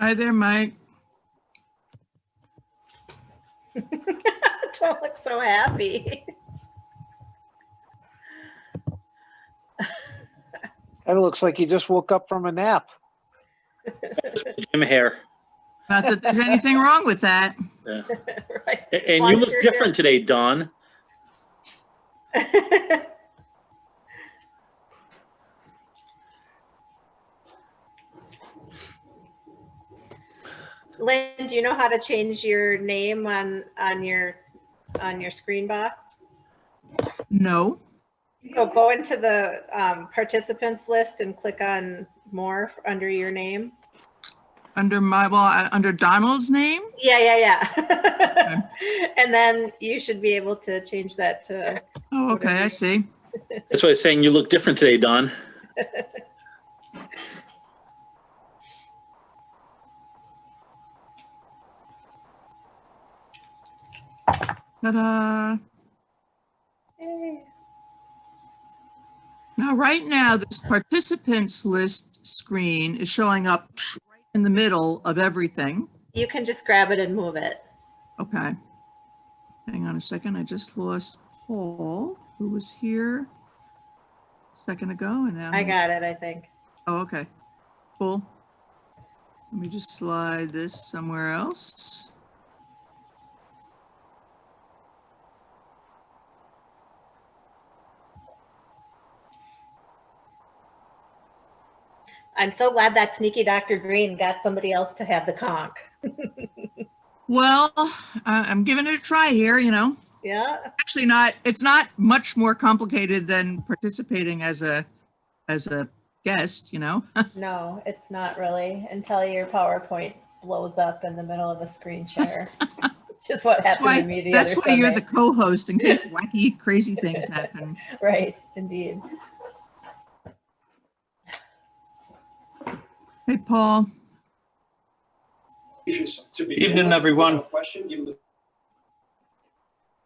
Hi there, Mike. Don't look so happy. Kind of looks like he just woke up from a nap. Gym hair. Not that there's anything wrong with that. Yeah. Right. And you look different today, Dawn. Lynn, do you know how to change your name on your screen box? No. So go into the participants list and click on more under your name. Under under Donald's name? Yeah. And then you should be able to change that to. Oh, okay, I see. That's why I was saying you look different today, Dawn. Ta-da. Hey. Now, right now, this participants list screen is showing up right in the middle of everything. You can just grab it and move it. Okay. Hang on a second. I just lost Paul, who was here a second ago. And now I got it, I think. Oh, okay. Cool. Let me just slide this somewhere else. I'm so glad that sneaky Dr. Green got somebody else to have the conch. Well, I'm giving it a try here, you know. Yeah. Actually it's not much more complicated than participating as a guest, you know. No, it's not really until your PowerPoint blows up in the middle of a screen share, which is what happened to me the other That's why you're the Sunday. co-host in case wacky, crazy things happen. Right, indeed. Hey, Paul. Evening, everyone.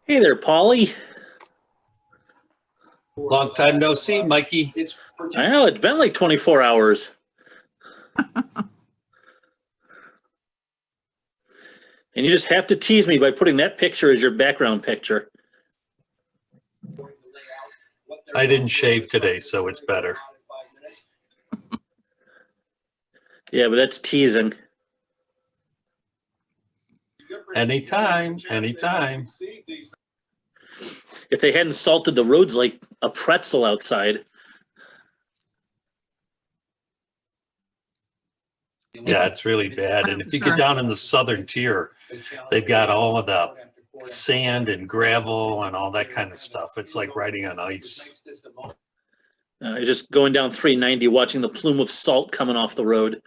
Hey there, Paulie. Long time no see, Mikey. I know, it's been like 24 hours. And you just have to tease me by putting that picture as your background picture. I didn't shave today, so it's better. Yeah, but that's teasing. Anytime, anytime. If they hadn't salted the roads like a pretzel outside. Yeah, it's really bad. And if you get down in the southern tier, they've got all of the sand and gravel and all that kind of stuff. It's like riding on ice. Just going down 390, watching the plume of salt coming off the road.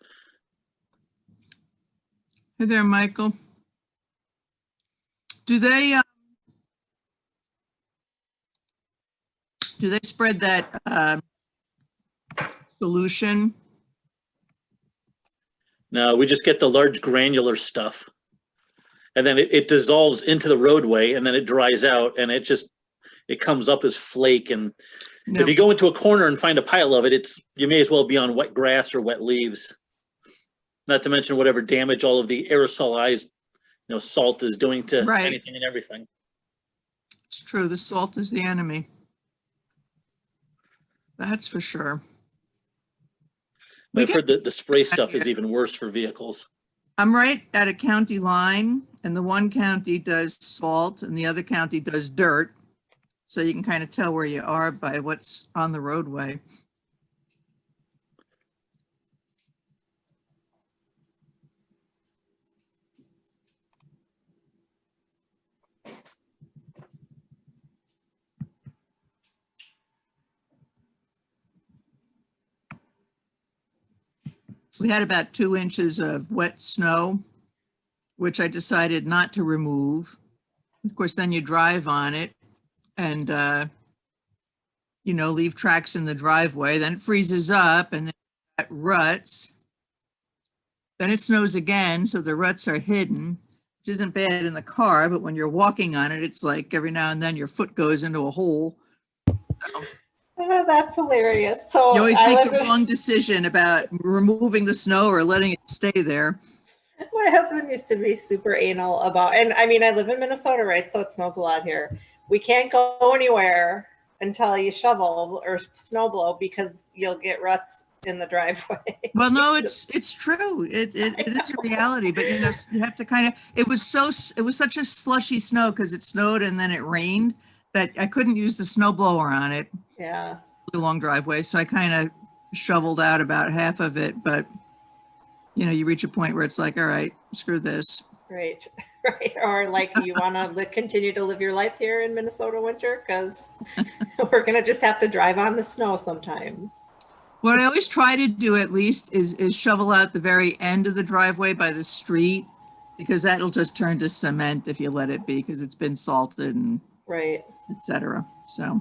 Hey there, Michael. Do they spread that solution? No, we just get the large granular stuff. And then it dissolves into the roadway and then it dries out and it comes up as flake. And No. if you go into a corner and find a pile of it, you may as well be on wet grass or wet leaves. Not to mention whatever damage all of the aerosolized, salt is doing to Right. anything and everything. It's true. The salt is the enemy. That's for sure. I've heard that the spray stuff is even worse for vehicles. I'm right at a county line, and the one county does salt and the other county does dirt. So you can kind of tell where you are by what's on the roadway. We had about 2 inches of wet snow, which I decided not to remove. Of course, then you drive on it and, leave tracks in the driveway. Then it freezes up and then you got ruts. Then it snows again, so the ruts are hidden, which isn't bad in the car, but when you're walking on it, it's like every now and then your foot goes into a hole. So, Oh, that's hilarious. So you always I make live the in- wrong decision about removing the snow or letting it stay there. My husband used to be super anal about, and I mean, I live in Minnesota, right? So it snows a lot here. We can't go anywhere until you shovel or snow blow because you'll get ruts in the driveway. Well, no, it's true. It is a reality, but you know, you have to kind of, it was such a slushy snow because it snowed and then it rained that I couldn't use the snow blower on it. Yeah. A long driveway. So I kind of shoveled out about half of it, but you know, you reach a point where it's like, all right, screw this. Right. Right. Or like you want to continue to live your life here in Minnesota winter because we're going to just have to drive on the snow sometimes. What I always try to do at least is shovel out the very end of the driveway by the street, because that'll just turn to cement if you let it be, because it's been salted and Right. etc. So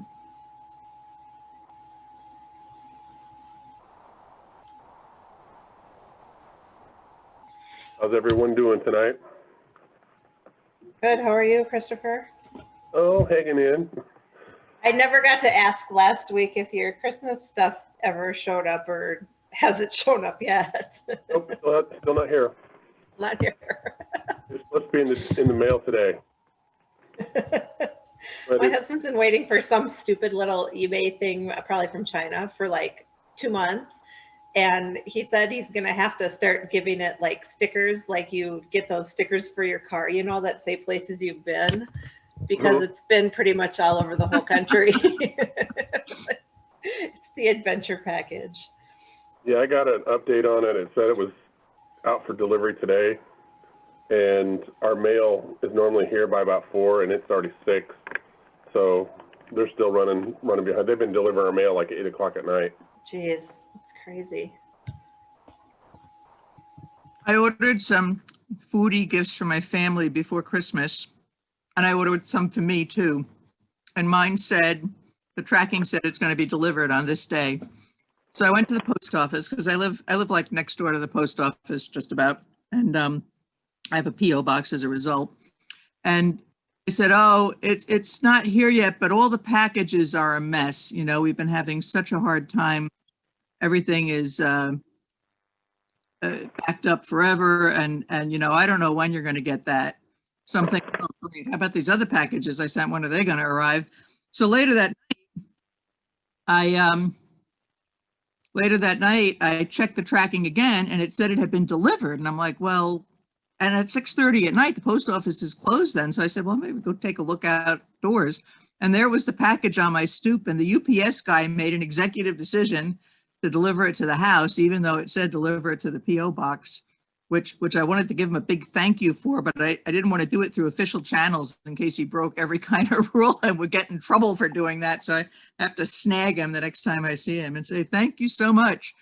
How's everyone doing tonight? Good. How are you, Christopher? Oh, hanging in. I never got to ask last week if your Christmas stuff ever showed up, or has it shown up yet? Nope, still not here. Not here. It's supposed to be in the mail today. But My husband's been waiting for some stupid little eBay thing, probably from China, for like 2 months. And he said he's going to have to start giving it like stickers, like you get those stickers for your car, you know, that say places you've been, because it's been pretty much all over the whole country. It's the adventure package. yeah, I got an update on it. It said it was out for delivery today, and our mail is normally here by about 4, and it's already 6. So they're still running behind. They've been delivering our mail like at 8 o'clock at night. Jeez, it's crazy. I ordered some foodie gifts for my family before Christmas, and I ordered some for me too. And mine said, the tracking said it's going to be delivered on this day. So I went to the post office because I live like next door to the post office just about, and I have a PO box as a result. And they said, oh, it's not here yet, but all the packages are a mess. You know, we've been having such a hard time. Everything is backed up forever, and you know, I don't know when you're going to get that. Something, oh, great. How about these other packages I sent? When are they going to arrive? So later that night, I checked the tracking again, and it said it had been delivered. And I'm like, well, and at 6:30 at night, the post office is closed then. So I said, well, maybe go take a look outdoors. And there was the package on my stoop, and the UPS guy made an executive decision to deliver it to the house, even though it said deliver it to the PO box, which I wanted to give him a big thank you for, but I didn't want to do it through official channels in case he broke every kind of rule and would get in trouble for doing that. So I have to snag him the next time I see him and say, thank you so much.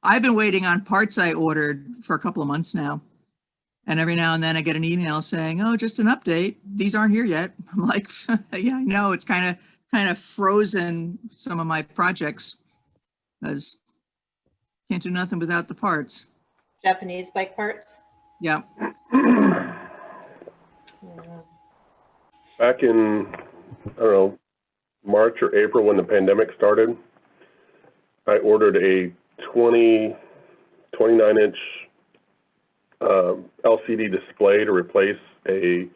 I've been waiting on parts I ordered for a couple of months now. And every now and then I get an email saying, oh, just an update. These aren't here yet. I'm like, yeah, I know. It's kind of frozen some of my projects because can't do nothing without the parts. Japanese bike parts. Yeah. Yeah. Back in, I don't know, March or April when the pandemic started, I ordered a 29-inch LCD display to replace a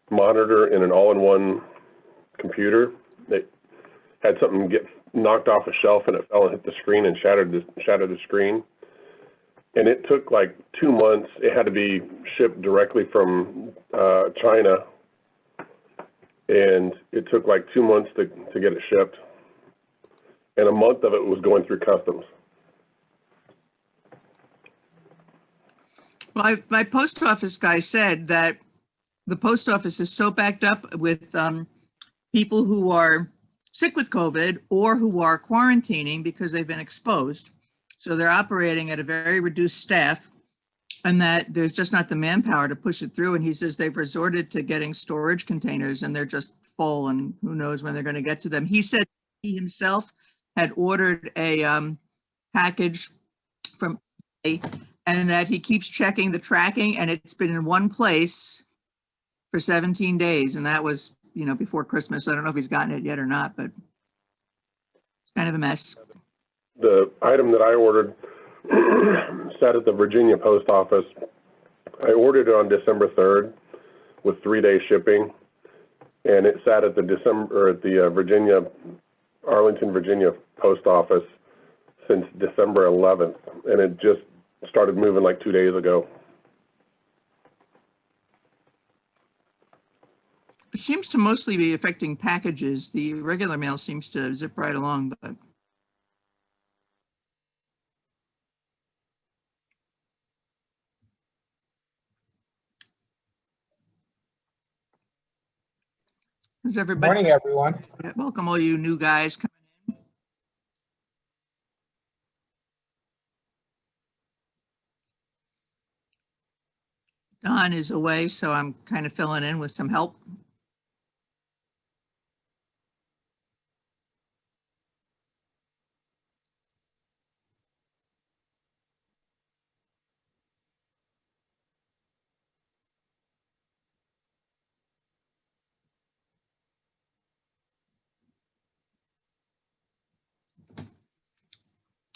monitor in an all-in-one computer. It had something get knocked off a shelf and it fell and hit the screen and shattered the screen. And it took like 2 months. It had to be shipped directly from China, and it took like 2 months to get it shipped. And a month of it was going through customs. Well, my post office guy said that the post office is so backed up with people who are sick with COVID or who are quarantining because they've been exposed. So they're operating at a very reduced staff, and that there's just not the manpower to push it through. And he says they've resorted to getting storage containers and they're just full, and who knows when they're going to get to them. He said he himself had ordered a package from and that he keeps checking the tracking, and it's been in one place for 17 days. And that was, you know, before Christmas. I don't know if he's gotten it yet or not, but it's kind of a mess. the item that I ordered sat at the Virginia post office. I ordered it on December 3rd with 3-day shipping, and it sat at the Arlington, Virginia post office since December 11th, and it just started moving like 2 days ago. It seems to mostly be affecting packages. The regular mail seems to zip right along, but is everybody? Morning, everyone. Welcome all you new guys. Don is away, so I'm kind of filling in with some help.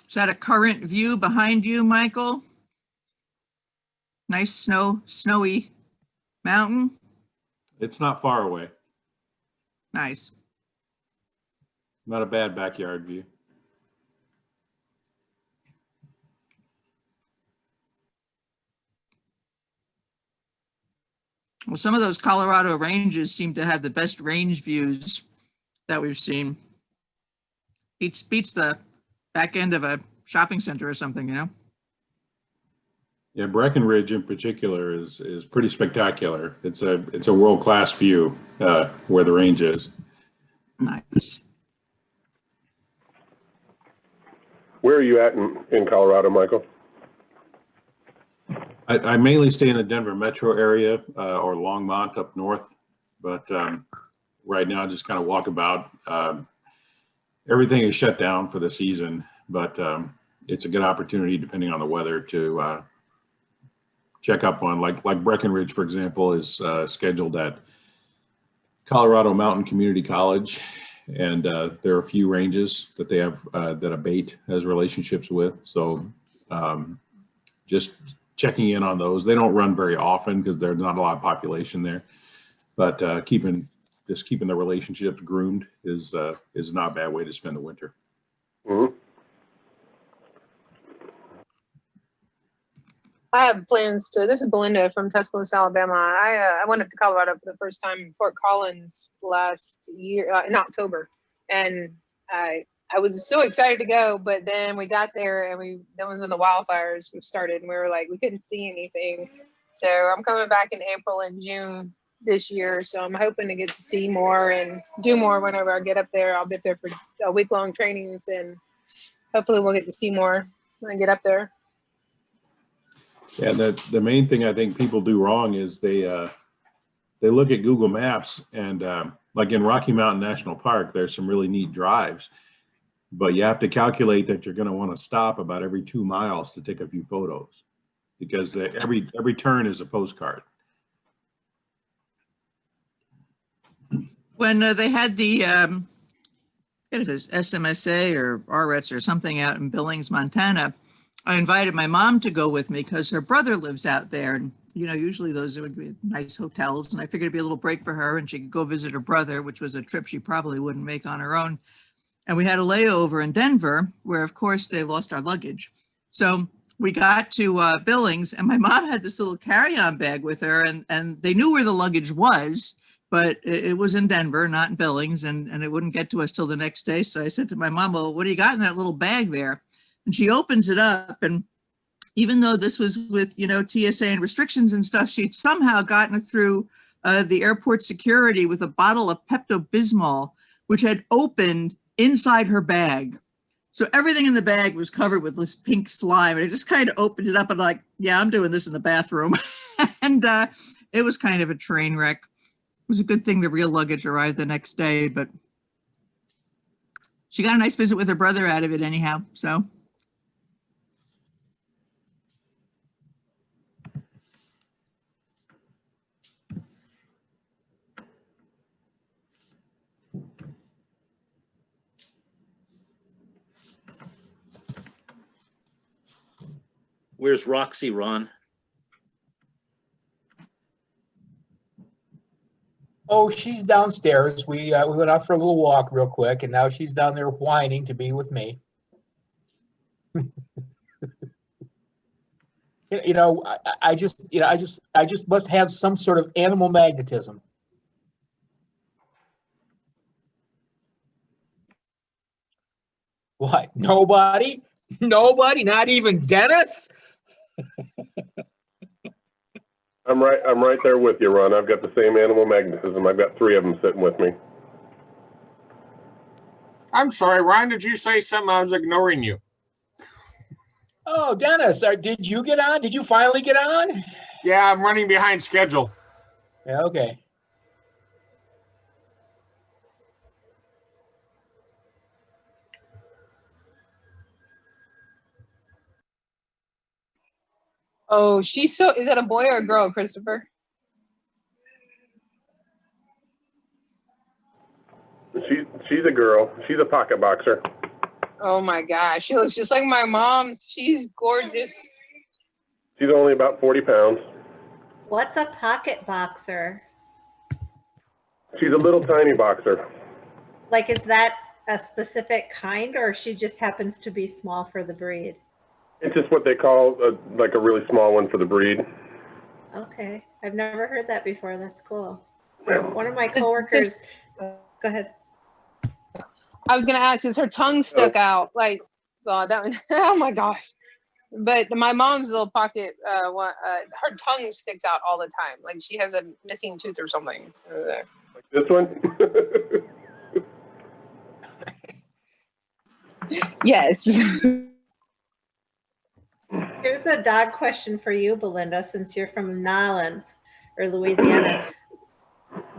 Is that a current view behind you, Michael? Nice snowy mountain. It's not far away. Nice. Not a bad backyard view. Well, some of those Colorado ranges seem to have the best range views that we've seen. Beats the back end of a shopping center or something, you know? Yeah, Breckenridge in particular is pretty spectacular. It's a world-class view where the range is. Nice. Where are you at in Colorado, Michael? I mainly stay in the Denver metro area or Longmont up north, but right now I just kind of walk about. Everything is shut down for the season, but it's a good opportunity, depending on the weather, to check up on, like Breckenridge, for example, is scheduled at Colorado Mountain Community College, and there are a few ranges that they have that Abate has relationships with. So just checking in on those. They don't run very often because there's not a lot of population there, but keeping the relationships groomed is not a bad way to spend the winter. Mm-hmm. I have plans to. This is Belinda from Tuscaloosa, Alabama. I went up to Colorado for the first time in Fort Collins last year in October, and I was so excited to go. But then we got there, and that was when the wildfires started, and we were like, we couldn't see anything. So I'm coming back in April and June this year. So I'm hoping to get to see more and do more whenever I get up there. I'll be up there for a week-long trainings, and hopefully we'll get to see more when I get up there. Yeah, the main thing I think people do wrong is they look at Google Maps, and like in Rocky Mountain National Park, there's some really neat drives, but you have to calculate that you're going to want to stop about every 2 miles to take a few photos, because every turn is a postcard. When they had the it was SMSA or RETS or something out in Billings, Montana, I invited my mom to go with me because her brother lives out there. And, you know, usually those would be nice hotels. And I figured it'd be a little break for her and she could go visit her brother, which was a trip she probably wouldn't make on her own. And we had a layover in Denver where, of course, they lost our luggage. So we got to Billings, and my mom had this little carry-on bag with her, and they knew where the luggage was, but it was in Denver, not in Billings, and it wouldn't get to us till the next day. So I said to my mom, well, what do you got in that little bag there? And she opens it up, and even though this was with, you know, TSA and restrictions and stuff, she'd somehow gotten through the airport security with a bottle of Pepto-Bismol, which had opened inside her bag. So everything in the bag was covered with this pink slime, and I just kind of opened it up and like, yeah, I'm doing this in the bathroom. And it was kind of a train wreck. It was a good thing the real luggage arrived the next day, but she got a nice visit with her brother out of it anyhow, so. Where's Roxy, Ron? Oh, she's downstairs. We went out for a little walk real quick, and now she's down there whining to be with me. I just must have some sort of animal magnetism. What? Nobody? Nobody? Not even Dennis? I'm right there with you, Ron. I've got the same animal magnetism. I've got 3 of them sitting with me. I'm sorry, Ron, did you say something? I was ignoring you. Oh, Dennis, did you get on? Did you finally get on? Yeah, I'm running behind schedule. Yeah, okay. Oh, she's so, is that a boy or a girl, Christopher? She's a girl. She's a pocket boxer. Oh my gosh, she looks just like my mom's. She's gorgeous. She's only about 40 pounds. What's a pocket boxer? She's a little tiny boxer. Like, is that a specific kind, or she just happens to be small for the breed? It's just what they call like a really small one for the breed. Okay, I've never heard that before. That's cool. One of my coworkers. Go ahead. I was gonna ask, is her tongue stuck out? Like, oh, that one, oh my gosh. But my mom's little pocket, her tongue sticks out all the time. Like she has a missing tooth or something over there. Like this one? Yes. Here's a dog question for you, Belinda, since you're from Nolens or Louisiana.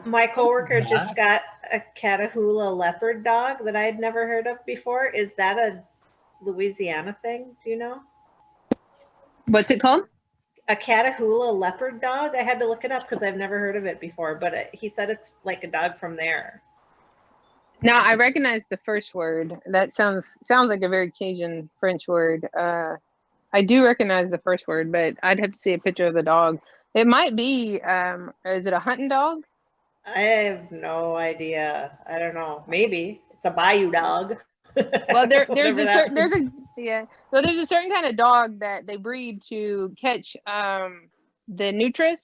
My coworker just got a Catahoula leopard dog that I'd never heard of before. Is that a Louisiana thing? Do you know? What's it called? A Catahoula leopard dog? I had to look it up because I've never heard of it before, but he said it's like a dog from there. Now I recognize the first word. That sounds like a very Cajun French word. I do recognize the first word, but I'd have to see a picture of the dog. It might be, is it a hunting dog? I have no idea. I don't know. Maybe it's a bayou dog. Well, there's a certain kind of dog that they breed to catch the nutria,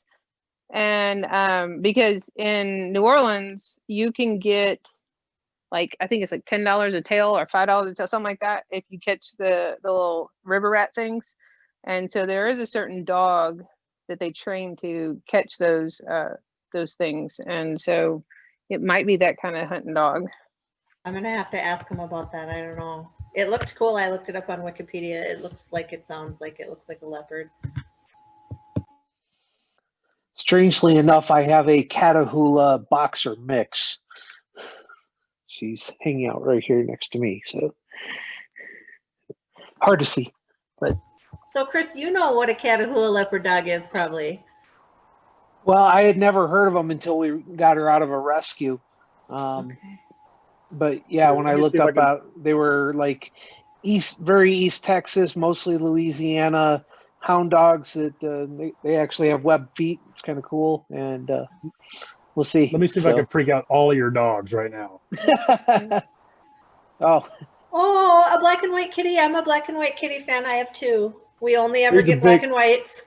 and because in New Orleans you can get, like, I think it's like $10 a tail or $5 a tail, something like that, if you catch the little river rat things. And so there is a certain dog that they train to catch those things, and so it might be that kind of hunting dog. I'm gonna have to ask him about that. I don't know. It looked cool. I looked it up on Wikipedia. It looks like, it sounds like, it looks like a leopard. Strangely enough, I have a Catahoula boxer mix. She's hanging out right here next to me, so hard to see. But So Chris, you know what a Catahoula leopard dog is, probably. well, I had never heard of them until we got her out of a rescue. Okay. But yeah, when I Let me looked see if I up can- out, they were like very East Texas, mostly Louisiana hound dogs that they actually have web feet. It's kind of cool, and we'll see. Let me see if I can freak out all of your dogs right now. Oh, Oh, a black and white kitty. I'm a black and white kitty fan. I have 2. We only ever Here's a get black big- and whites.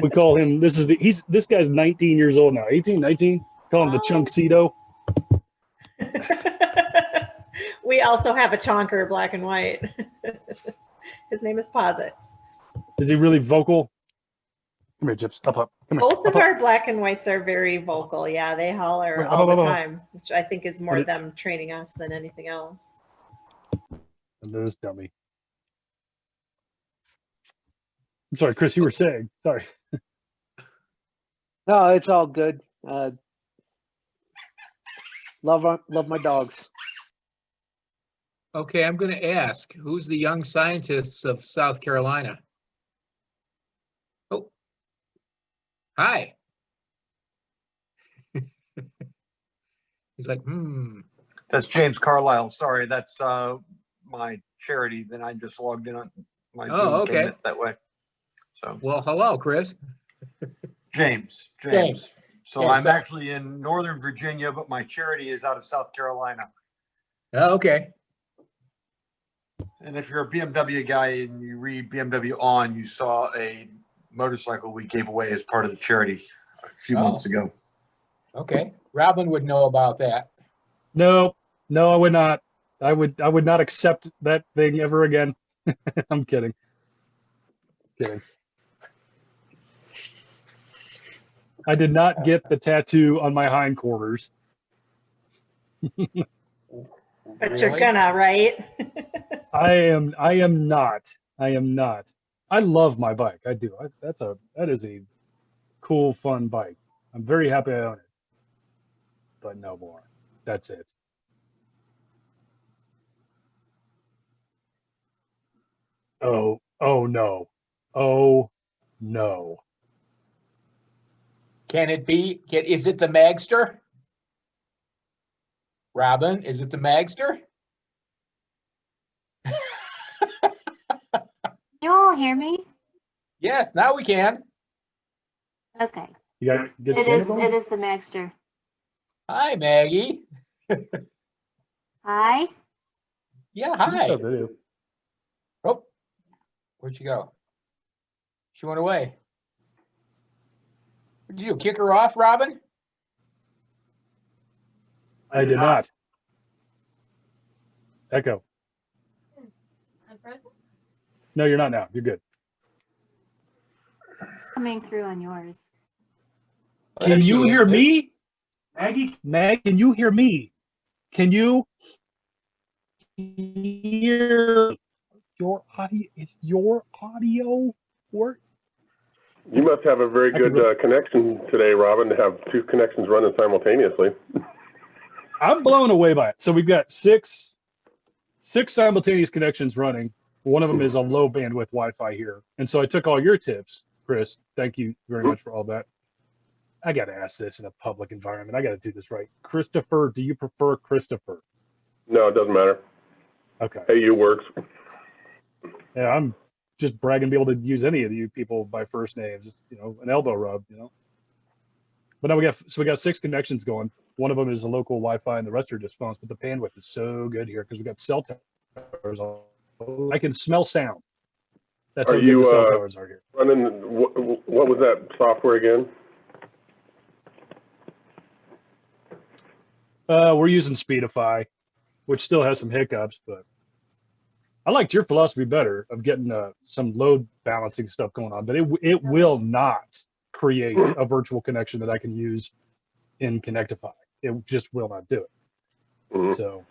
We call him, this guy's 19 years old now, 18, 19. Call him the Oh. Chunkcito. We also have a chonker, black and white. His name is Posix. Is he really vocal? Come here, Chips. Up. Come here. Both of up. our black and whites are very vocal. Yeah, they holler Wait, all the up. time, which I think is more What them training us than anything else. This dummy. I'm sorry, Chris, you were saying. Sorry. no, it's all good. Love my dogs. Okay, I'm going to ask, who's the young scientists of South Carolina? Oh, hi. He's like, That's James Carlisle. Sorry, that's my charity. Then I just logged in on my Oh, Zoom okay. payment that way. So Well, hello, Chris. James. James. So James, I'm so- actually in Northern Virginia, but my charity is out of South Carolina. Oh, okay. And if you're a BMW guy and you read BMW On, you saw a motorcycle we gave away as part of the charity a few months ago. Okay. Robin would know about that. No, I would not. I would not accept that thing ever again. I'm kidding. I did not get the tattoo on my hindquarters. But you're gonna, right? I am not. I love my bike. I do. That is a cool, fun bike. I'm very happy I own it. But no more. That's it. Oh no. Oh no. Can it be? Is it the Magster? Robin, is it the Magster? You all hear me? Yes, now we can. Okay. You got good It is camera going? the Magster. Hi, Maggie. Hi. Yeah, hi. Good video. Oh, where'd she go? She went away. What did you do? Kick her off, Robin? I did not. Echo. No, you're not now. You're good. Coming through on yours. Can you hear me? Maggie, can you hear me? Can you hear your audio? Is your audio work? You must have a very good connection today, Robin, to have two connections running simultaneously. I'm blown away by it. So we've got six simultaneous connections running. One of them is a low bandwidth Wi-Fi here. And so I took all your tips, Chris. Thank you very much for all that. I got to ask this in a public environment. I got to do this right. Christopher, do you prefer Christopher? No, it doesn't matter. Okay. Hey, you works. Yeah, I'm just bragging to be able to use any of you people by first names. Just, an elbow rub, But now we got 6 connections going. One of them is a local Wi-Fi, and the rest are just phones. But the bandwidth is so good here because we got cell towers. I can smell sound. That's how good the cell towers are here. Running, what was that software again? We're using Speedify, which still has some hiccups, but I liked your philosophy better of getting some load balancing stuff going on. But it will not create a virtual connection that I can use in Connectify. It just will not do it. So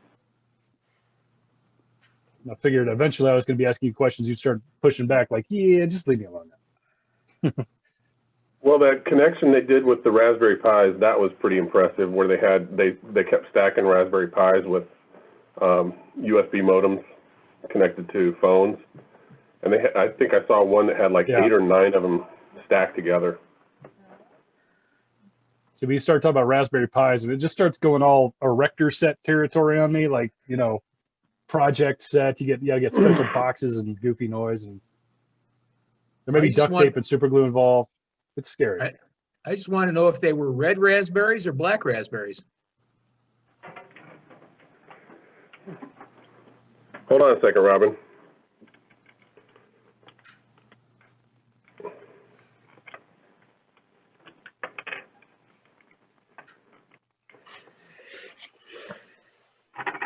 I figured eventually I was going to be asking you questions. You start pushing back like, yeah, just leave me alone now. Well, that connection they did with the Raspberry Pis, that was pretty impressive, where they kept stacking Raspberry Pis with USB modems connected to phones. And I think I saw one that had like 8 or 9 of them stacked together. So we start talking about Raspberry Pis, and it just starts going all erector set territory on me, like, project set. You get special boxes and goofy noise, and there may be duct tape and super glue involved. It's scary. I just want to know if they were red raspberries or black raspberries. Hold on a second, Robin.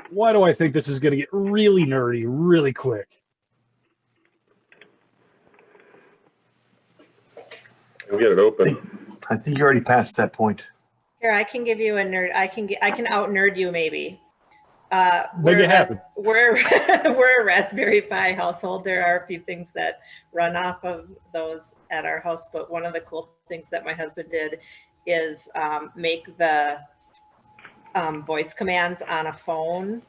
Why do I think this is going to get really nerdy really quick? We'll get it open. I think you already passed that point. Here, I can give you a nerd. I can out nerd you maybe. Make it happen. We're a Raspberry Pi household. There are a few things that run off of those at our house, but one of the cool things that my husband did is make the voice commands on a phone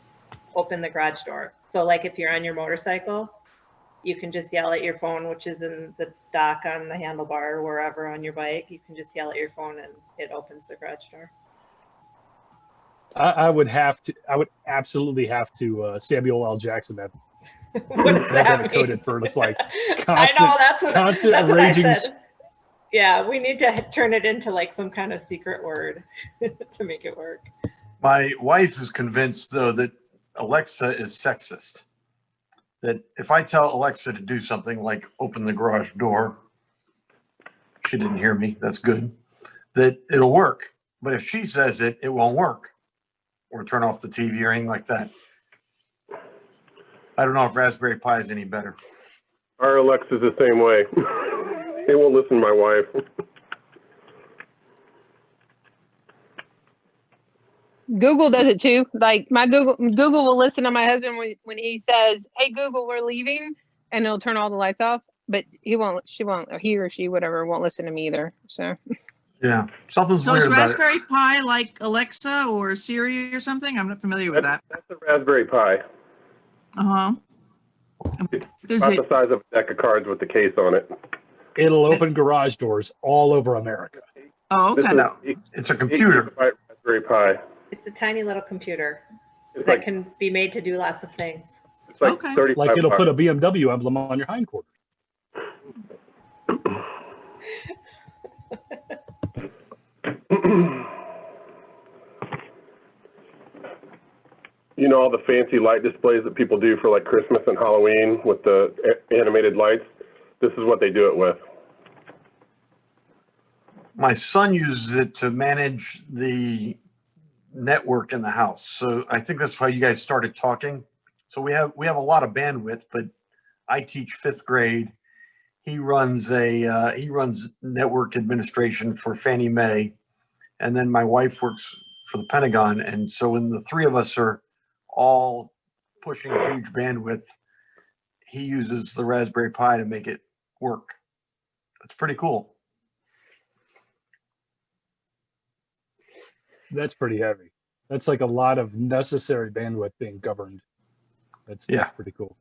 open the garage door. So like if you're on your motorcycle, you can just yell at your phone, which is in the dock on the handlebar or wherever on your bike. You can just yell at your phone and it opens the garage door. I would absolutely have to Samuel L. Jackson that. What does I got that it coded mean? for just like I constant, know constant that's what I raging. said. Yeah, we need to turn it into like some kind of secret word to make it work. My wife is convinced, though, that Alexa is sexist. That if I tell Alexa to do something like open the garage door, she didn't hear me, that's good, that it'll work. But if she says it, it won't work. Or turn off the TV or anything like that. I don't know if Raspberry Pi is any better. Our Alexa's the same way. It won't listen to my wife. Google does it too. Like my Google will listen to my husband when he says, "Hey Google, we're leaving," and it'll turn all the lights off. But he won't, or he or she, whatever, won't listen to me either. So Yeah, something's So weird is about it. Raspberry Pi like Alexa or Siri or something? I'm not familiar with that. That's a Raspberry Pi. Uh-huh. Is About it, the size of a deck of cards with the case on it. It'll open garage doors all over America. oh, This okay. is No, it's a computer. 8 gigabyte Raspberry Pi. It's a tiny little computer It's that like, can be made to do lots of things. it's like Okay. 35 Like it'll put a bucks. BMW emblem on your hindquarters. You know all the fancy light displays that people do for like Christmas and Halloween with the animated lights? This is what they do it with. My son uses it to manage the network in the house. So I think that's why you guys started talking. So we have a lot of bandwidth, but I teach 5th grade. He runs network administration for Fannie Mae, and then my wife works for the Pentagon. And so when the three of us are all pushing huge bandwidth, he uses the Raspberry Pi to make it work. It's pretty cool. That's pretty heavy. That's like a lot of necessary bandwidth being governed. That's pretty cool.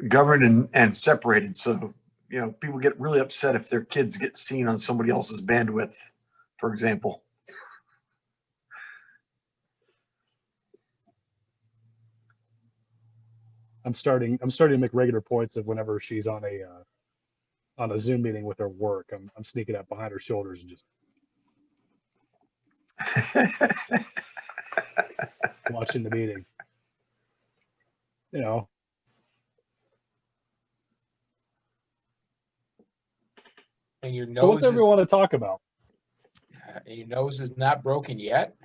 Governed and separated. So, you know, people get really upset if their kids get seen on somebody else's bandwidth, for example. I'm starting to make regular points of whenever she's on a Zoom meeting with her work. I'm sneaking up behind her shoulders and just watching the meeting. You know. And your So nose what's everyone want to talk about? your nose is not broken yet.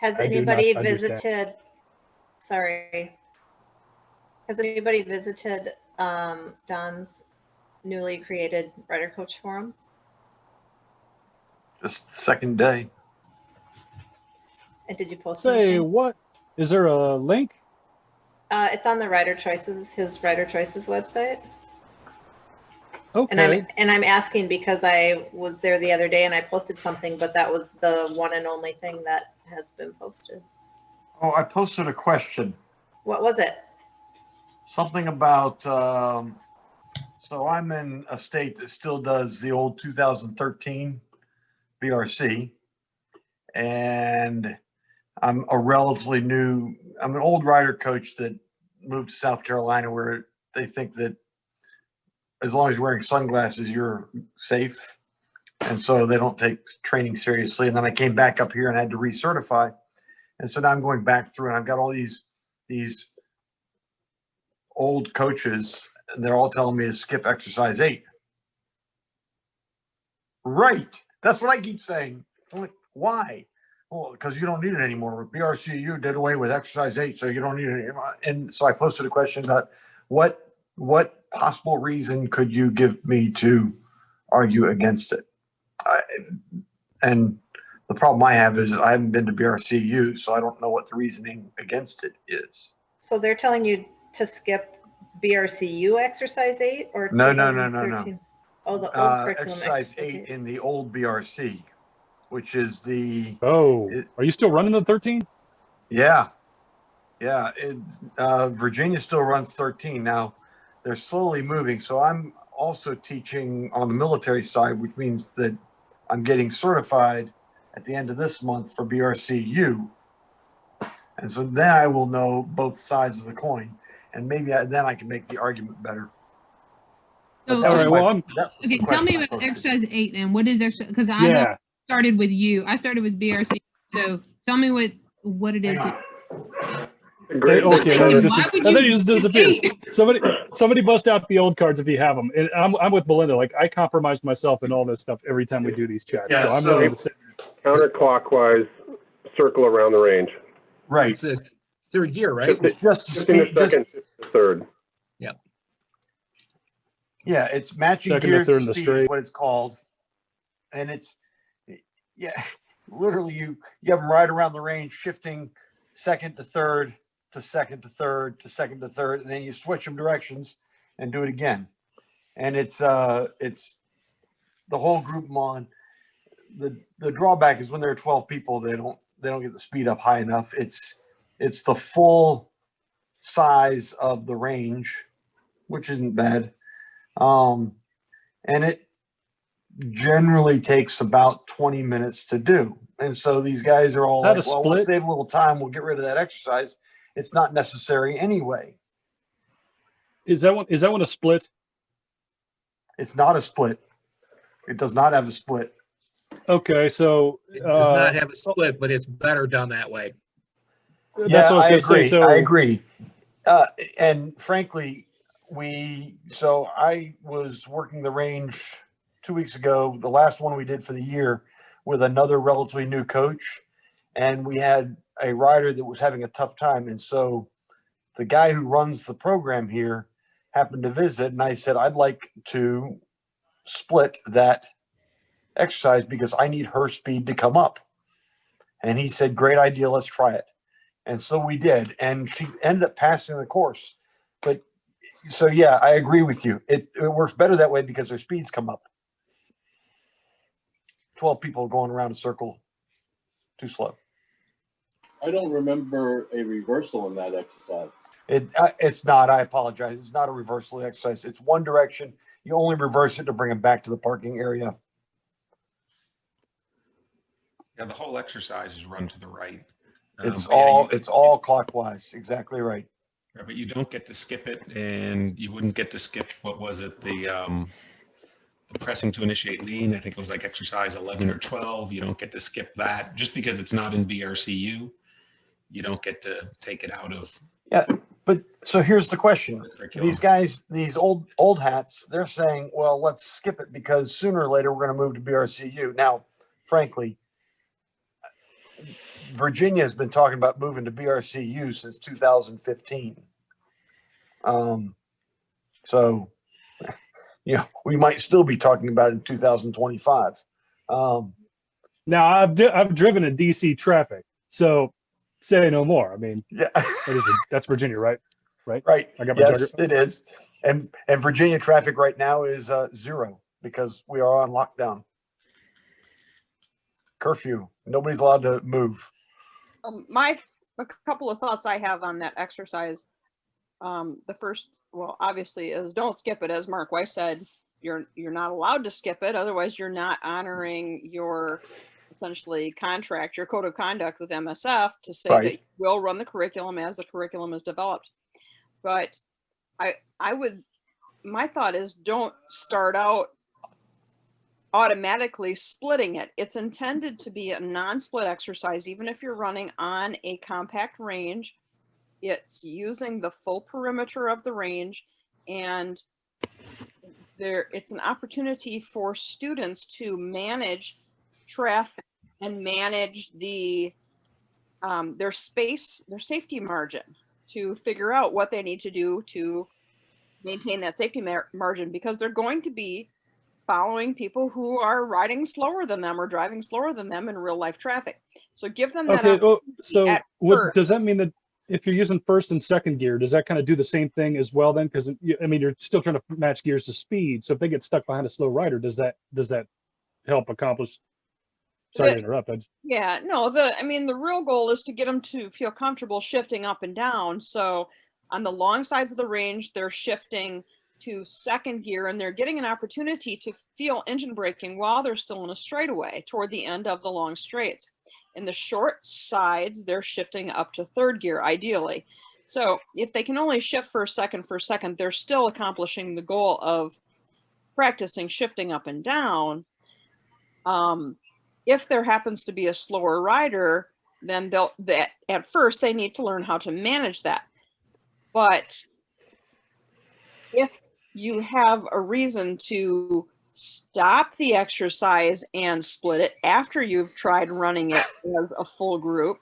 Has I do anybody not understand. visited? Sorry. Has anybody visited Don's newly created RiderCoach forum? Just the second day. And did you post Say anything? what? Is there a link? It's on the RiderChoices, his RiderChoices website. Okay. And I'm asking because I was there the other day and I posted something, but that was the one and only thing that has been posted. Oh, I posted a question. What was it? Something about, so I'm in a state that still does the old 2013 BRC. And I'm an old rider coach that moved to South Carolina where they think that as long as you're wearing sunglasses, you're safe. And so they don't take training seriously. And then I came back up here and had to recertify. And so now I'm going back through and I've got all these old coaches and they're all telling me to skip exercise 8. Right. That's what I keep saying. I'm like, why? Well, because you don't need it anymore. With BRCU did away with exercise 8, so you don't need it anymore. And so I posted a question about what possible reason could you give me to argue against it? And the problem I have is I haven't been to BRCU, so I don't know what the reasoning against it is. So they're telling you to skip BRCU exercise 8 or No. 2013? Oh, the old curriculum Exercise 8 in the old BRC, which is the. Oh, are you still running the 13? Yeah. Virginia still runs 13 now. They're slowly moving. So I'm also teaching on the military side, which means that I'm getting certified at the end of this month for BRCU. And so then I will know both sides of the coin, and maybe then I can make the argument better. But So, that All was right, my- well, I'm, that was the okay, tell me question I about posed. exercise 8 then. What is exercise? Because I know yeah. started with you. I started with BRC. So tell me what it is. Hang Great. Okay, then Why would and then you you just skip disappear. 8? Somebody bust out the old cards if you have them. And I'm with Belinda. Like, I compromise myself in all this stuff every time we do these chats. Yeah, so I'm so- willing to say, Counterclockwise, circle around the range. Right. It's the third gear, right? It's just Shifting the speed, just, second, to third. yeah, it's matching Second to gears third to in the speed is straight. what it's called. And it's, yeah, literally you have them right around the range, shifting second to third to second to third to second to third, and then you switch them directions and do it again. And it's the whole group them on. The drawback is when there are 12 people, they don't get the speed up high enough. It's the full size of the range, which isn't bad. And it generally takes about 20 minutes to do. And so these guys are all How like, to well, we'll split? save a little time. We'll get rid of that exercise. It's not necessary anyway. is that one a split? It's not a split. It does not have a split. Okay, so It does not have a split, but it's better done that way. that's what I was going to say. So I agree. And frankly, I was working the range 2 weeks ago, the last one we did for the year, with another relatively new coach. And we had a rider that was having a tough time. And so the guy who runs the program here happened to visit. And I said, I'd like to split that exercise because I need her speed to come up. And he said, great idea. Let's try it. And so we did. And she ended up passing the course. But so, yeah, I agree with you. It works better that way because their speeds come up. 12 people going around a circle, too slow. I don't remember a reversal in that exercise. It's not, I apologize. It's not a reversal exercise. It's one direction. You only reverse it to bring them back to the parking area. Yeah, the whole exercise is run to the right. It's But yeah, it's all clockwise. Exactly right. but you don't get to skip it, and you wouldn't get to skip, what was it, the pressing to initiate lean. I think it was like exercise 11 or 12. You don't get to skip that just because it's not in BRCU. You don't get to take it out of. Yeah, but so here's the question. curriculum. These guys, these old hats, they're saying, well, let's skip it because sooner or later we're going to move to BRCU. Now, frankly, Virginia has been talking about moving to BRCU since 2015. So, we might still be talking about it in 2025. now I've driven in DC traffic, so say no more. I mean, yeah, that's Virginia, right? Right. I got my Yes, jugger. it is. And Virginia traffic right now is 0 because we are on lockdown. Curfew. Nobody's allowed to move. A couple of thoughts I have on that exercise. The first, well, obviously, is don't skip it. As Mark Weiss said, you're not allowed to skip it. Otherwise, you're not honoring your essentially contract, your code of conduct with MSF to say that you will run the curriculum as the curriculum is developed. But my thought is don't start out automatically splitting it. It's intended to be a non-split exercise, even if you're running on a compact range. It's using the full perimeter of the range, and it's an opportunity for students to manage traffic and manage their safety margin, to figure out what they need to do to maintain that safety margin, because they're going to be following people who are riding slower than them or driving slower than them in real life traffic. So give them that. Okay, so first. does that mean that if you're using first and second gear, does that kind of do the same thing as well then? Because I mean, you're still trying to match gears to speed. So if they get stuck behind a slow rider, does that help accomplish? Sorry to interrupt. Yeah, no, the real goal is to get them to feel comfortable shifting up and down. So on the long sides of the range, they're shifting to second gear, and they're getting an opportunity to feel engine braking while they're still in a straightaway toward the end of the long straights. In the short sides, they're shifting up to third gear, ideally. So if they can only shift for a second, they're still accomplishing the goal of practicing shifting up and down. If there happens to be a slower rider, then at first they need to learn how to manage that. But if you have a reason to stop the exercise and split it after you've tried running it as a full group,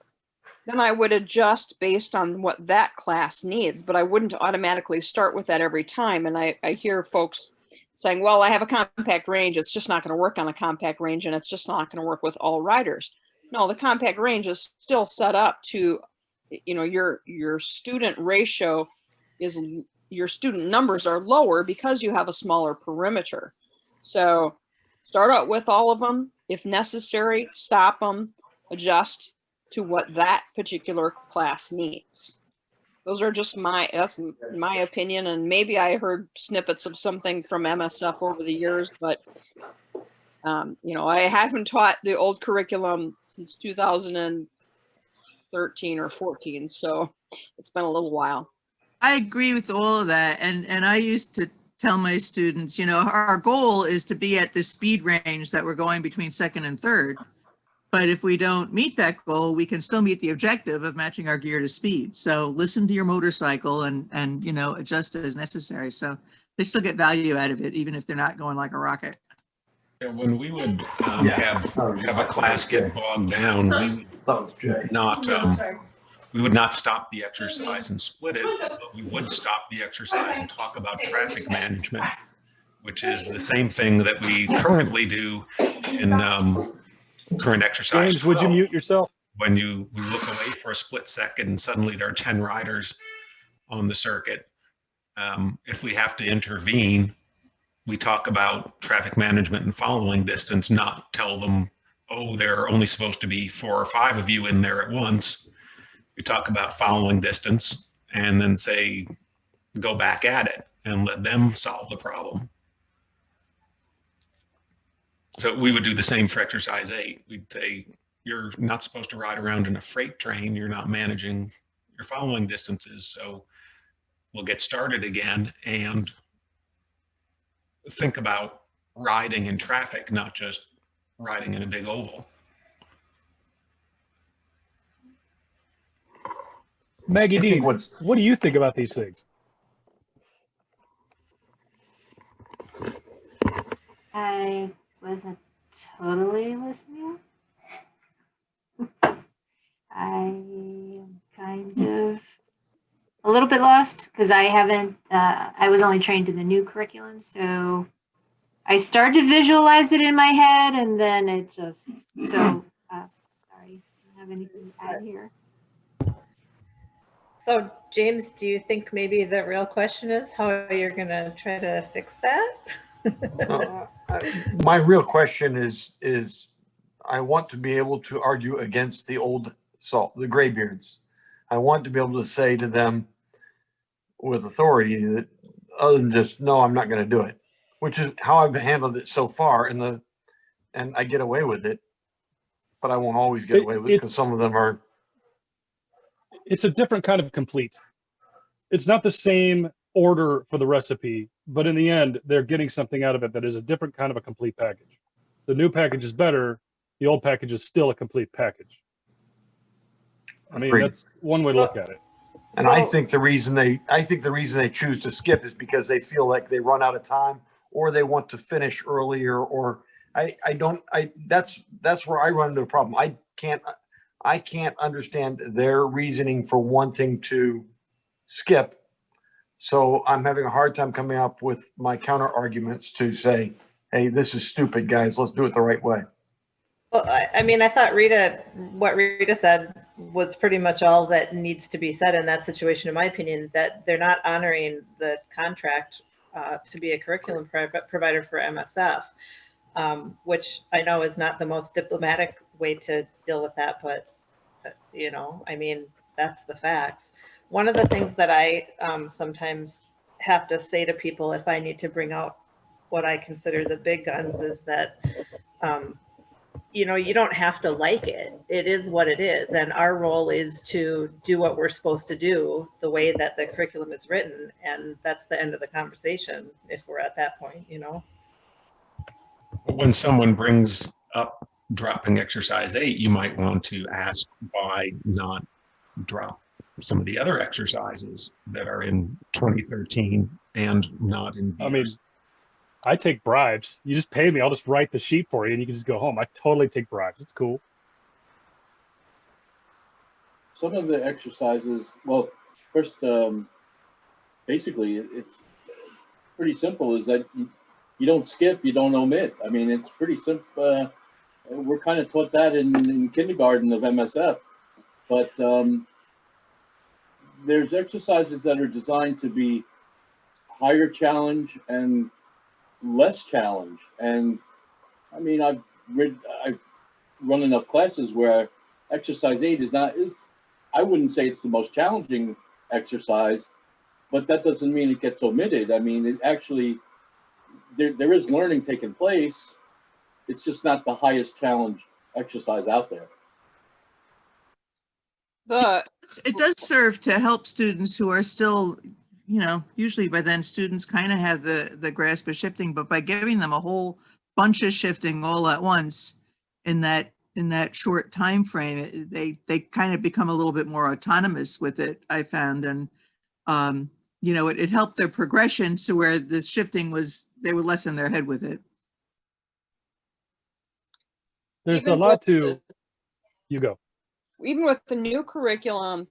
then I would adjust based on what that class needs, but I wouldn't automatically start with that every time. And I hear folks saying, well, I have a compact range. It's just not going to work on a compact range, and it's just not going to work with all riders. No, the compact range is still set up to, your student ratio is, your student numbers are lower because you have a smaller perimeter. So start out with all of them. If necessary, stop them, adjust to what that particular class needs. Those are just that's my opinion. And maybe I heard snippets of something from MSF over the years, but I haven't taught the old curriculum since 2013 or 14. So it's been a little while. I agree with all of that. And I used to tell my students, our goal is to be at the speed range that we're going between second and third. But if we don't meet that goal, we can still meet the objective of matching our gear to speed. So listen to your motorcycle and adjust as necessary. So they still get value out of it, even if they're not going like a rocket. When we would have a class get bogged down, we would not stop the exercise and split it, but we would stop the exercise and talk about traffic management, which is the same thing that we currently do in current exercise. James, would you mute yourself? When we look away for a split second and suddenly there are 10 riders on the circuit, if we have to intervene, we talk about traffic management and following distance, not tell them, oh, there are only supposed to be 4 or 5 of you in there at once. We talk about following distance and then say, go back at it and let them solve the problem. So we would do the same for exercise 8. We'd say, you're not supposed to ride around in a freight train. You're not managing your following distances. So we'll get started again and think about riding in traffic, not just riding in a big oval. Maggie D, what do you think about these things? I wasn't totally listening. I am kind of a little bit lost because I haven't, I was only trained in the new curriculum. So I started to visualize it in my head and then it just, sorry, I don't have anything to add here. So James, do you think maybe the real question is how you're going to try to fix that? My real question is I want to be able to argue against the old salt, the graybeards. I want to be able to say to them with authority that other than just, no, I'm not going to do it, which is how I've handled it so far. And I get away with it, but I won't always get away with it because some of them are. It's a different kind of complete. It's not the same order for the recipe, but in the end, they're getting something out of it that is a different kind of a complete package. The new package is better. The old package is still a complete package. I mean, that's one way to look at it. And I think the reason they choose to skip is because they feel like they run out of time or they want to finish earlier, or that's where I run into a problem. I can't understand their reasoning for wanting to skip. So I'm having a hard time coming up with my counter arguments to say, hey, this is stupid, guys. Let's do it the right way. Well, I mean, I thought what Rita said was pretty much all that needs to be said in that situation, in my opinion, that they're not honoring the contract to be a curriculum provider for MSF, which I know is not the most diplomatic way to deal with that, but I mean, that's the facts. One of the things that I sometimes have to say to people if I need to bring out what I consider the big guns is that, you don't have to like it. It is what it is. And our role is to do what we're supposed to do the way that the curriculum is written. And that's the end of the conversation if we're at that point, When someone brings up dropping exercise 8, you might want to ask why not drop some of the other exercises that are in 2013 and not in I mean, I take bribes. You just pay me. I'll just write the sheet for you and you can just go home. I totally take bribes. It's cool. Some of the exercises, well, first, basically, it's pretty simple, is that you don't skip, you don't omit. I mean, it's pretty simple. We're kind of taught that in kindergarten of MSF, but there's exercises that are designed to be higher challenge and less challenge. And I mean, I've run enough classes where exercise 8 is I wouldn't say it's the most challenging exercise, but that doesn't mean it gets omitted. I mean, it actually, there is learning taking place. It's just not the highest challenge exercise out there. It does serve to help students who are still, usually by then students kind of have the grasp of shifting, but by giving them a whole bunch of shifting all at once in that short time frame, they kind of become a little bit more autonomous with it, I found. And it helped their progression to where the shifting they were less in their head with it. There's Even a lot with you go. Even with the new curriculum,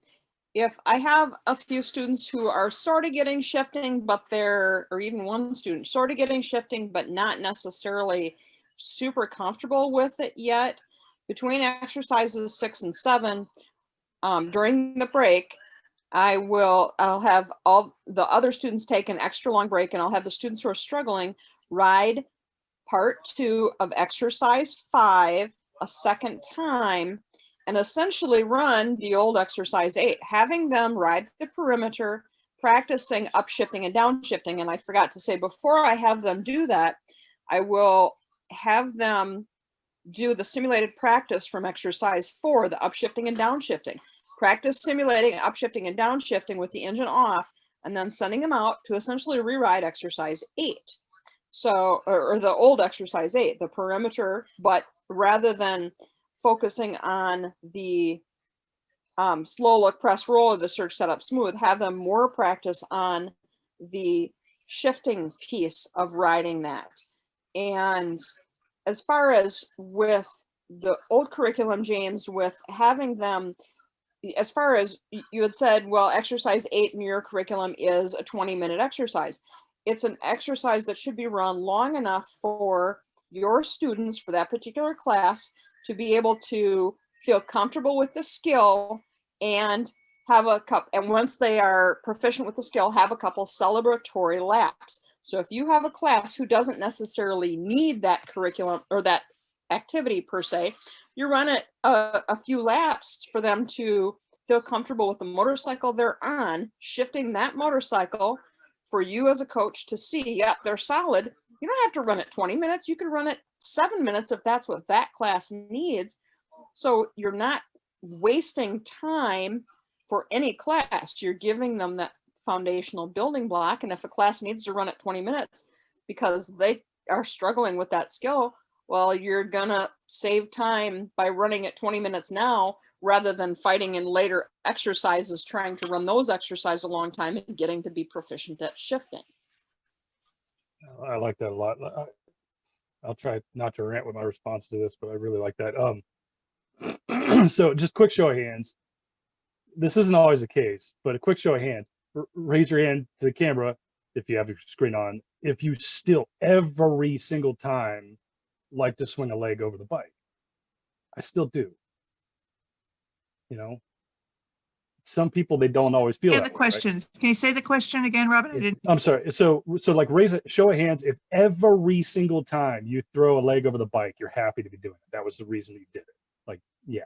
if I have a few students who are sort of getting shifting, or even one student sort of getting shifting, but not necessarily super comfortable with it yet, between exercises 6 and 7, during the break, I'll have all the other students take an extra long break, and I'll have the students who are struggling ride part 2 of exercise 5 a second time, and essentially run the old exercise 8, having them ride the perimeter, practicing upshifting and downshifting. And I forgot to say, before I have them do that, I will have them do the simulated practice from exercise 4, the upshifting and downshifting. Practice simulating upshifting and downshifting with the engine off, and then sending them out to essentially rewrite exercise 8. So, or the old exercise 8, the perimeter, but rather than focusing on the slow look, press, roll, or the search, setup, smooth, have them more practice on the shifting piece of riding that. And as far as with the old curriculum, James, with having them, as far as you had said, well, exercise 8 in your curriculum is a 20-minute exercise. It's an exercise that should be run long enough for your students for that particular class to be able to feel comfortable with the skill and have and once they are proficient with the skill, have a couple celebratory laps. So if you have a class who doesn't necessarily need that curriculum or that activity per se, you run it a few laps for them to feel comfortable with the motorcycle they're on, shifting that motorcycle for you as a coach to see, yeah, they're solid. You don't have to run it 20 minutes. You can run it 7 minutes if that's what that class needs. So you're not wasting time for any class. You're giving them that foundational building block. And if a class needs to run it 20 minutes because they are struggling with that skill, well, you're gonna save time by running it 20 minutes now, rather than fighting in later exercises, trying to run those exercises a long time and getting to be proficient at shifting. I like that a lot. I'll try not to rant with my response to this, but I really like that. So just quick show of hands. This isn't always the case, but a quick show of hands. Raise your hand to the camera if you have your screen on. If you still every single time like to swing a leg over the bike. I still do. Some people, they don't always feel Yeah, that the way, questions. Right? Can you say the question again, Robin? I didn't. I'm sorry. So like show of hands. If every single time you throw a leg over the bike, you're happy to be doing it. That was the reason you did it. Like, yeah.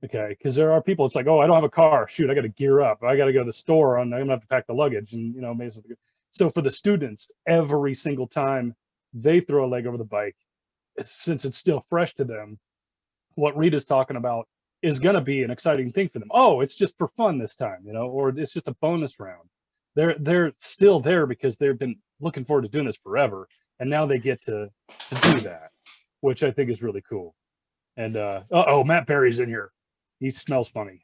Okay. Because there are people, it's like, oh, I don't have a car. Shoot, I got to gear up. I got to go to the store. I'm going to have to pack the luggage. And, maybe. So for the students, every single time they throw a leg over the bike, since it's still fresh to them, what Rita's talking about is going to be an exciting thing for them. Oh, it's just for fun this time, you know, or it's just a bonus round. They're still there because they've been looking forward to doing this forever, and now they get to do that, which I think is really cool. And oh, Matt Berry's in here. He smells funny.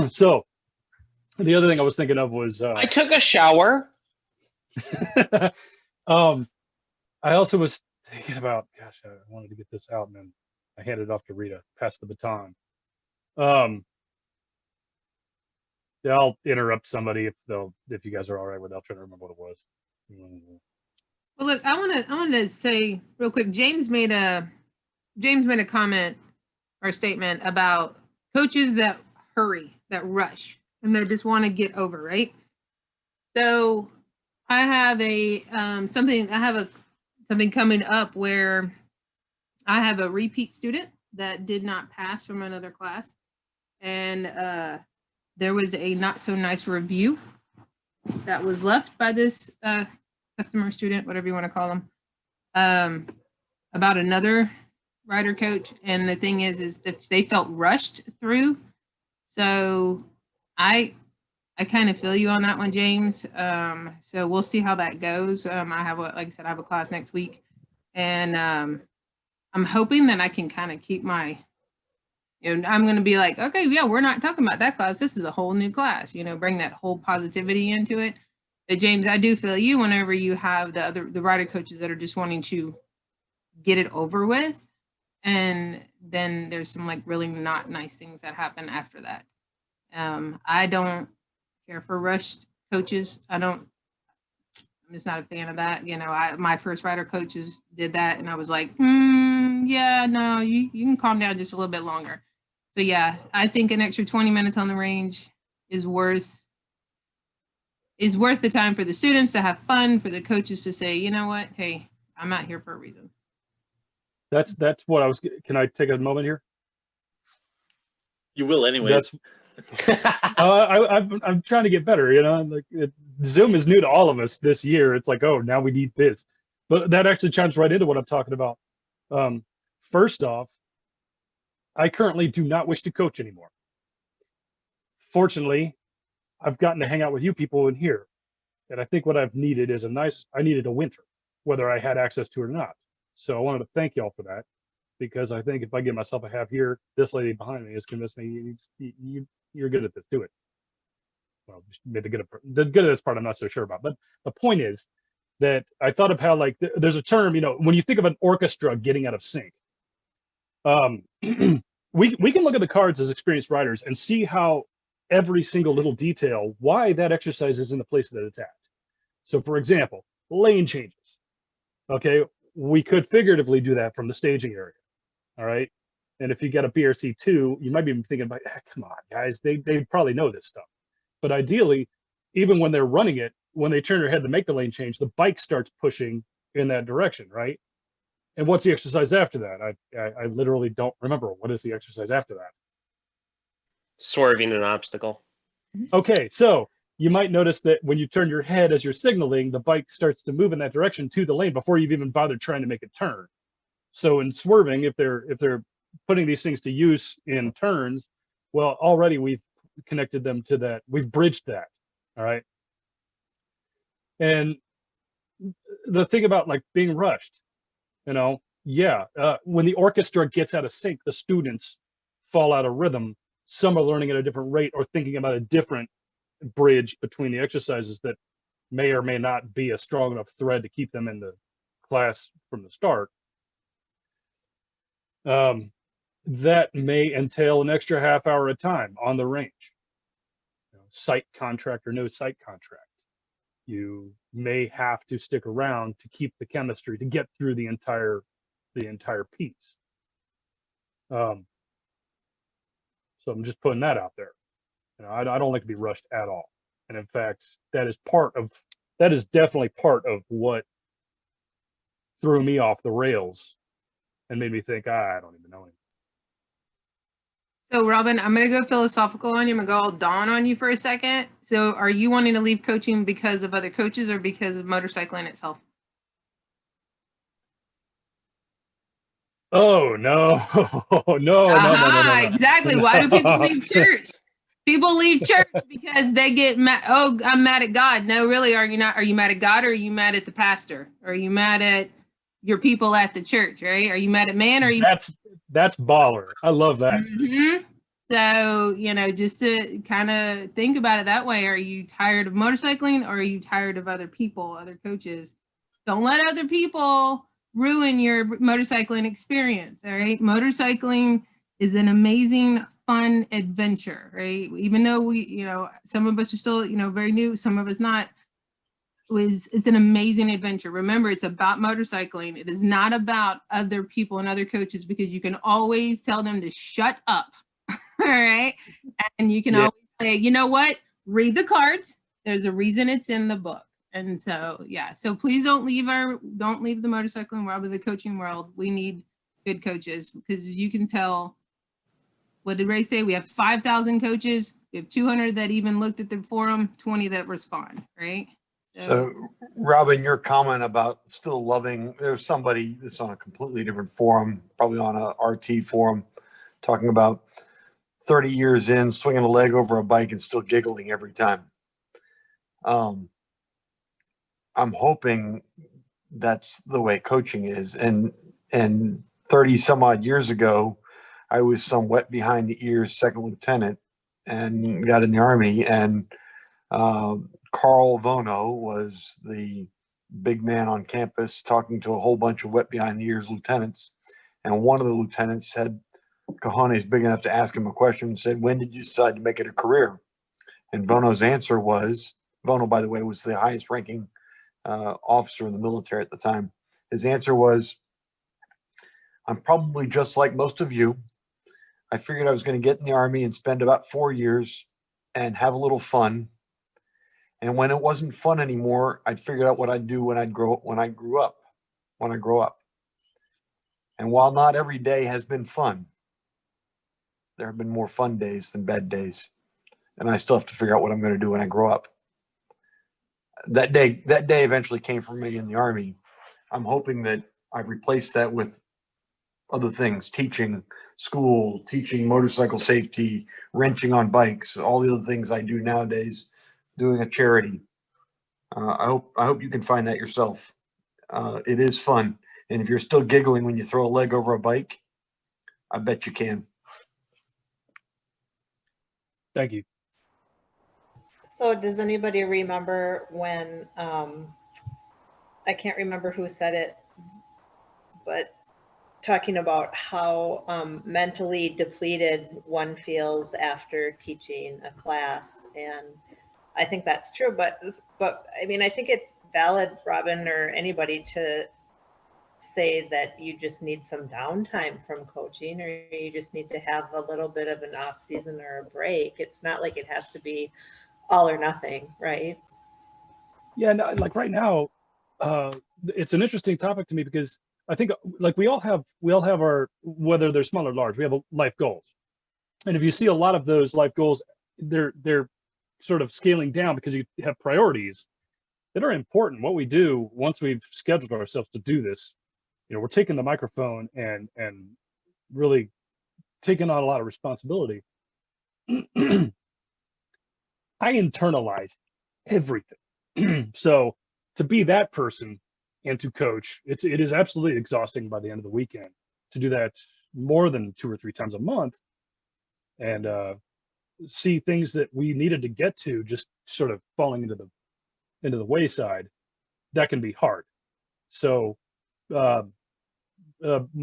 So the other thing I was thinking of was I took a shower. I also was thinking about, gosh, I wanted to get this out, and then I handed it off to Rita, pass the baton. Yeah, I'll interrupt somebody if you guys are all right with it. I'll try to remember what it was. Well, look, I want to say real quick. James made a comment or statement about coaches that hurry, that rush, and they just want to get over, right? So I have something coming up where I have a repeat student that did not pass from another class, and there was a not so nice review that was left by this customer, student, whatever you want to call them, about another rider coach. And the thing is if they felt rushed through. So I kind of feel you on that one, James. So we'll see how that goes. Like I said, I have a class next week, and I'm hoping that I can kind of keep my, I'm going to be like, okay, yeah, we're not talking about that class. This is a whole new class, bring that whole positivity into it. But James, I do feel you whenever you have the rider coaches that are just wanting to get it over with. And then there's some like really not nice things that happen after that. I don't care for rushed coaches. I'm just not a fan of that. My first rider coaches did that, and I was like, yeah, no, you can calm down just a little bit longer. So yeah, I think an extra 20 minutes on the range is worth the time for the students to have fun, for the coaches to say, you know what, hey, I'm out here for a reason. That's what I was. Can I take a moment here? You will anyways. I'm trying to get better, like Zoom is new to all of us this year. It's like, oh, now we need this, but that actually chimes right into what I'm talking about. First off, I currently do not wish to coach anymore. Fortunately, I've gotten to hang out with you people in here, and I think what I've needed is I needed a winter, whether I had access to it or not. So I wanted to thank y'all for that, because I think if I give myself a half year, this lady behind me has convinced me you're good at this, do it. Well, the good of this part I'm not so sure about, but the point is that I thought of how, like, there's a term, when you think of an orchestra getting out of sync, we can look at the cards as experienced riders and see how every single little detail, why that exercise is in the place that it's at. So for example, lane changes. Okay, we could figuratively do that from the staging area. All right. And if you get a BRC2, you might be thinking about, come on, guys, they probably know this stuff. But ideally, even when they're running it, when they turn their head to make the lane change, the bike starts pushing in that direction, right? And what's the exercise after that? I literally don't remember. What is the exercise after that? Swerving an obstacle. Okay, so you might notice that when you turn your head as you're signaling, the bike starts to move in that direction to the lane before you've even bothered trying to make a turn. So in swerving, if they're putting these things to use in turns, well, already we've connected them to that. We've bridged that. All right. And the thing about like being rushed, when the orchestra gets out of sync, the students fall out of rhythm. Some are learning at a different rate or thinking about a different bridge between the exercises that may or may not be a strong enough thread to keep them in the class from the start. That may entail an extra half hour of time on the range. Site contract or no site contract. You may have to stick around to keep the chemistry to get through the entire piece. So I'm just putting that out there. I don't like to be rushed at all. And in fact, that is definitely part of what threw me off the rails and made me think, I don't even know anymore. So Robin, I'm going to go philosophical on you. I'm going to go all Dawn on you for a second. So are you wanting to leave coaching because of other coaches or because of motorcycling itself? Oh no, no. Exactly. Why do people leave church? People leave church because they get mad. Oh, I'm mad at God. No, really, are you not? Are you mad at God, or are you mad at the pastor? Are you mad at your people at the church? Right? Are you mad at man? Or are you? That's baller. I love that. Mm-hmm. So, just to kind of think about it that way, are you tired of motorcycling, or are you tired of other people, other coaches? Don't let other people ruin your motorcycling experience. All right. Motorcycling is an amazing, fun adventure, right? Even though we, some of us are still, very new, some of us not. It's an amazing adventure. Remember, it's about motorcycling. It is not about other people and other coaches, because you can always tell them to shut up. All right. And you can always say, you know what? Read the cards. There's a reason it's in the book. And so, yeah. So please don't leave the motorcycling world or the coaching world. We need good coaches, because you can tell. What did Ray say? We have 5,000 coaches. We have 200 that even looked at the forum, 20 that respond, right? So, Robin, your comment about still loving, there's somebody that's on a completely different forum, probably on a RT forum, talking about 30 years in, swinging a leg over a bike and still giggling every time. I'm hoping that's the way coaching is. And 30 some odd years ago, I was some wet behind the ears second lieutenant and got in the Army. And Carl Vono was the big man on campus talking to a whole bunch of wet behind the ears lieutenants. And one of the lieutenants had cojones big enough to ask him a question and said, when did you decide to make it a career? And Vono's answer was, Vono, by the way, was the highest ranking officer in the military at the time. His answer was, I'm probably just like most of you. I figured I was going to get in the Army and spend about 4 years and have a little fun. And when it wasn't fun anymore, I'd figure out what I'd do when I grow up. And while not every day has been fun, there have been more fun days than bad days. And I still have to figure out what I'm going to do when I grow up. That day eventually came for me in the Army. I'm hoping that I've replaced that with other things, teaching school, teaching motorcycle safety, wrenching on bikes, all the other things I do nowadays, doing a charity. I hope you can find that yourself. It is fun. And if you're still giggling when you throw a leg over a bike, I bet you can. Thank you. So does anybody remember when, I can't remember who said it, but talking about how mentally depleted one feels after teaching a class. And I think that's true, but I mean, I think it's valid, Robin, or anybody, to say that you just need some downtime from coaching, or you just need to have a little bit of an off season or a break. It's not like it has to be all or nothing, right? Yeah, no, like right now, it's an interesting topic to me, because I think like we all have our, whether they're small or large, we have life goals. And if you see a lot of those life goals, they're sort of scaling down because you have priorities that are important. What we do once we've scheduled ourselves to do this, we're taking the microphone and really taking on a lot of responsibility. I internalize everything. So to be that person and to coach, it is absolutely exhausting by the end of the weekend to do that more than 2 or 3 times a month, and see things that we needed to get to just sort of falling into the wayside. That can be hard. So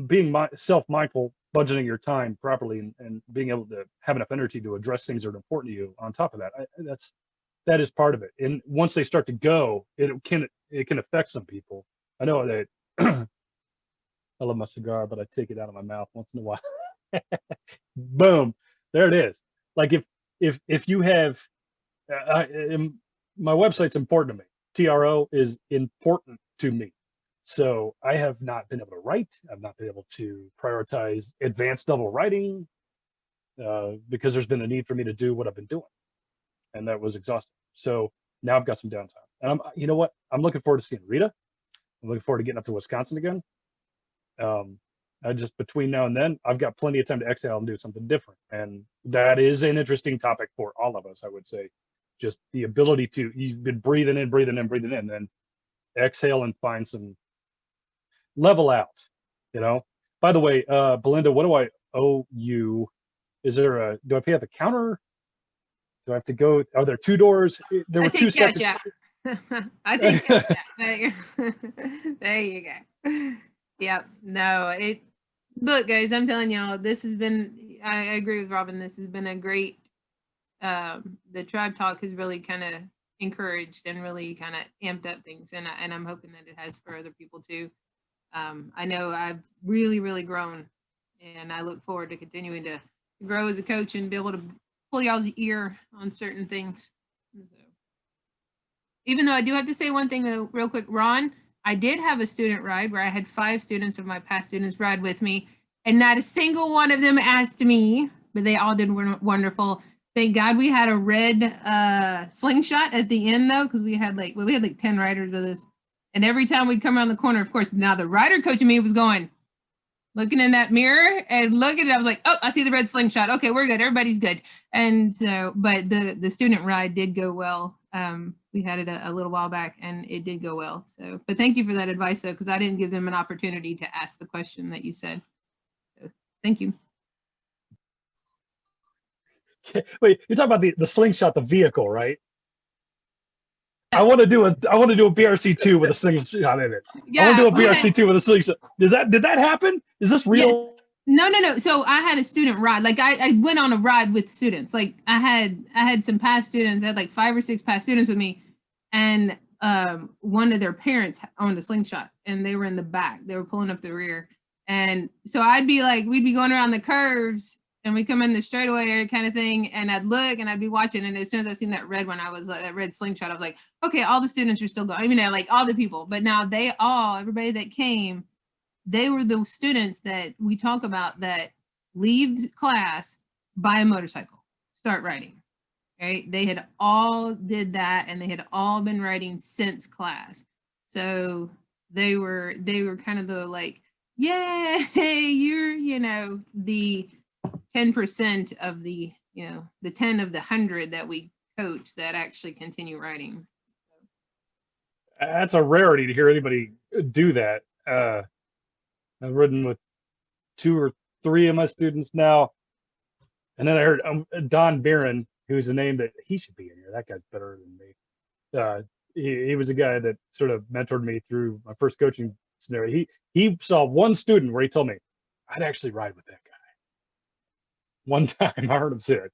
being self-mindful, budgeting your time properly, and being able to have enough energy to address things that are important to you on top of that, that is part of it. And once they start to go, it can affect some people. I know that I love my cigar, but I take it out of my mouth once in a while. Boom, there it is. Like if you have, my website's important to me. TRO is important to me. So I have not been able to write. I've not been able to prioritize advanced level writing because there's been a need for me to do what I've been doing, and that was exhausting. So now I've got some downtime, and you know what? I'm looking forward to seeing Rita. I'm looking forward to getting up to Wisconsin again. Just between now and then, I've got plenty of time to exhale and do something different. And that is an interesting topic for all of us, I would say. Just the ability to, you've been breathing in, then exhale and find some level out, you know? By the way, Belinda, what do I owe you? Is there a, do I pay at the counter? Do I have to go, are there two doors? There I were two take cash separate. out. I take cash out. There you go. Yep. No, look, guys, I'm telling y'all, this has been, I agree with Robin. This has been a great, the tribe talk has really kind of encouraged and really kind of amped up things. And I'm hoping that it has for other people too. I know I've really, really grown, and I look forward to continuing to grow as a coach and be able to pull y'all's ear on certain things. So, even though I do have to say one thing though, real quick, Ron, I did have a student ride where I had 5 students of my past students ride with me, and not a single one of them asked me, but they all did wonderful. Thank God we had a red slingshot at the end though, because we had like 10 riders with us. And every time we'd come around the corner, of course, now the rider coach in me was going, looking in that mirror and looking, I was like, oh, I see the red slingshot. Okay, we're good. Everybody's good. And so, but the student ride did go well. We had it a little while back and it did go well. So, but thank you for that advice though, because I didn't give them an opportunity to ask the question that you said. So, thank you. Wait, you're talking about the slingshot, the vehicle, right? I want to do a BRC2 with a slingshot in it. Yeah, I want to do a BRC2 with a slingshot. Did that happen? Is this real? Yes. No. So I had a student ride. Like I went on a ride with students. Like I had some past students. I had like 5 or 6 past students with me, and one of their parents owned a slingshot, and they were in the back. They were pulling up the rear, and so I'd be like, we'd be going around the curves, and we come in the straightaway area kind of thing, and I'd look and I'd be watching, and as soon as I seen that red one, I was like, that red slingshot, I was like, okay, all the students are still going. I mean, like all the people, but now everybody that came, they were the students that we talk about that leave class, buy a motorcycle, start riding, right? They had all did that, and they had all been riding since class. So they were kind of the like, yay, you're, the 10% of the, the 10 of the 100 that we coach that actually continue riding. That's a rarity to hear anybody do that. I've ridden with 2 or 3 of my students now. And then I heard Don Barron, who's a name that he should be in here. That guy's better than me. He was a guy that sort of mentored me through my first coaching scenario. He saw one student where he told me, I'd actually ride with that guy. One time I heard him say it.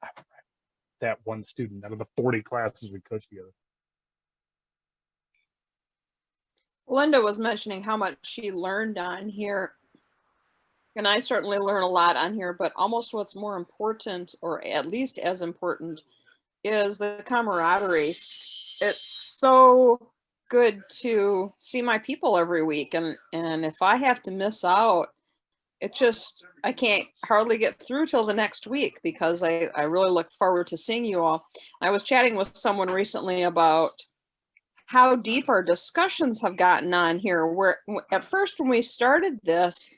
I would ride with that one student out of the 40 classes we coached together. Linda was mentioning how much she learned on here. And I certainly learn a lot on here, but almost what's more important, or at least as important, is the camaraderie. It's so good to see my people every week. And if I have to miss out, I can't hardly get through till the next week, because I really look forward to seeing you all. I was chatting with someone recently about how deep our discussions have gotten on here, where at first when we started this,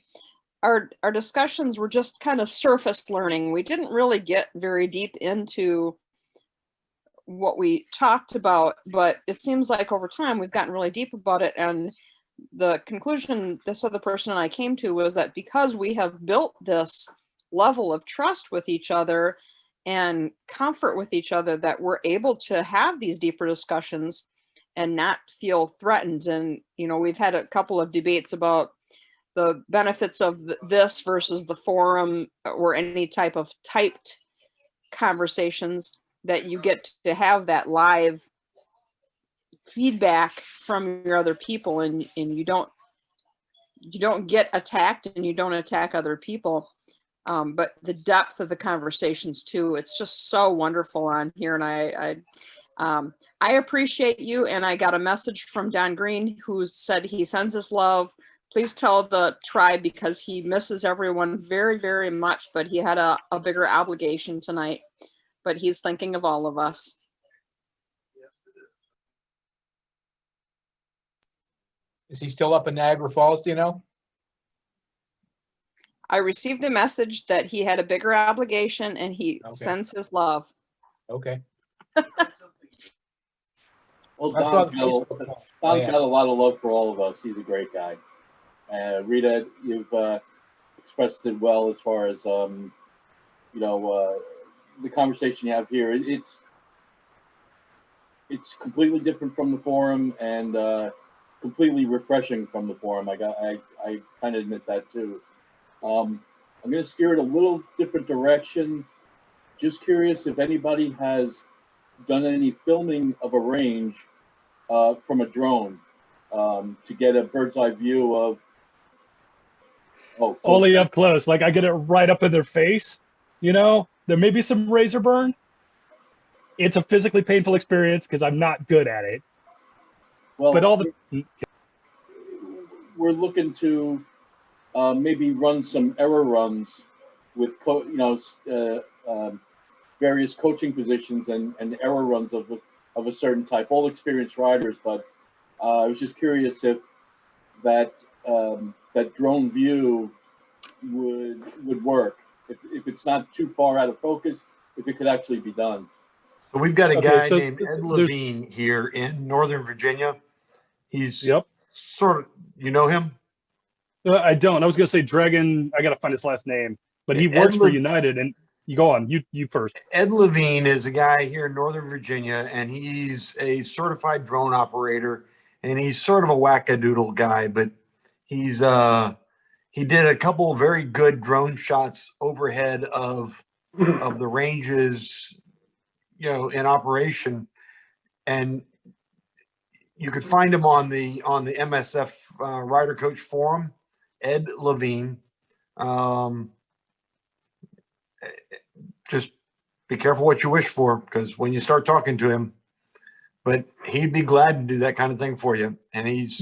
our discussions were just kind of surface learning. We didn't really get very deep into what we talked about, but it seems like over time we've gotten really deep about it. And the conclusion this other person and I came to was that because we have built this level of trust with each other and comfort with each other, that we're able to have these deeper discussions and not feel threatened. And, we've had a couple of debates about the benefits of this versus the forum or any type of typed conversations, that you get to have that live feedback from your other people, and you don't get attacked and you don't attack other people. But the depth of the conversations too, it's just so wonderful on here. And I appreciate you. And I got a message from Don Green, who said he sends us love. Please tell the tribe, because he misses everyone very, very much, but he had a bigger obligation tonight, but he's thinking of all of us. Is he still up in Niagara Falls, do you know? I received a message that he had a bigger obligation and he Okay. sends his love. Okay. Well, I saw Don's the got, Facebook a, post. Don's Yeah. got a lot of love for all of us. He's a great guy. Rita, you've expressed it well as far as the conversation you have here. It's completely different from the forum and completely refreshing from the forum. I kind of admit that too. I'm going to steer it a little different direction. Just curious if anybody has done any filming of a range from a drone to get a bird's eye view of. Only up close, like I get it right up in their face. You know, there may be some razor burn. It's a physically painful experience because I'm not good at it. Well, but all the we're looking to maybe run some error runs with various coaching positions and error runs of a certain type. All experienced riders, but I was just curious if that drone view would work if it's not too far out of focus, if it could actually be done. So we've got a Okay, guy so named Ed Levine here in Northern Virginia. He's sort of, you know him? I don't. I was going to say Dragon. I got to find his last name, but he works for United. And you go on. You first. Ed Levine is a guy here in Northern Virginia, and he's a certified drone operator, and he's sort of a wackadoodle guy, but he's he did a couple of very good drone shots overhead of the ranges, you know, in operation, and you could find him on the MSF RiderCoach forum, Ed Levine. Just be careful what you wish for, because when you start talking to him, but he'd be glad to do that kind of thing for you. And he's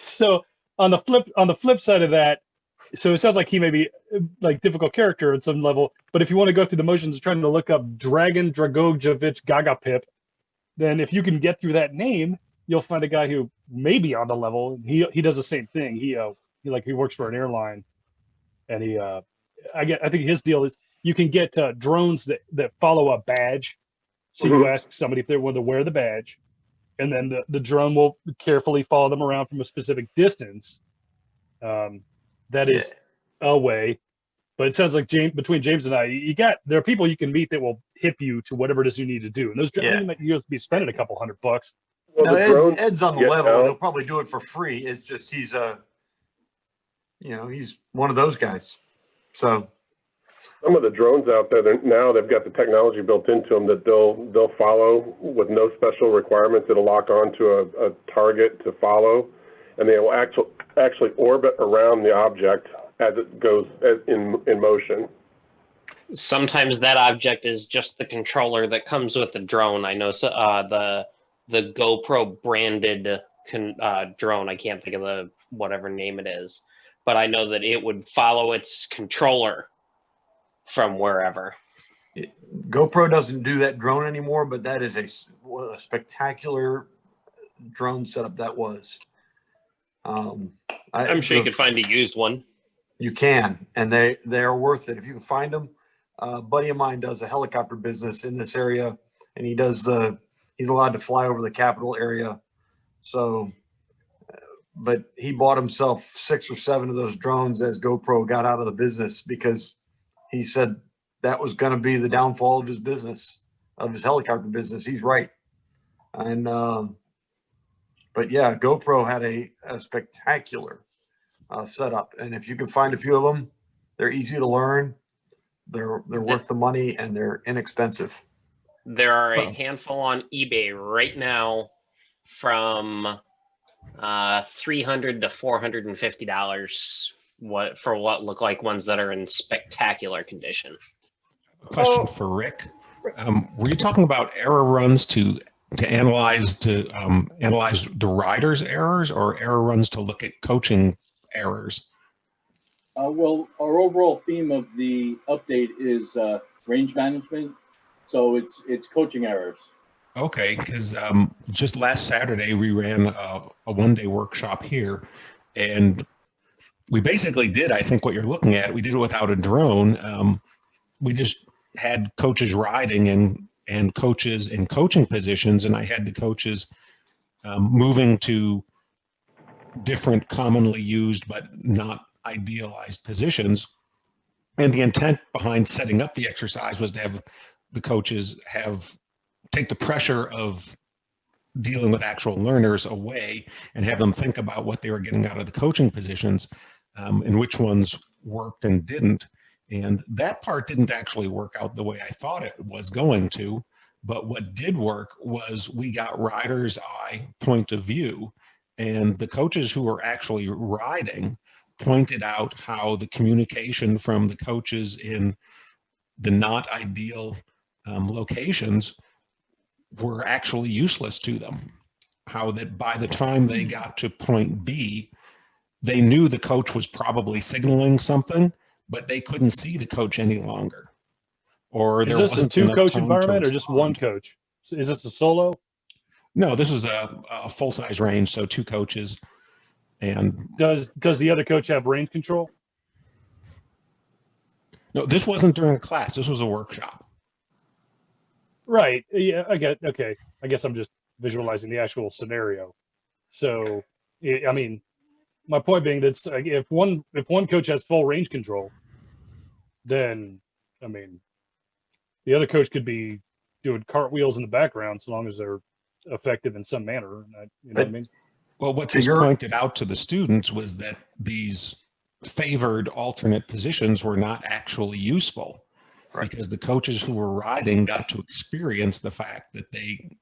so on the flip side of that, so it sounds like he may be like difficult character at some level, but if you want to go through the motions of trying to look up Dragon Dragojevic Gagapip, then if you can get through that name, you'll find a guy who may be on the level. He does the same thing. He works for an airline, and I think his deal is you can get drones that follow a badge. So you ask somebody if they want to wear the badge, and then the drone will carefully follow them around from a specific distance. That is a way, but it sounds like between James and I, there are people you can meet that will hip you to whatever it is you need to do, and those you'll be spending a couple $100. Well, Ed's on the level, and he'll probably do it for free. It's just he's he's one of those guys. So some of the drones out there now, they've got the technology built into them that they'll follow with no special requirements. It'll lock onto a target to follow, and they will actually orbit around the object as it goes in motion. Sometimes that object is just the controller that comes with the drone. I know the GoPro branded drone. I can't think of whatever name it is, but I know that it would follow its controller from wherever. GoPro doesn't do that drone anymore, but that is a spectacular drone setup that was. I'm sure you could find a used one. You can, and they are worth it if you can find them. A buddy of mine does a helicopter business in this area, and he's allowed to fly over the capital area. So, but he bought himself 6 or 7 of those drones as GoPro got out of the business, because he said that was going to be the downfall of his business, of his helicopter business. He's right. And, but yeah, GoPro had a spectacular setup. And if you can find a few of them, they're easy to learn. They're worth the money, and they're inexpensive. There are a handful on eBay right now from $300 to $450 for what look like ones that are in spectacular condition. A question for Rick. Were you talking about error runs to analyze the rider's errors, or error runs to look at coaching errors? Well, our overall theme of the update is range management, so it's coaching errors. Okay, because just last Saturday we ran a one-day workshop here, and we basically did, I think, what you're looking at. We did it without a drone. We just had coaches riding and coaches in coaching positions, and I had the coaches moving to different commonly used but not idealized positions. And the intent behind setting up the exercise was to have the coaches take the pressure of dealing with actual learners away and have them think about what they were getting out of the coaching positions, and which ones worked and didn't. And that part didn't actually work out the way I thought it was going to. But what did work was we got rider's eye point of view, and the coaches who were actually riding pointed out how the communication from the coaches in the not ideal locations were actually useless to them. How that by the time they got to point B, they knew the coach was probably signaling something, but they couldn't see the coach any longer. Or Is there this a wasn't enough two-coach time to environment or just one respond. coach? Is this a solo? No, this was a full-size range, so 2 coaches. And Does the other coach have range control? no, this wasn't during a class. This was a workshop. Right. Yeah, I get. Okay. I guess I'm just visualizing the actual scenario. So, I mean, my point being that if one coach has full range control, then I mean, the other coach could be doing cartwheels in the background so long as they're effective in some manner. You know what I mean? Well, what this pointed out to the students was that these favored alternate positions were not actually useful, because the coaches who were riding got to experience the fact that they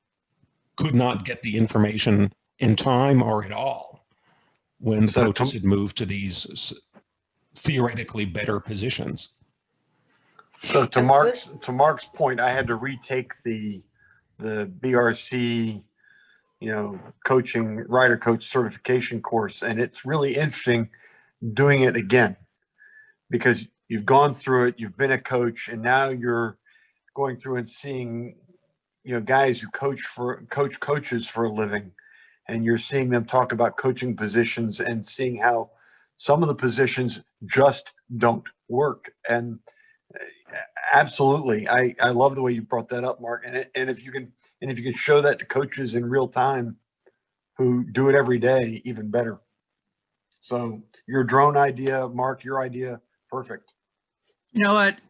could not get the information in time or at all when the coaches had moved to these theoretically better positions. So to Mark's point, I had to retake the BRC, coaching rider coach certification course, and it's really interesting doing it again, because you've gone through it, you've been a coach, and now you're going through and seeing guys who coaches for a living, and you're seeing them talk about coaching positions and seeing how some of the positions just don't work. And absolutely, I love the way you brought that up, Mark. And if you can show that to coaches in real time who do it every day, even better. So your drone idea, Mark, your idea, perfect.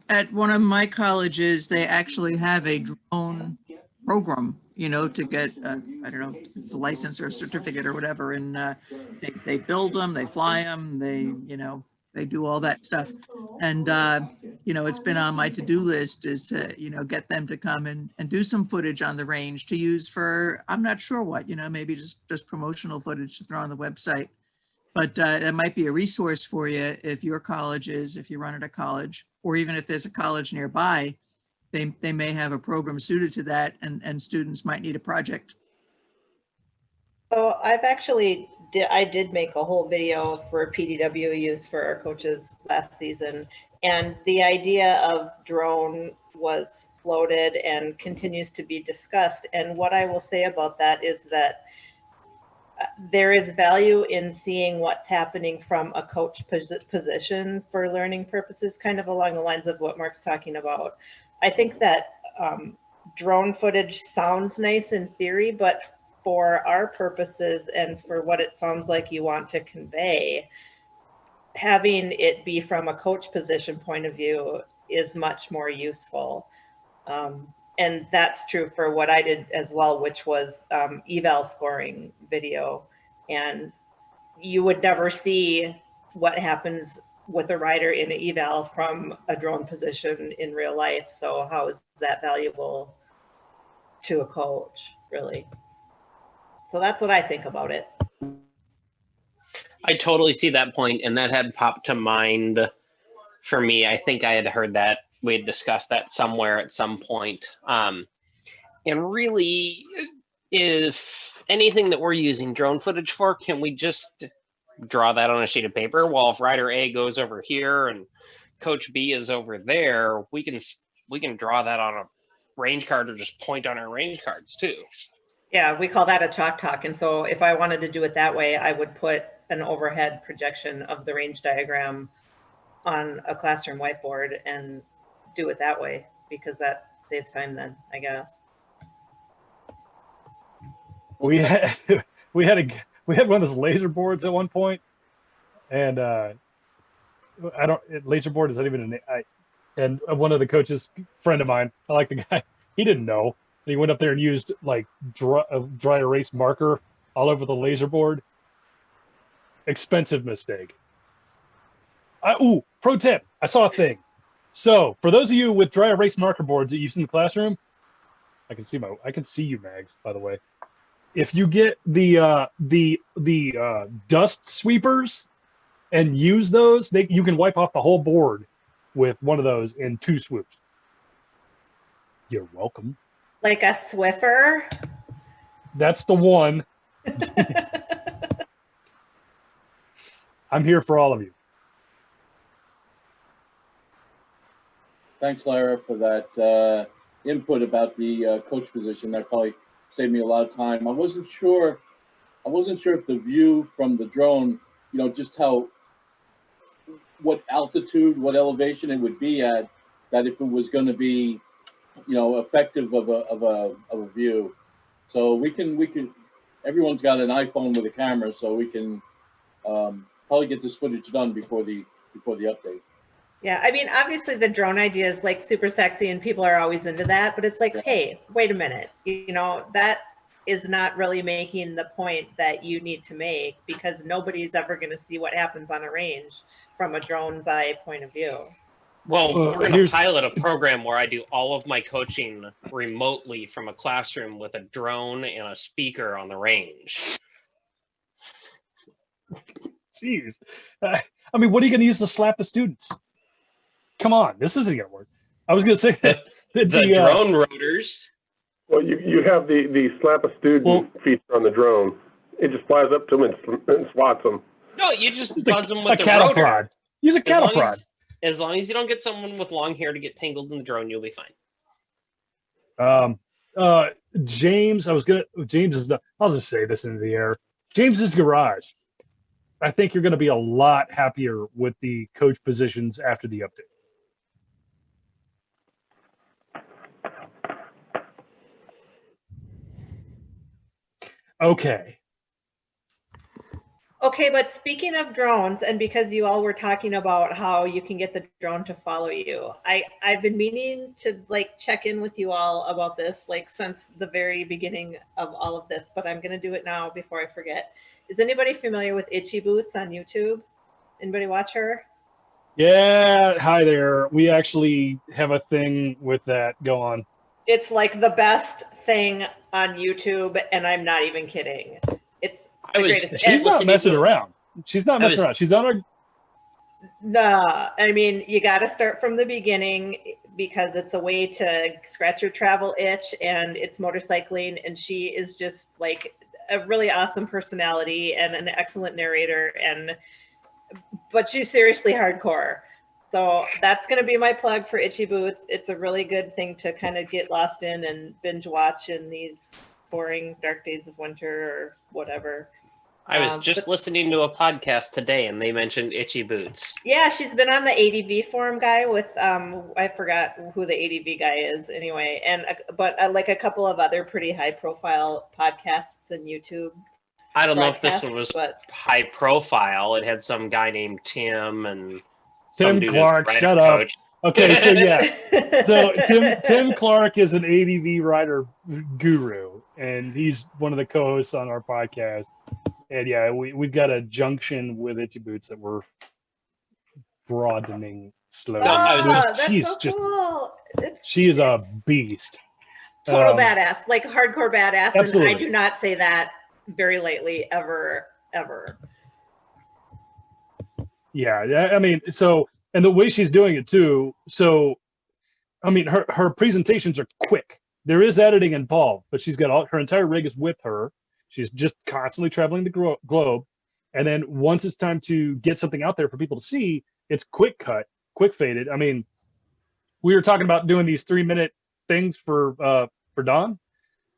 At one of my colleges, they actually have a drone program, to get, I don't know, it's a license or a certificate or whatever. And they build them, they fly them, they do all that stuff. And, it's been on my to-do list is to, get them to come and do some footage on the range to use for, I'm not sure what, maybe just promotional footage to throw on the website. But that might be a resource for you if your college if you run at a college, or even if there's a college nearby, they may have a program suited to that, and students might need a project. So I did make a whole video for PDW use for our coaches last season, and the idea of drone was floated and continues to be discussed. And what I will say about that is that there is value in seeing what's happening from a coach position for learning purposes, kind of along the lines of what Mark's talking about. I think that drone footage sounds nice in theory, but for our purposes and for what it sounds like you want to convey, having it be from a coach position point of view is much more useful. And that's true for what I did as well, which was eval scoring video. And you would never see what happens with a rider in an eval from a drone position in real life. So how is that valuable to a coach, really? So that's what I think about it. I totally see that point, and that had popped to mind for me. I think I had heard that we had discussed that somewhere at some point. And really, if anything that we're using drone footage for, can we just draw that on a sheet of paper? Well, if rider A goes over here and coach B is over there, we can draw that on a range card or just point on our range cards too. Yeah, we call that a chalk talk. And so if I wanted to do it that way, I would put an overhead projection of the range diagram on a classroom whiteboard and do it that way, because that saves time then, I guess. We had we had one of those laser boards at one point, and laser board is not even a name. And one of the coaches, friend of mine, I like the guy. He didn't know, and he went up there and used like dry erase marker all over the laser board. Expensive mistake. Pro tip! I saw a thing. So for those of you with dry erase marker boards that you use in the classroom, I can see you, Mags. By the way, if you get the dust sweepers and use those, you can wipe off the whole board with one of those in 2 swoops. You're welcome. Like a Swiffer? That's the one. I'm here for all of you. Thanks, Lara, for that input about the coach position. That probably saved me a lot of time. I wasn't sure if the view from the drone, just what altitude, what elevation it would be at, that if it was going to be, effective of a view. So we can. Everyone's got an iPhone with a camera, so we can probably get this footage done before the update. Yeah, I mean, obviously the drone idea is like super sexy and people are always into that, but it's like, hey, wait a minute, that is not really making the point that you need to make, because nobody's ever going to see what happens on a range from a drone's eye point of view. Well, we're going to pilot a program where I do all of my coaching remotely from a classroom with a drone and a speaker on the range. Jeez. I mean, what are you going to use to slap the students? Come on, this isn't going to work. I was going to say that the drone rotors. Well, you have the slap a student feature on the drone. It just flies up to them and swats them. No, you just buzz them with a the cattle rotor. prod. Use a cattle prod. As long as you don't get someone with long hair to get tangled in the drone, you'll be fine. James, I'll just say this into the air. James's garage. I think you're going to be a lot happier with the coach positions after the update. Okay. Okay, but speaking of drones, and because you all were talking about how you can get the drone to follow you, I've been meaning to check in with you all about this since the very beginning of all of this, but I'm going to do it now before I forget. Is anybody familiar with Itchy Boots on YouTube? Anybody watch her? Yeah, hi there. We actually have a thing with that. Go on. It's like the best thing on YouTube, and I'm not even kidding. It's the greatest. She's not messing around. She's not messing around. She's on her. No, I mean, you got to start from the beginning, because it's a way to scratch your travel itch, and it's motorcycling, and she is just like a really awesome personality and an excellent narrator, but she's seriously hardcore. So that's going to be my plug for Itchy Boots. It's a really good thing to kind of get lost in and binge watch in these boring dark days of winter or whatever. I was just listening to a podcast today and they mentioned Itchy Boots. Yeah, she's been on the ADV forum guy with, I forgot who the ADV guy is anyway. But like a couple of other pretty high profile podcasts and YouTube. I don't know if this one was high profile. It had some guy named Tim and Tim Clark, shut up. Okay, so yeah. So Tim Clark is an ADV rider guru, and he's one of the co-hosts on our podcast. And yeah, we've got a junction with Itchy Boots that we're broadening slowly. She's so just cool. She is a beast. Total badass, like hardcore badass. Absolutely. And I do not say that very lightly, ever. Yeah, I mean, so, and the way she's doing it too, so, I mean, her presentations are quick. There is editing involved, but she's got her entire rig is with her. She's just constantly traveling the globe. And then once it's time to get something out there for people to see, it's quick cut, quick faded. I mean, we were talking about doing these 3-minute things for Dawn.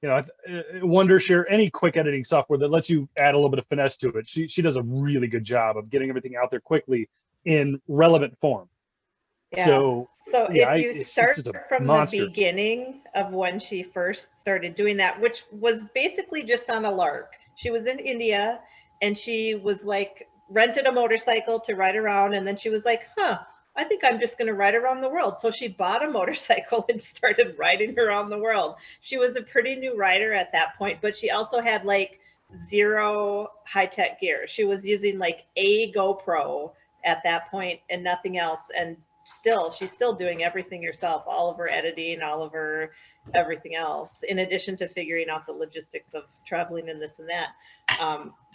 you know, Wondershare, any quick editing software that lets you add a little bit of finesse to it. She does a really good job of getting everything out there quickly in relevant form. Yeah. So yeah, if you it's start just a from monster. the beginning of when she first started doing that, which was basically just on a lark. She was in India and she was like rented a motorcycle to ride around, and then she was like, huh, I think I'm just going to ride around the world. So she bought a motorcycle and started riding around the world. She was a pretty new rider at that point, but she also had like zero high-tech gear. She was using like a GoPro at that point and nothing else. And she's still doing everything herself, all of her editing, all of her everything else, in addition to figuring out the logistics of traveling and this and that.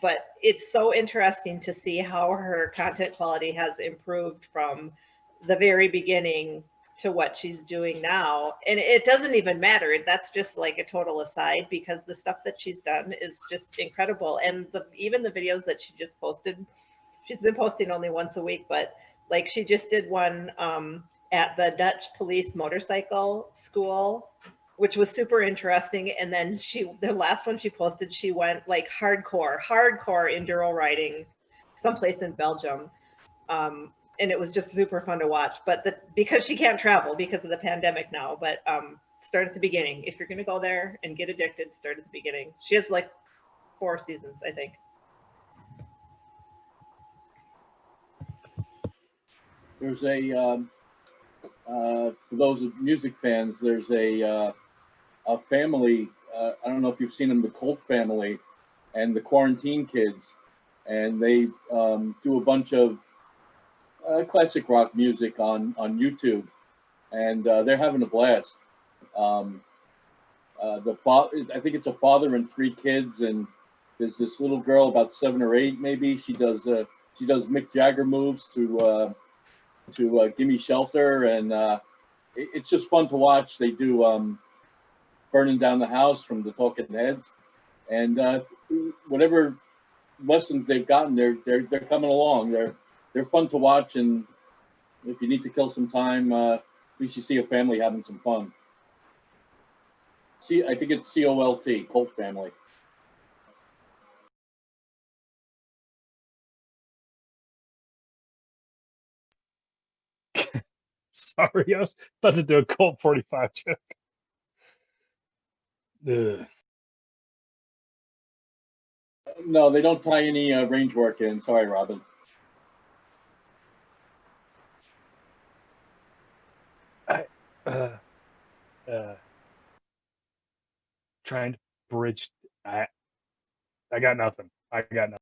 But it's so interesting to see how her content quality has improved from the very beginning to what she's doing now. And it doesn't even matter. That's just like a total aside, because the stuff that she's done is just incredible. And even the videos that she just posted, she's been posting only once a week, but like she just did one at the Dutch police motorcycle school, which was super interesting. And then the last one she posted, she went like hardcore enduro riding someplace in Belgium. And it was just super fun to watch, but because she can't travel because of the pandemic now, but start at the beginning. If you're going to go there and get addicted, start at the beginning. She has like 4 seasons, I think. There's for those music fans, there's a family, I don't know if you've seen them, the Colt family and the Quarantine Kids, and they do a bunch of classic rock music on YouTube, and they're having a blast. I think it's a father and 3 kids, and there's this little girl about 7 or 8 maybe. She does Mick Jagger moves to Gimme Shelter, and it's just fun to watch. They do Burning Down the House from the Talking Heads, and whatever lessons they've gotten, they're coming along. They're fun to watch, and if you need to kill some time, at least you see a family having some fun. I think it's COLT, Colt Family. Sorry, I was about to do a Colt 45 joke. Ugh. No, they don't tie any range work in. Sorry, Robin. Trying to bridge. I got nothing. I got nothing.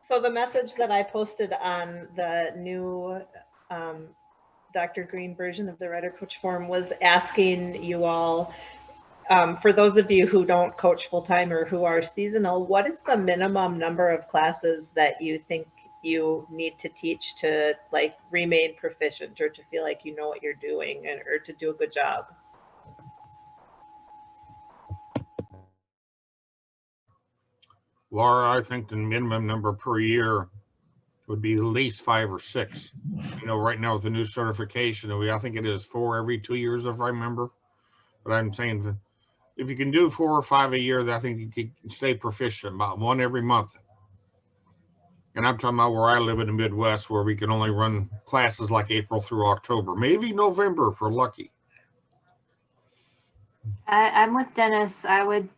So the message that I posted on the new Dr. Green version of the RiderCoach forum was asking you all, for those of you who don't coach full-time or who are seasonal, what is the minimum number of classes that you think you need to teach to like remain proficient, or to feel like you know what you're doing, or to do a good job? Laura, I think the minimum number per year would be at least 5 or 6. You know, right now with the new certification, I think it is 4 every 2 years, if I remember. But I'm saying if you can do 4 or 5 a year, I think you can stay proficient, about 1 every month. And I'm talking about where I live in the Midwest, where we can only run classes like April through October, maybe November if we're lucky. I'm with Dennis. I would,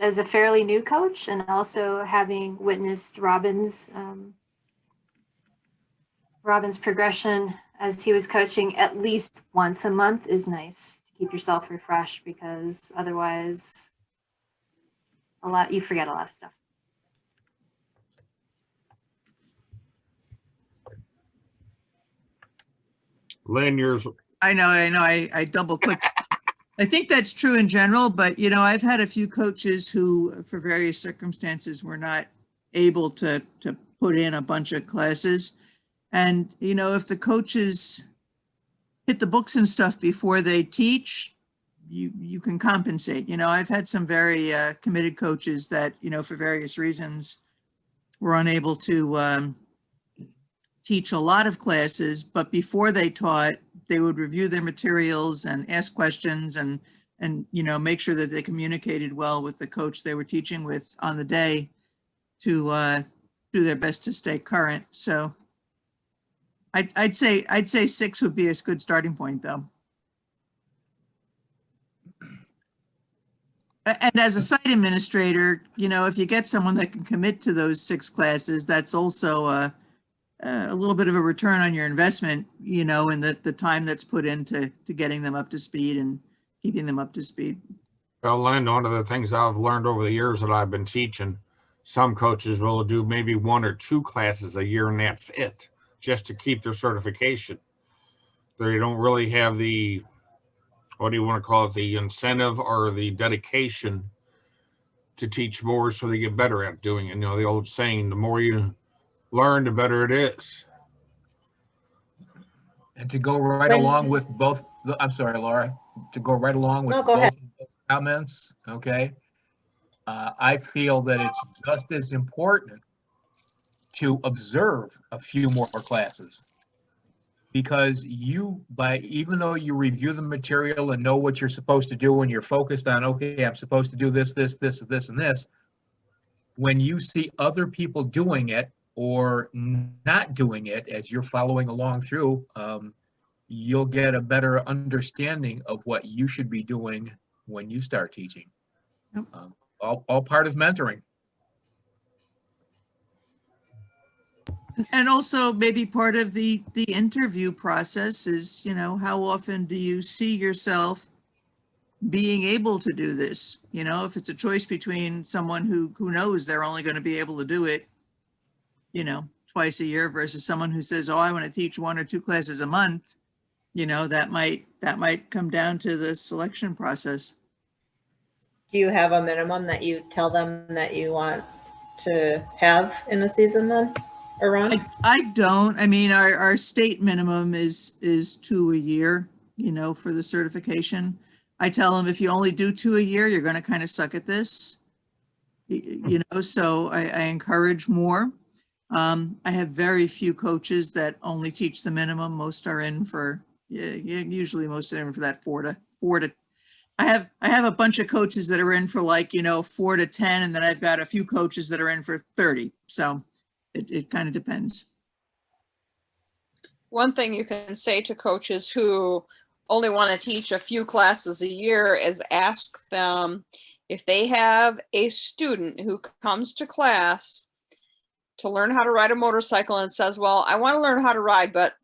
as a fairly new coach, and also having witnessed Robin's progression as he was coaching, at least once a month is nice to keep yourself refreshed, because otherwise you forget a lot of stuff. Lynn, yours. I know. I double clicked. I think that's true in general, but you know, I've had a few coaches who, for various circumstances, were not able to put in a bunch of classes. And, you know, if the coaches hit the books and stuff before they teach, you can compensate. You know, I've had some very committed coaches that, you know, for various reasons were unable to teach a lot of classes, but before they taught, they would review their materials and ask questions and, make sure that they communicated well with the coach they were teaching with on the day to do their best to stay current. So I'd say 6 would be a good starting point, though. And as a site administrator, if you get someone that can commit to those 6 classes, that's also a little bit of a return on your investment, in the time that's put into getting them up to speed and keeping them up to speed. Well, Lynn, one of the things I've learned over the years that I've been teaching, some coaches will do maybe 1 or 2 classes a year and that's it, just to keep their certification. They don't really have the, what do you want to call it, the incentive or the dedication to teach more so they get better at doing it. The old saying, the more you learn, the better it is. And to go right along with both, I'm sorry, Laura, to go right along with No, go both ahead. comments, okay? I feel that it's just as important to observe a few more classes, because even though you review the material and know what you're supposed to do and you're focused on, okay, I'm supposed to do this, this, this, this, and this, when you see other people doing it or not doing it as you're following along through, you'll get a better understanding of what you should be doing when you start teaching. Yep. All part of mentoring. And also maybe part of the interview process is, how often do you see yourself being able to do this? If it's a choice between someone who knows they're only going to be able to do it, twice a year versus someone who says, oh, I want to teach 1 or 2 classes a month, that might come down to the selection process. Do you have a minimum that you tell them that you want to have in a season then, or run? I don't. I mean, our state minimum is 2 a year, for the certification. I tell them if you only do 2 a year, you're going to kind of suck at this, so I encourage more. I have very few coaches that only teach the minimum. Most are in for, usually most are in for that 4 to. I have a bunch of coaches that are in for 4 to 10, and then I've got a few coaches that are in for 30. So it kind of depends. One thing you can say to coaches who only want to teach a few classes a year is ask them if they have a student who comes to class to learn how to ride a motorcycle and says, well, I want to learn how to ride, but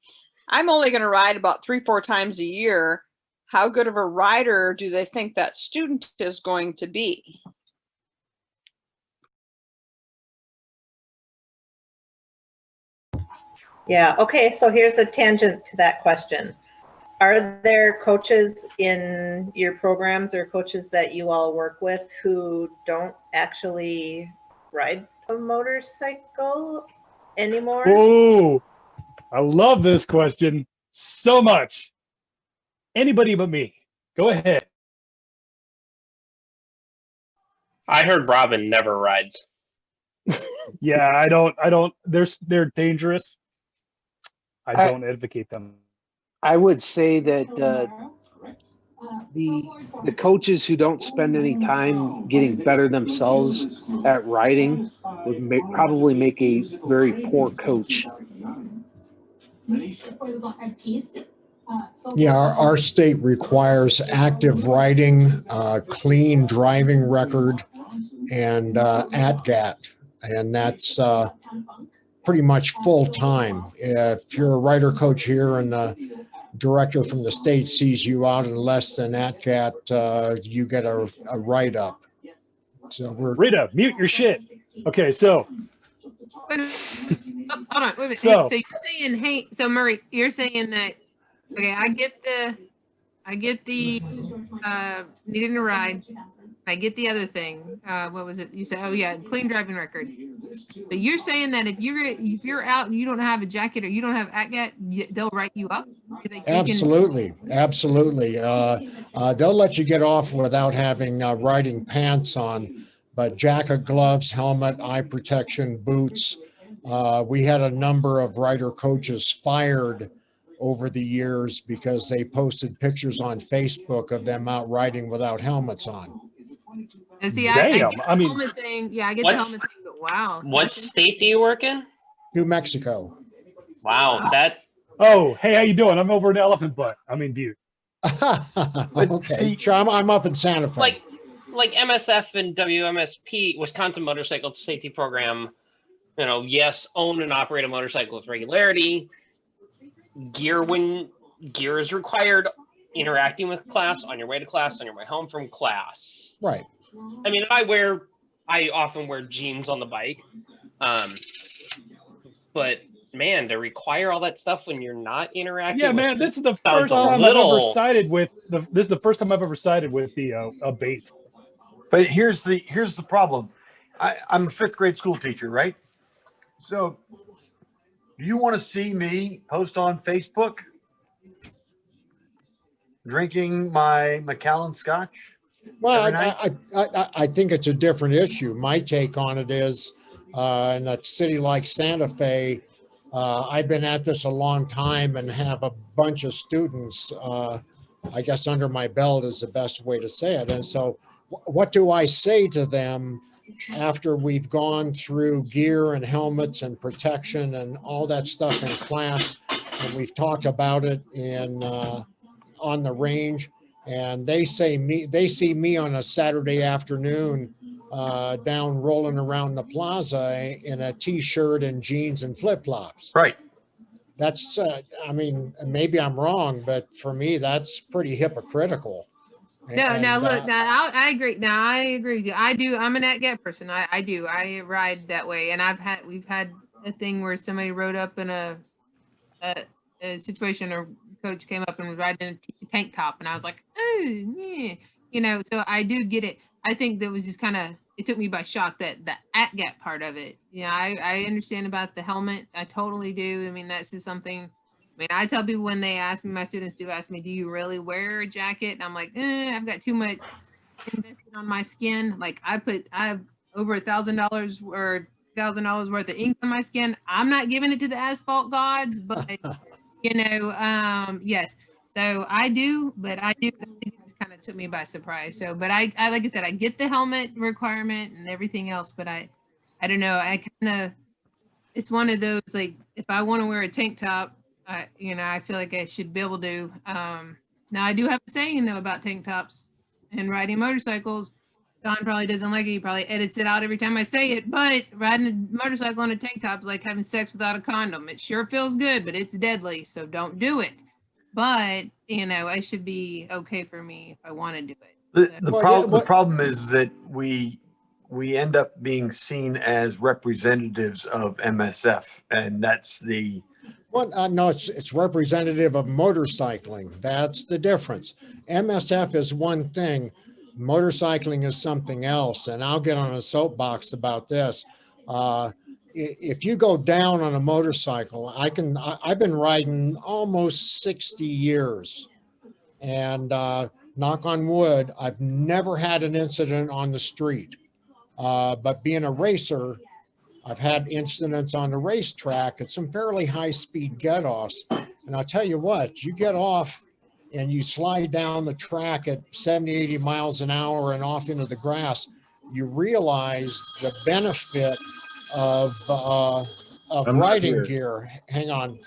I'm only going to ride about 3-4 times a year. How good of a rider do they think that student is going to be? Yeah, okay, so here's a tangent to that question. Are there coaches in your programs or coaches that you all work with who don't actually ride a motorcycle anymore? Oh, I love this question so much. Anybody but me. Go ahead. I heard Robin never rides. Yeah, I don't, they're dangerous. I don't advocate them. I would say that the coaches who don't spend any time getting better themselves at riding would probably make a very poor coach. Yeah, our state requires active riding, clean driving record, and ATGAT, and that's pretty much full time. If you're a rider coach here and the director from the state sees you out in less than ATGAT, you get a write up. So Rita, mute your shit. Okay, so. Hold on, wait a minute. So you're saying, hey, so Murray, you're saying that, okay, I get the needing to ride. I get the other thing. What was it? You said, oh yeah, clean driving record. But you're saying that if you're out and you don't have a jacket or you don't have ATGAT, they'll write you up? Absolutely. They'll let you get off without having riding pants on, but jacket, gloves, helmet, eye protection, boots. We had a number of rider coaches fired over the years because they posted pictures on Facebook of them out riding without helmets on. And see, Damn, I get the I mean- helmet thing. Yeah, I get the What's- helmet thing, but wow. What state do you work in? New Mexico. Wow, that Oh, hey, how you doing? I'm over in Elephant Butt. I'm in Butte. Okay, sure, I'm up in Santa Fe. like MSF and WMSP, Wisconsin Motorcycle Safety Program, you know, yes, own and operate a motorcycle with regularity. Gear when gear is required, interacting with class, on your way to class, on your way home from class. Right. I mean, I often wear jeans on the bike. But man, to require all that stuff when you're not interacting. Yeah, with man, this is the sounds first a time I've ever little- sided with this is the first time I've ever sided with the a bait. But here's the problem. I'm a fifth grade school teacher, right? So you want to see me post on Facebook drinking my Macallan Scotch? Well, every night? I think it's a different issue. My take on it is, in a city like Santa Fe, I've been at this a long time and have a bunch of students, I guess under my belt is the best way to say it. And so what do I say to them after we've gone through gear and helmets and protection and all that stuff in class, and we've talked about it in on the range, and they see me on a Saturday afternoon down rolling around the plaza in a t-shirt and jeans and flip-flops. Right. That's I mean, maybe I'm wrong, but for me that's pretty hypocritical. No, And, now look, now I agree. Now I agree with you. I do. I'm an at-get person. I do. I ride that way, and we've had a thing where somebody rode up in a situation, or coach came up and was riding in a tank top, and I was like, oh, yeah, you know. So I do get it. I think that was just kind of, it took me by shock that the at-get part of it. Yeah, I understand about the helmet. I totally do. I mean, that's just something. I mean, I tell people when they ask me, my students do ask me, do you really wear a jacket? And I'm like, I've got too much invested on my skin. Like I have over $1,000 or $1,000 worth of ink on my skin. I'm not giving it to the asphalt gods, but you know, yes. So I do, but I do. It just kind of took me by surprise. So, but I like I said, I get the helmet requirement and everything else, but I don't know. I kind of, it's one of those, like, if I want to wear a tank top, you know, I feel like I should be able to. Now I do have a saying though about tank tops and riding motorcycles. Don probably doesn't like it. He probably edits it out every time I say it. But riding a motorcycle on a tank top is like having sex without a condom. It sure feels good, but it's deadly. So don't do it. But you know, it should be okay for me if I want to do it. The problem is that we end up being seen as representatives of MSF, and that's the. Well, no, it's representative of motorcycling. That's the difference. MSF is one thing. Motorcycling is something else. And I'll get on a soapbox about this. If you go down on a motorcycle, I've been riding almost 60 years. And knock on wood, I've never had an incident on the street. But being a racer, I've had incidents on the racetrack at some fairly high speed get-offs. And I'll tell you what, you get off and you slide down the track at 70, 80 miles an hour and off into the grass, you realize the benefit of riding gear. Hang on.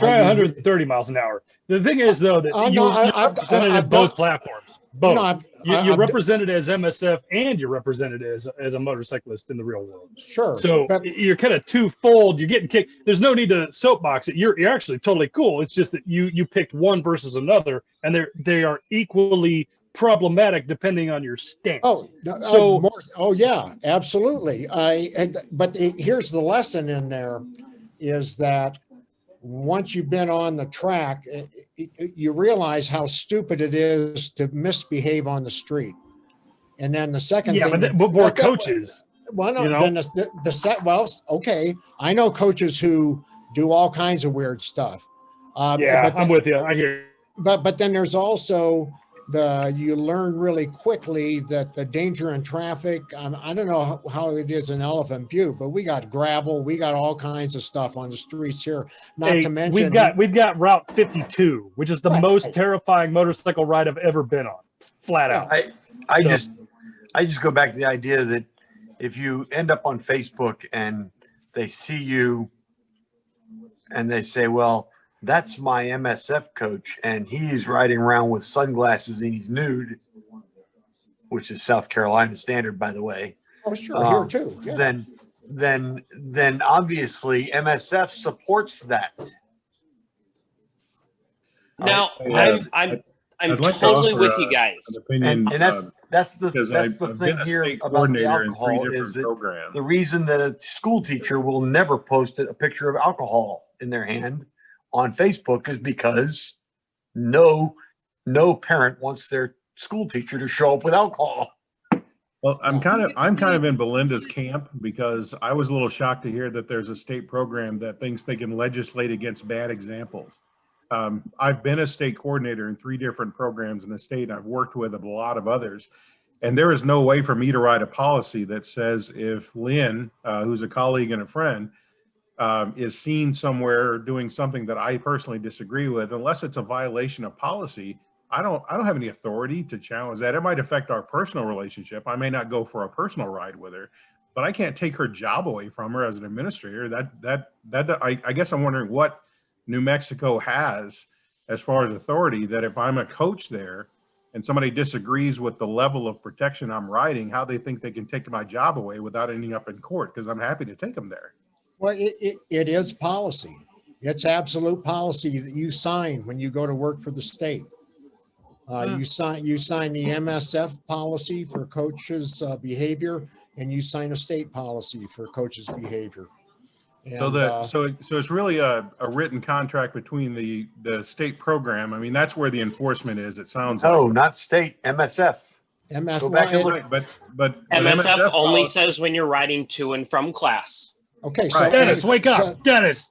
Try 130 miles an hour. The thing is, though, that you're represented in both platforms. Both. No, you're represented as MSF and you're represented as a motorcyclist in the real world. Sure. So you're kind of twofold. You're getting kicked. There's no need to soapbox it. You're actually totally cool. It's just that you picked one versus another, and they are equally problematic depending on your stance. Oh yeah, absolutely. But here's the lesson in there, is that once you've been on the track, you realize how stupid it is to misbehave on the street. And then the second thing, but more coaches. Well, no, you know? Then okay, I know coaches who do all kinds of weird stuff. I'm with you. I hear you. But then there's also you learn really quickly that the danger in traffic, I don't know how it is in Elephant Butte, but we got gravel, we got all kinds of stuff on the streets here. Not Hey, to mention we've got Route 52, which is the most terrifying motorcycle ride I've ever been on, flat out. I just go back to the idea that if you end up on Facebook and they see you and they say, well, that's my MSF coach and he's riding around with sunglasses and he's nude, which is South Carolina standard, by the way. Oh, sure, here too. Yeah. Then obviously MSF supports that. Now, That's- I'm I'd like to totally offer with you guys. an opinion, and that's the because that's the I've thing been a here state about the coordinator in 3 alcohol different is that programs. the reason that a school teacher will never post a picture of alcohol in their hand on Facebook is because no parent wants their school teacher to show up with alcohol. Well, I'm kind of in Belinda's camp, because I was a little shocked to hear that there's a state program that thinks they can legislate against bad examples. I've been a state coordinator in 3 different programs in the state. I've worked with a lot of others, and there is no way for me to write a policy that says if Lynn, who's a colleague and a friend, is seen somewhere doing something that I personally disagree with, unless it's a violation of policy, I don't have any authority to challenge that. It might affect our personal relationship. I may not go for a personal ride with her, but I can't take her job away from her as an administrator. I guess I'm wondering what New Mexico has as far as authority, that if I'm a coach there and somebody disagrees with the level of protection I'm riding, how they think they can take my job away without ending up in court, because I'm happy to take them there. Well, it is policy. It's absolute policy that you sign when you go to work for the state. You sign the MSF policy for coaches' behavior, and you sign a state policy for coaches' behavior. And, So it's really a written contract between the state program. I mean, that's where the enforcement is. It sounds No, like. not state, MSF. MSF, Go back and look. Right, but MSF only policy- says when you're riding to and from class. Okay, so Right. Dennis, wake up, Dennis.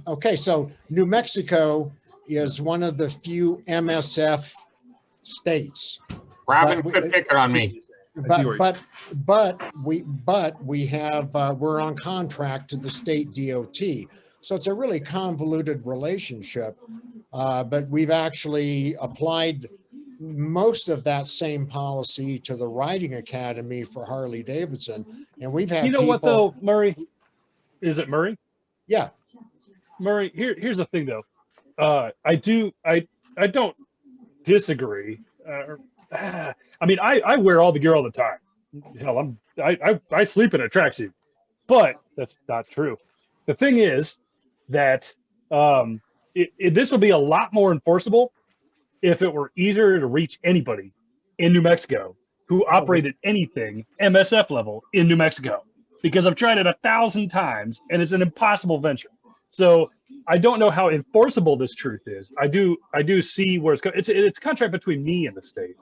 Okay, so New Mexico is one of the few MSF states. Robin, But we- quit picking on me. But we have we're on contract to the state DOT, so it's a really convoluted relationship. But we've actually applied most of that same policy to the riding academy for Harley Davidson, and we've had You know what people- though, Murray? Is it Murray? Yeah, Murray. Here's the thing though. I don't disagree. I mean, I wear all the gear all the time. Hell, I sleep in a tracksuit, but that's not true. The thing is that this would be a lot more enforceable if it were easier to reach anybody in New Mexico who operated anything MSF level in New Mexico, because I've tried it 1,000 times and it's an impossible venture. So I don't know how enforceable this truth is. I do see where it's a contract between me and the state.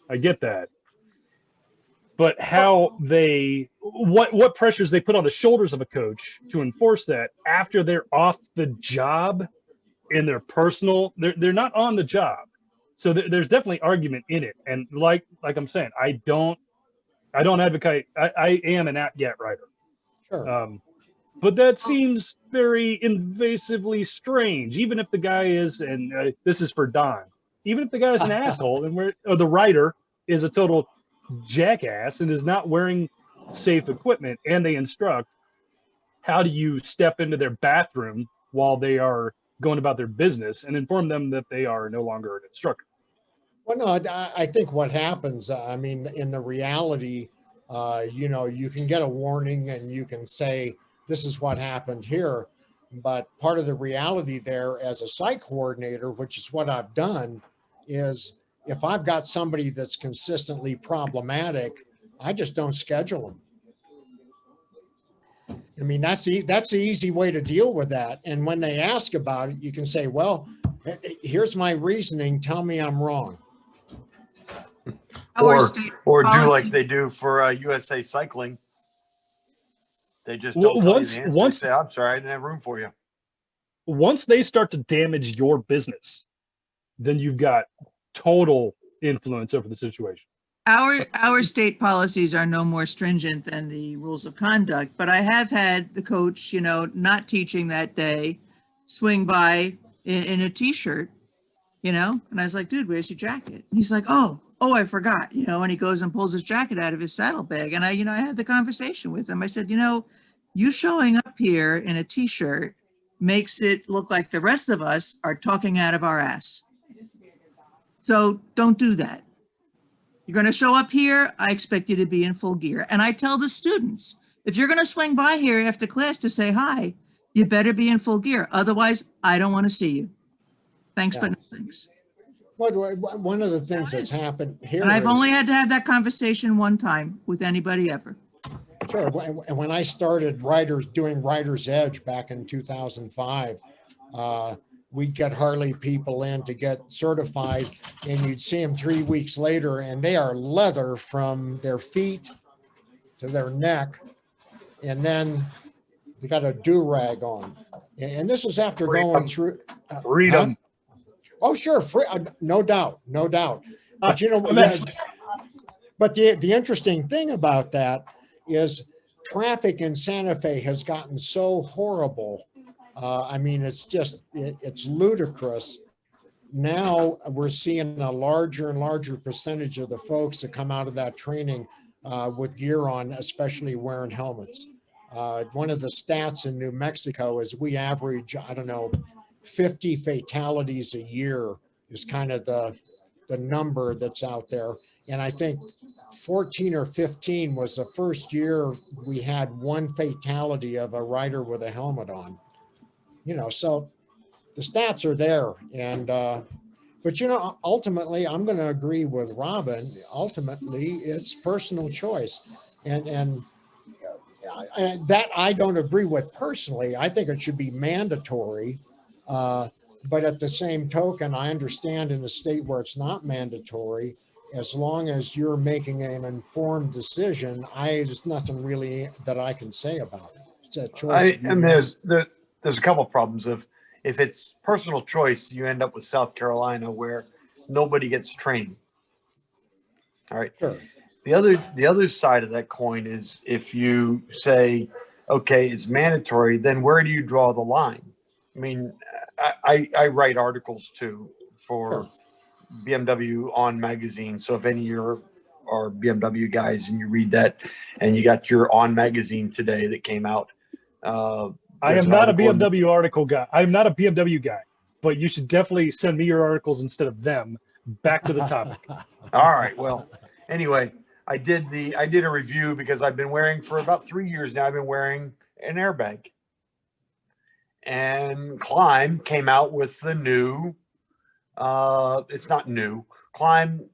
I get that. But how what pressures they put on the shoulders of a coach to enforce that after they're off the job in their personal, they're not on the job. So there's definitely argument in it. And like I'm saying, I don't advocate. I am an at-get rider. Sure. But that seems very invasively strange, even if the guy is, and this is for Don, even if the guy is an asshole and the rider is a total jackass and is not wearing safe equipment, and they instruct, how do you step into their bathroom while they are going about their business and inform them that they are no longer an instructor? Well, no, I think what happens, I mean, in the reality, you can get a warning and you can say, this is what happened here. But part of the reality there as a site coordinator, which is what I've done, is if I've got somebody that's consistently problematic, I just don't schedule them. I mean, that's the easy way to deal with that. And when they ask about it, you can say, well, here's my reasoning. Tell me I'm wrong. Or do like they do for USA Cycling. They just don't tell you the answer. They say, I'm sorry, I didn't have room for you. Once they start to damage your business, then you've got total influence over the situation. Our state policies are no more stringent than the rules of conduct, but I have had the coach, not teaching that day, swing by in a t-shirt, and I was like, dude, where's your jacket? And he's like, oh, I forgot, and he goes and pulls his jacket out of his saddlebag. And I had the conversation with him. I said, you showing up here in a t-shirt makes it look like the rest of us are talking out of our ass. So don't do that. You're going to show up here, I expect you to be in full gear. And I tell the students, if you're going to swing by here after class to say hi, you better be in full gear. Otherwise, I don't want to see you. Thanks, but no thanks. One of the things that's happened here, and I've only had to have that conversation one time with anybody ever. Sure. When I started doing Rider's Edge back in 2005, we'd get Harley people in to get certified, and you'd see them 3 weeks later, and they are leather from their feet to their neck, and then they got a do-rag on. And this is after going through freedom. Oh, sure, no doubt. But but the interesting thing about that is traffic in Santa Fe has gotten so horrible. I mean, it's ludicrous. Now we're seeing a larger and larger percentage of the folks that come out of that training with gear on, especially wearing helmets. One of the stats in New Mexico is we average, 50 fatalities a year is kind of the number that's out there. And I think 14 or 15 was the first year we had one fatality of a rider with a helmet on. So the stats are there. And, but, ultimately, I'm going to agree with Robin. Ultimately, it's personal choice. And that I don't agree with personally. I think it should be mandatory. But at the same token, I understand in a state where it's not mandatory, as long as you're making an informed decision, there's nothing really that I can say about it. It's a choice. There's a couple of problems. If it's personal choice, you end up with South Carolina where nobody gets trained. All right. Sure. The other side of that coin is if you say, okay, it's mandatory, then where do you draw the line? I mean, I write articles too for BMW On magazine. So if any of you are BMW guys and you read that and you got your On magazine today that came out. I am not a BMW article guy. I'm not a BMW guy, but you should definitely send me your articles instead of them. Back to the topic. All right. Well, anyway, I did a review because I've been wearing for about 3 years now. I've been wearing an airbag. And Climb came out with the new, it's not new. Climb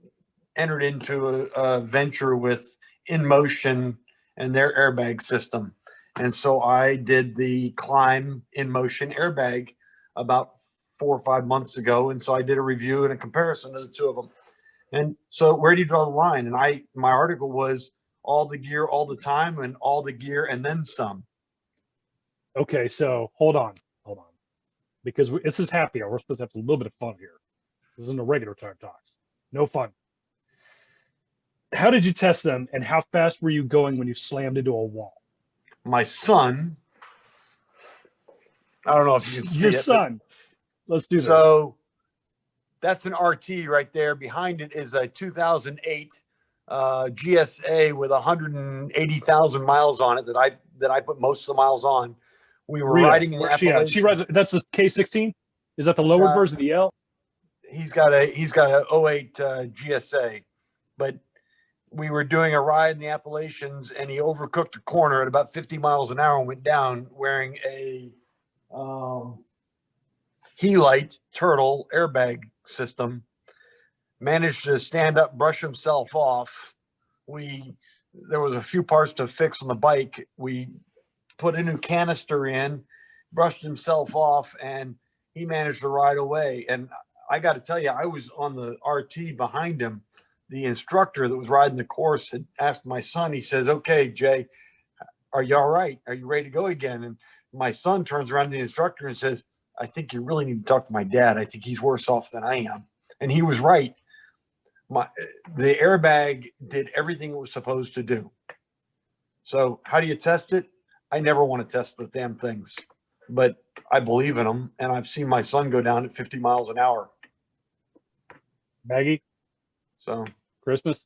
entered into a venture with InMotion and their airbag system. And so I did the Climb InMotion airbag about 4 or 5 months ago. And so I did a review and a comparison of the two of them. And so where do you draw the line? And my article was all the gear all the time and all the gear and then some. Okay, so hold on, because this is happy hour. We're supposed to have a little bit of fun here. This isn't a regular time talks. No fun. How did you test them, and how fast were you going when you slammed into a wall? My son, I don't know if you can see your it, son. Let's do that. So that's an RT right there. Behind it is a 2008 GSA with 180,000 miles on it that I put most of the miles on. We were riding in the Appalachian. She rides. That's the K16. Is that the lower version of the L? He's got a 08 GSA, but we were doing a ride in the Appalachians, and he overcooked a corner at about 50 miles an hour and went down wearing a Helite Turtle airbag system. Managed to stand up, brush himself off. There was a few parts to fix on the bike. We put a new canister in, brushed himself off, and he managed to ride away. And I got to tell you, I was on the RT behind him. The instructor that was riding the course had asked my son, he says, okay, Jay, are you all right? Are you ready to go again? And my son turns around to the instructor and says, I think you really need to talk to my dad. I think he's worse off than I am. And he was right. the airbag did everything it was supposed to do. So how do you test it? I never want to test the damn things, but I believe in them, and I've seen my son go down at 50 miles an hour. Maggie, So Christmas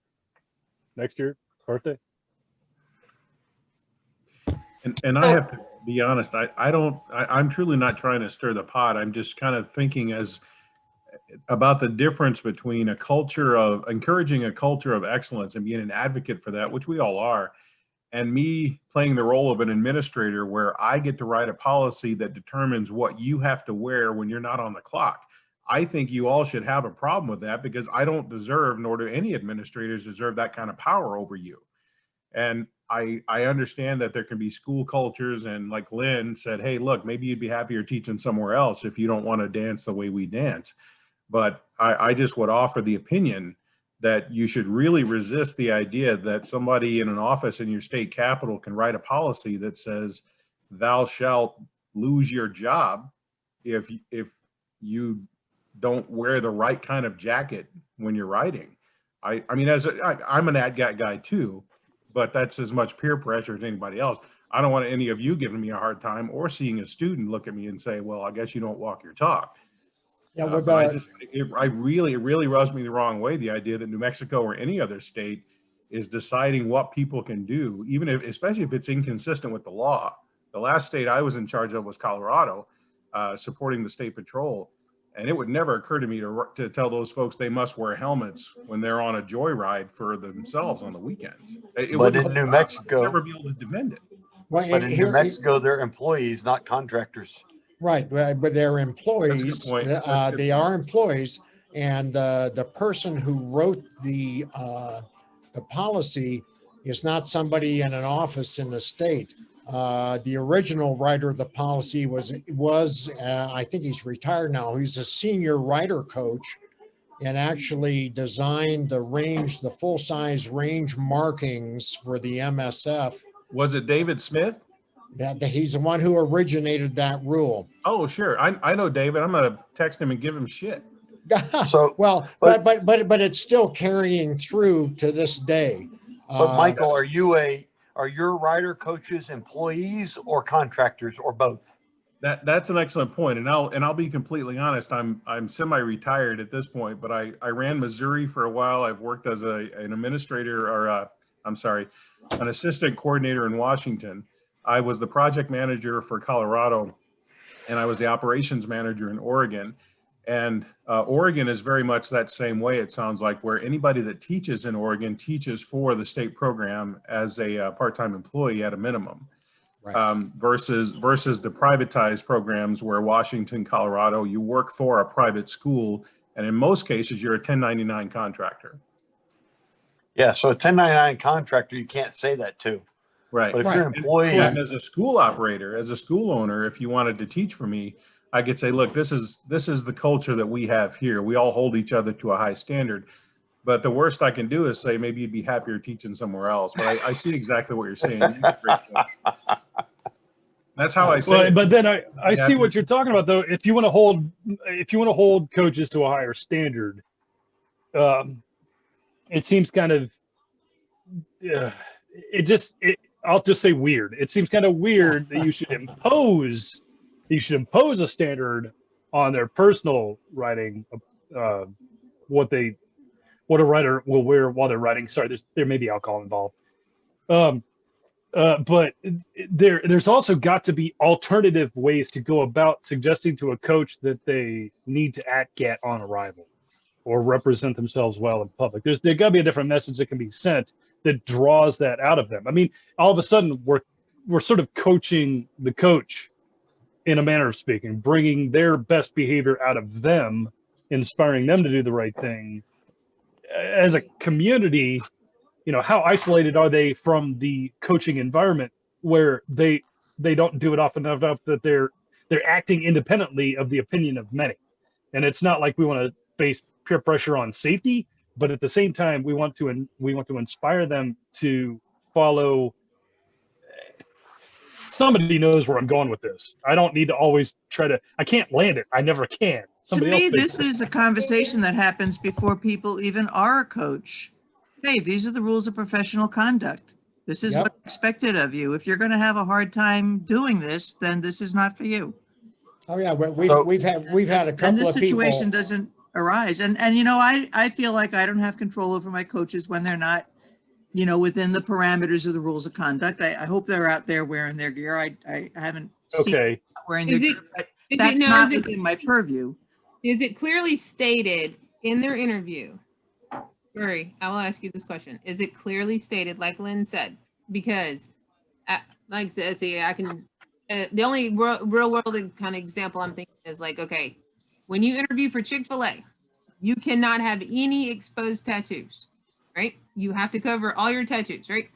next year, birthday. And I have to be honest, I'm truly not trying to stir the pot. I'm just kind of thinking about the difference between a culture of encouraging a culture of excellence and being an advocate for that, which we all are, and me playing the role of an administrator where I get to write a policy that determines what you have to wear when you're not on the clock. I think you all should have a problem with that because I don't deserve, nor do any administrators deserve that kind of power over you. And I understand that there can be school cultures, and like Lynn said, hey, look, maybe you'd be happier teaching somewhere else if you don't want to dance the way we dance. But I just would offer the opinion that you should really resist the idea that somebody in an office in your state capital can write a policy that says thou shalt lose your job if you don't wear the right kind of jacket when you're riding. I mean, I'm an ADGAT guy too, but that's as much peer pressure as anybody else. I don't want any of you giving me a hard time or seeing a student look at me and say, well, I guess you don't walk your talk. Yeah, it really rubs me the wrong way, the idea that New Mexico or any other state is deciding what people can do, even if, especially if it's inconsistent with the law. The last state I was in charge of was Colorado, supporting the state patrol. And it would never occur to me to tell those folks they must wear helmets when they're on a joyride for themselves on the weekends. But in New Mexico, never be able to defend it. But in New Mexico, they're employees, not contractors. Right, but they're employees. They are employees, and the person who wrote the policy is not somebody in an office in the state. The original writer of the policy was I think he's retired now. He's a senior rider coach, and actually designed the full-size range markings for the MSF. Was it David Smith? He's the one who originated that rule. Oh, sure. I know David. I'm going to text him and give him shit. So well, but it's still carrying through to this day. But Michael, are your rider coaches employees or contractors or both? That's an excellent point, and I'll be completely honest. I'm semi-retired at this point, but I ran Missouri for a while. I've worked as an administrator, or an assistant coordinator in Washington. I was the project manager for Colorado, and I was the operations manager in Oregon. And Oregon is very much that same way, it sounds like, where anybody that teaches in Oregon teaches for the state program as a part-time employee at a minimum. Right. Versus the privatized programs where Washington, Colorado, you work for a private school, and in most cases, you're a 1099 contractor. Yeah, so a 1099 contractor, you can't say that to. Right. But if you're an employee, and as a school operator, as a school owner, if you wanted to teach for me, I could say, look, this is the culture that we have here. We all hold each other to a high standard. But the worst I can do is say, maybe you'd be happier teaching somewhere else. But I see exactly what you're saying. That's how I say it. But then I see what you're talking about, though. If you want to hold coaches to a higher standard, it seems kind of I'll just say weird. It seems kind of weird that you should impose a standard on their personal writing, what a writer will wear while they're writing. Sorry, there may be alcohol involved. But there's also got to be alternative ways to go about suggesting to a coach that they need to ATGAT on arrival or represent themselves well in public. There's got to be a different message that can be sent that draws that out of them. I mean, all of a sudden we're sort of coaching the coach, in a manner of speaking, bringing their best behavior out of them, inspiring them to do the right thing. As a community, how isolated are they from the coaching environment where they don't do it often enough that they're acting independently of the opinion of many. And it's not like we want to face peer pressure on safety, but at the same time, we want to inspire them to follow somebody knows where I'm going with this. I don't need to always try to, I can't land it. I never can. To Somebody me, else makes this is a conversation that happens before people even are a coach. Hey, these are the rules of professional conduct. This is Yep. what's expected of you. If you're going to have a hard time doing this, then this is not for you. Oh yeah, So- we've had a Then couple this of people. situation doesn't arise. And you know, I feel like I don't have control over my coaches when they're not, you know, within the parameters of the rules of conduct. I hope they're out there wearing their gear. I haven't seen them Okay. wearing their Is it- gear, but is it- that's no, not is it- within my purview. Is it clearly stated in their interview? Rory, I will ask you this question. Is it clearly stated, like Lynn said? Because, like I say, I can, the only real world kind of example I'm thinking is like, okay, when you interview for Chick-fil-A, you cannot have any exposed tattoos, right? You have to cover all your tattoos, right?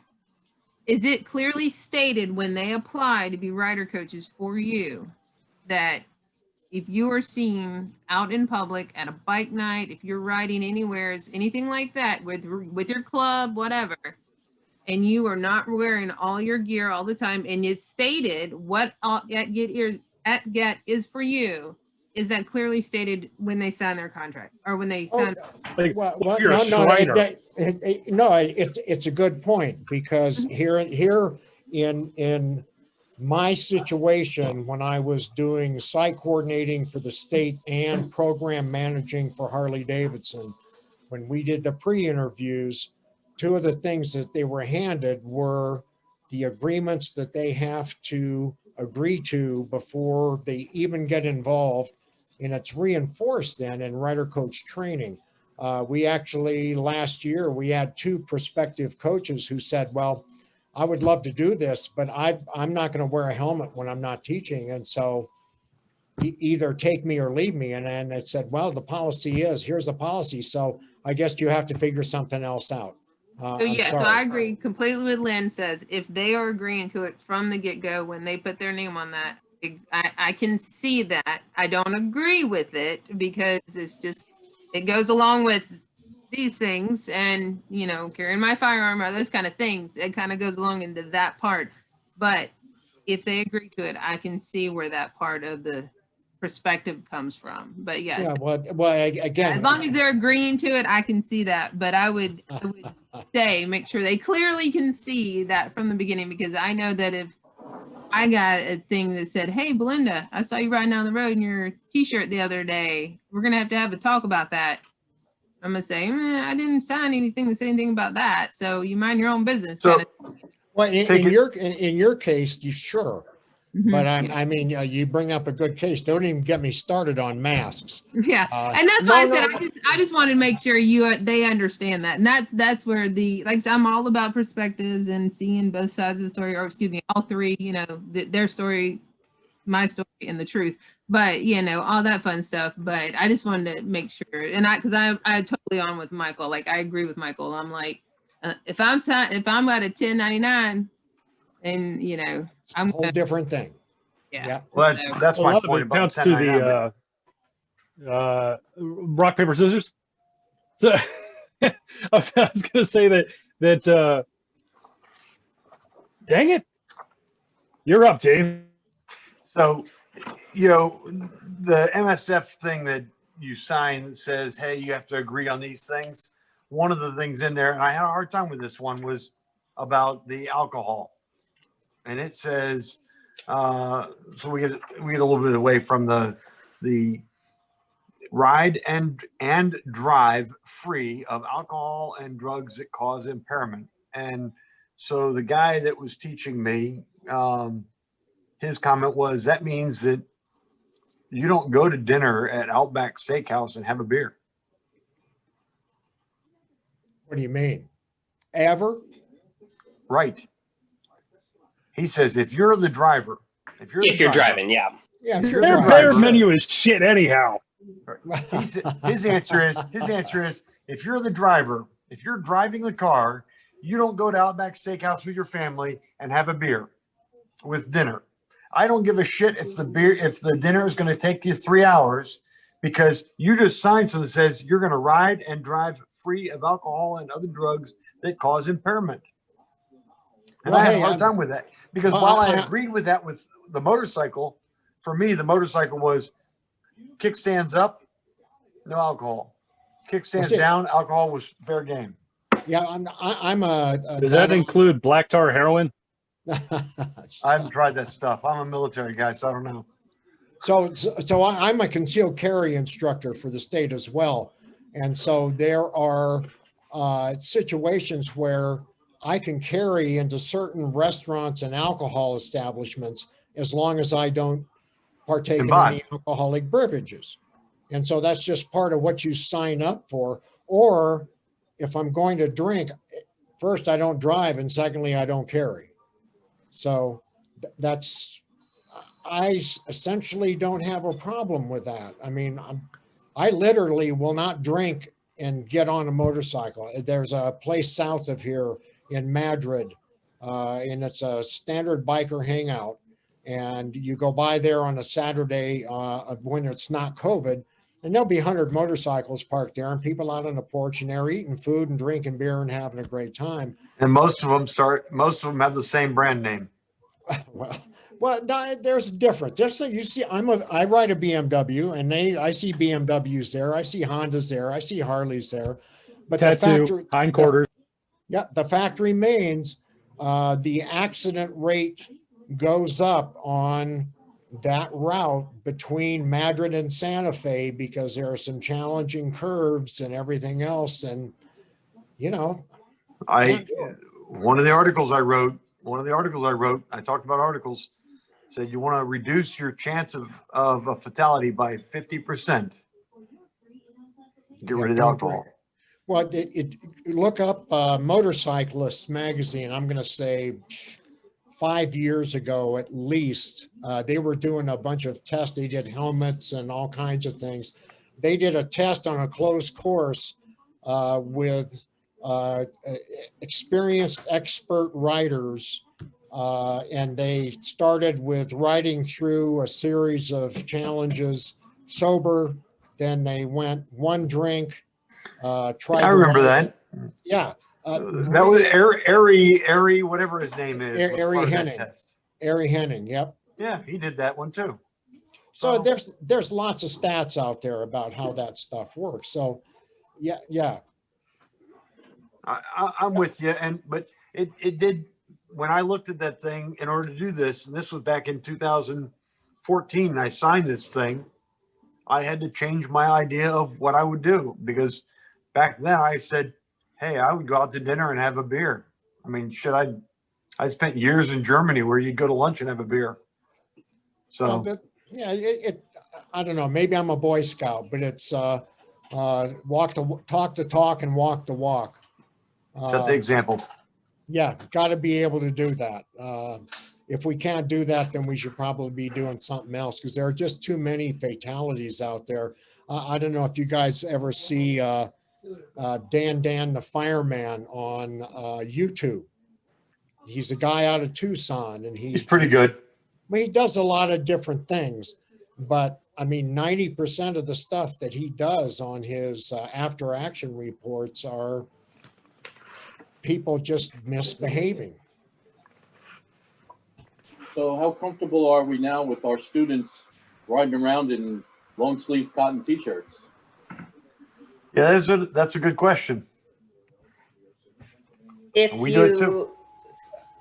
Is it clearly stated when they apply to be rider coaches for you that if you are seen out in public at a bike night, if you're riding anywhere, anything like that with your club, whatever, and you are not wearing all your gear all the time, and it's stated what at GET is for you, is that clearly stated when they sign their contract or when they sign? Well, you're a Shriner. It's a good point because here in my situation, when I was doing site coordinating for the state and program managing for Harley Davidson, when we did the pre-interviews, two of the things that they were handed were the agreements that they have to agree to before they even get involved. And it's reinforced then in rider coach training. We actually, last year, we had two prospective coaches who said, well, I would love to do this, but I'm not going to wear a helmet when I'm not teaching. And so either take me or leave me. And then it said, well, the policy is, here's the policy. So I guess you have to figure something else out. So yeah, so I agree completely with Lynn says, if they are agreeing to it from the get-go, when they put their name on that, I can see that. I don't agree with it because it's just, it goes along with these things and, you know, carrying my firearm or those kind of things. It kind of goes along into that part. But if they agree to it, I can see where that part of the perspective comes from. But yes, Yeah, well, again, as long as they're agreeing to it, I can see that. But I would say make sure they clearly can see that from the beginning, because I know that if I got a thing that said, hey, Belinda, I saw you riding down the road in your t-shirt the other day. We're going to have a talk about that. I'm going to say, I didn't sign anything to say anything about that. So you mind your own business. So, well, in your case, you sure. But I mean, you bring up a good case. Don't even get me started on masks. Yeah, and that's why I said I just wanted to make sure they understand that, and that's where like I said, I'm all about perspectives and seeing both sides of the story, or excuse me, all three. You know, their story, my story, and the truth. But you know, all that fun stuff. But I just wanted to make sure, and because I totally on with Michael. Like I agree with Michael. I'm like, if I'm at a 1099. And you know, I'm a whole different thing. Yeah. Well, that's my lot of point it about counts to 1099. the rock paper scissors. So I was going to say that dang it, you're up, James. So, you know, the MSF thing that you sign that says, hey, you have to agree on these things. One of the things in there, and I had a hard time with this one, was about the alcohol. And it says, so we get a little bit away from the ride and drive free of alcohol and drugs that cause impairment. And so the guy that was teaching me, his comment was, that means that you don't go to dinner at Outback Steakhouse and have a beer. What do you mean? Ever? Right. He says, if you're the driver, if you're driving, yeah. Yeah, their menu is shit anyhow. His answer is, if you're the driver, if you're driving the car, you don't go to Outback Steakhouse with your family and have a beer with dinner. I don't give a shit if the dinner is going to take you 3 hours, because you just signed something that says you're going to ride and drive free of alcohol and other drugs that cause impairment. And I have a hard time with that. Because while I agreed with that with the motorcycle, for me, the motorcycle was kickstands up, no alcohol. Kickstands down, alcohol was fair game. Yeah, I'm a Does that include black tar heroin? I haven't tried that stuff. I'm a military guy, so I don't know. So I'm a concealed carry instructor for the state as well. And so there are situations where I can carry into certain restaurants and alcohol establishments as long as I don't partake in any alcoholic beverages. And so that's just part of what you sign up for. Or if I'm going to drink, first, I don't drive, and secondly, I don't carry. So that's, I essentially don't have a problem with that. I mean, I literally will not drink and get on a motorcycle. There's a place south of here in Madrid, and it's a standard biker hangout. And you go by there on a Saturday when it's not COVID, and there'll be 100 motorcycles parked there and people out on the porch, and they're eating food and drinking beer and having a great time. And most of them have the same brand name. Well, no, there's a difference. Just so you see, I ride a BMW, and I see BMWs there, I see Hondas there, I see Harleys there. But tattoo, hindquarters. Yeah, the fact remains, the accident rate goes up on that route between Madrid and Santa Fe because there are some challenging curves and everything else. And, you know, one of the articles I wrote, I talked about articles, said you want to reduce your chance of a fatality by 50%. Get rid of the alcohol. Well, look up Motorcyclist magazine. I'm going to say 5 years ago at least. They were doing a bunch of tests. They did helmets and all kinds of things. They did a test on a closed course with experienced expert riders. And they started with riding through a series of challenges sober. Then they went one drink. I remember that. Yeah. That was Ari, whatever his name is. Ari Henning. Ari Henning, yep. Yeah, he did that one too. So there's lots of stats out there about how that stuff works. So yeah. I'm with you. But it did, when I looked at that thing in order to do this, and this was back in 2014, and I signed this thing, I had to change my idea of what I would do, because back then I said, hey, I would go out to dinner and have a beer. I mean, I spent years in Germany where you go to lunch and have a beer. So I don't know, maybe I'm a Boy Scout, but it's talk the talk and walk the walk. Set the example. Yeah, got to be able to do that. If we can't do that, then we should probably be doing something else, because there are just too many fatalities out there. I don't know if you guys ever see Dan the Fireman on YouTube. He's a guy out of Tucson, and he's pretty good. He does a lot of different things, but I mean, 90% of the stuff that he does on his after action reports are people just misbehaving. So how comfortable are we now with our students riding around in long sleeve cotton t-shirts? Yeah, that's a good question. We do it too.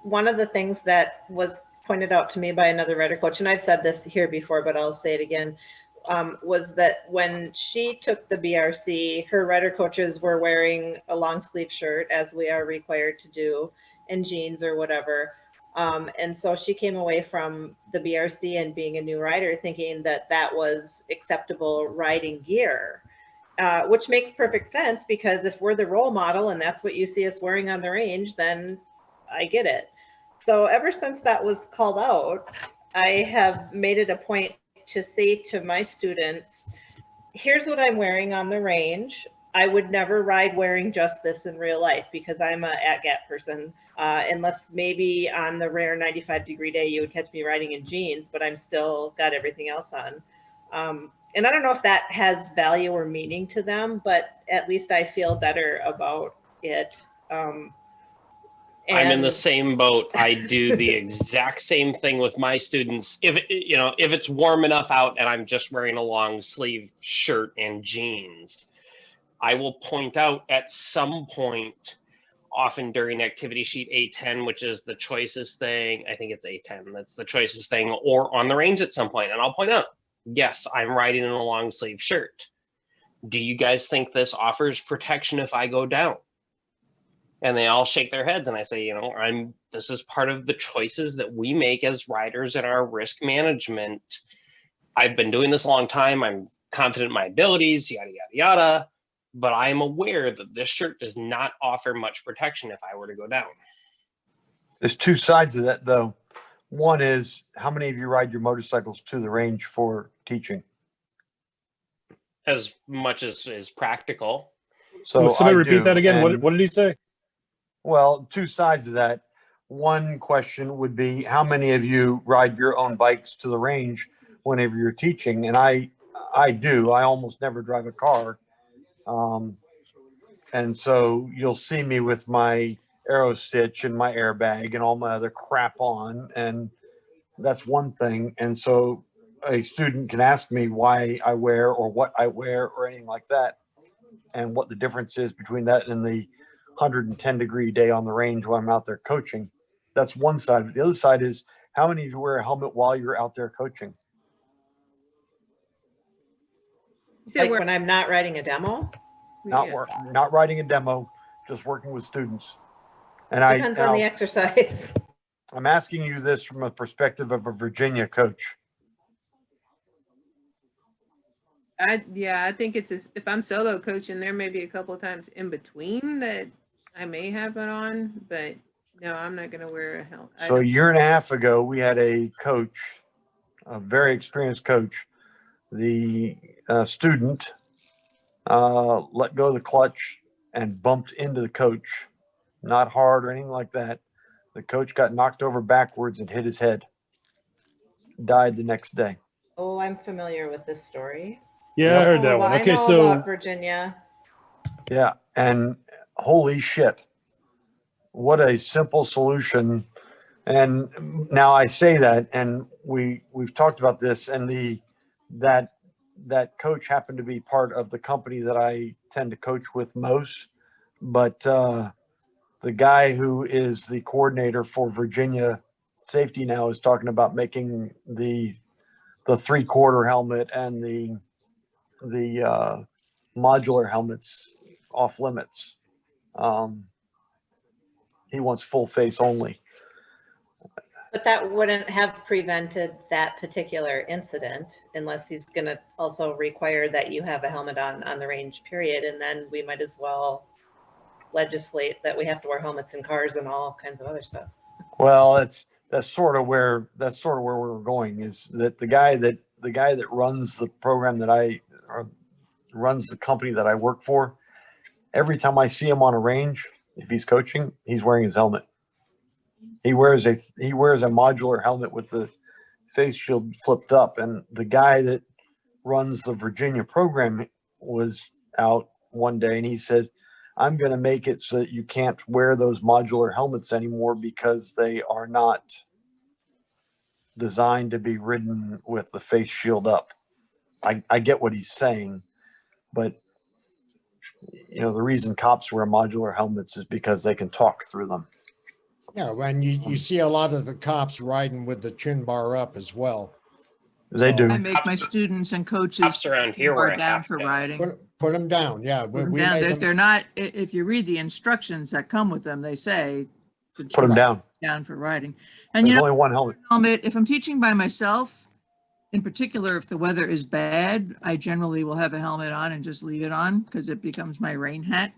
One of the things that was pointed out to me by another rider coach, and I've said this here before, but I'll say it again, was that when she took the BRC, her rider coaches were wearing a long sleeve shirt, as we are required to do, and jeans or whatever. And so she came away from the BRC and being a new rider thinking that that was acceptable riding gear, which makes perfect sense, because if we're the role model and that's what you see us wearing on the range, then I get it. So ever since that was called out, I have made it a point to say to my students, here's what I'm wearing on the range. I would never ride wearing just this in real life, because I'm a at-gat person. Unless maybe on the rare 95-degree day, you would catch me riding in jeans, but I'm still got everything else on. And I don't know if that has value or meaning to them, but at least I feel better about it. I'm in the And- same boat. I do the exact same thing with my students. If if it's warm enough out and I'm just wearing a long sleeve shirt and jeans, I will point out at some point, often during activity sheet A10, which is the choices thing. I think it's A10. That's the choices thing, or on the range at some point, and I'll point out, yes, I'm riding in a long sleeve shirt. Do you guys think this offers protection if I go down? And they all shake their heads, and I say, this is part of the choices that we make as riders in our risk management. I've been doing this a long time. I'm confident in my abilities, yada, yada, yada. But I am aware that this shirt does not offer much protection if I were to go down. There's two sides of that, though. One is, how many of you ride your motorcycles to the range for teaching? As much as is practical. So somebody I repeat do, that again. and- What did he say? Well, two sides of that. One question would be, how many of you ride your own bikes to the range whenever you're teaching? And I do. I almost never drive a car. And so you'll see me with my Aero Stitch and my airbag and all my other crap on. And that's one thing. And so a student can ask me why I wear or what I wear or anything like that, and what the difference is between that and the 110-degree day on the range when I'm out there coaching. That's one side. The other side is, how many of you wear a helmet while you're out there coaching? Like when I'm not writing a demo? Not writing a demo, just working with students. And Depends on the exercise. I'm asking you this from a perspective of a Virginia coach. I think if I'm solo coaching, there may be a couple of times in between that I may have it on, but no, I'm not going to wear a helmet. So a year and a half ago, we had a coach, a very experienced coach. The student let go of the clutch and bumped into the coach. Not hard or anything like that. The coach got knocked over backwards and hit his head. Died the next day. Oh, I'm familiar with this story. Yeah, I heard that one. I Okay, know so about Virginia. Yeah, and holy shit, what a simple solution. And now I say that, and we've talked about this, and that coach happened to be part of the company that I tend to coach with most. But the guy who is the coordinator for Virginia safety now is talking about making the 3/4 helmet and the modular helmets off limits. He wants full face only. But that wouldn't have prevented that particular incident unless he's going to also require that you have a helmet on the range, period. And then we might as well legislate that we have to wear helmets in cars and all kinds of other stuff. Well, that's sort of where we're going, is that the guy that runs the program runs the company that I work for. Every time I see him on a range, if he's coaching, he's wearing his helmet. He wears a modular helmet with the face shield flipped up. And the guy that runs the Virginia program was out one day and he said, I'm going to make it so that you can't wear those modular helmets anymore because they are not designed to be ridden with the face shield up. I get what he's saying, but the reason cops wear modular helmets is because they can talk through them. Yeah, and you see a lot of the cops riding with the chin bar up as well. They do. I make my students and coaches Cops around here are wear a down half for dome. riding. Put them down, yeah. Put them down. They're not. If you read the instructions that come with them, they say to Put them down. Down for riding. And There's only one helmet. If I'm teaching by myself, in particular, if the weather is bad, I generally will have a helmet on and just leave it on because it becomes my rain hat.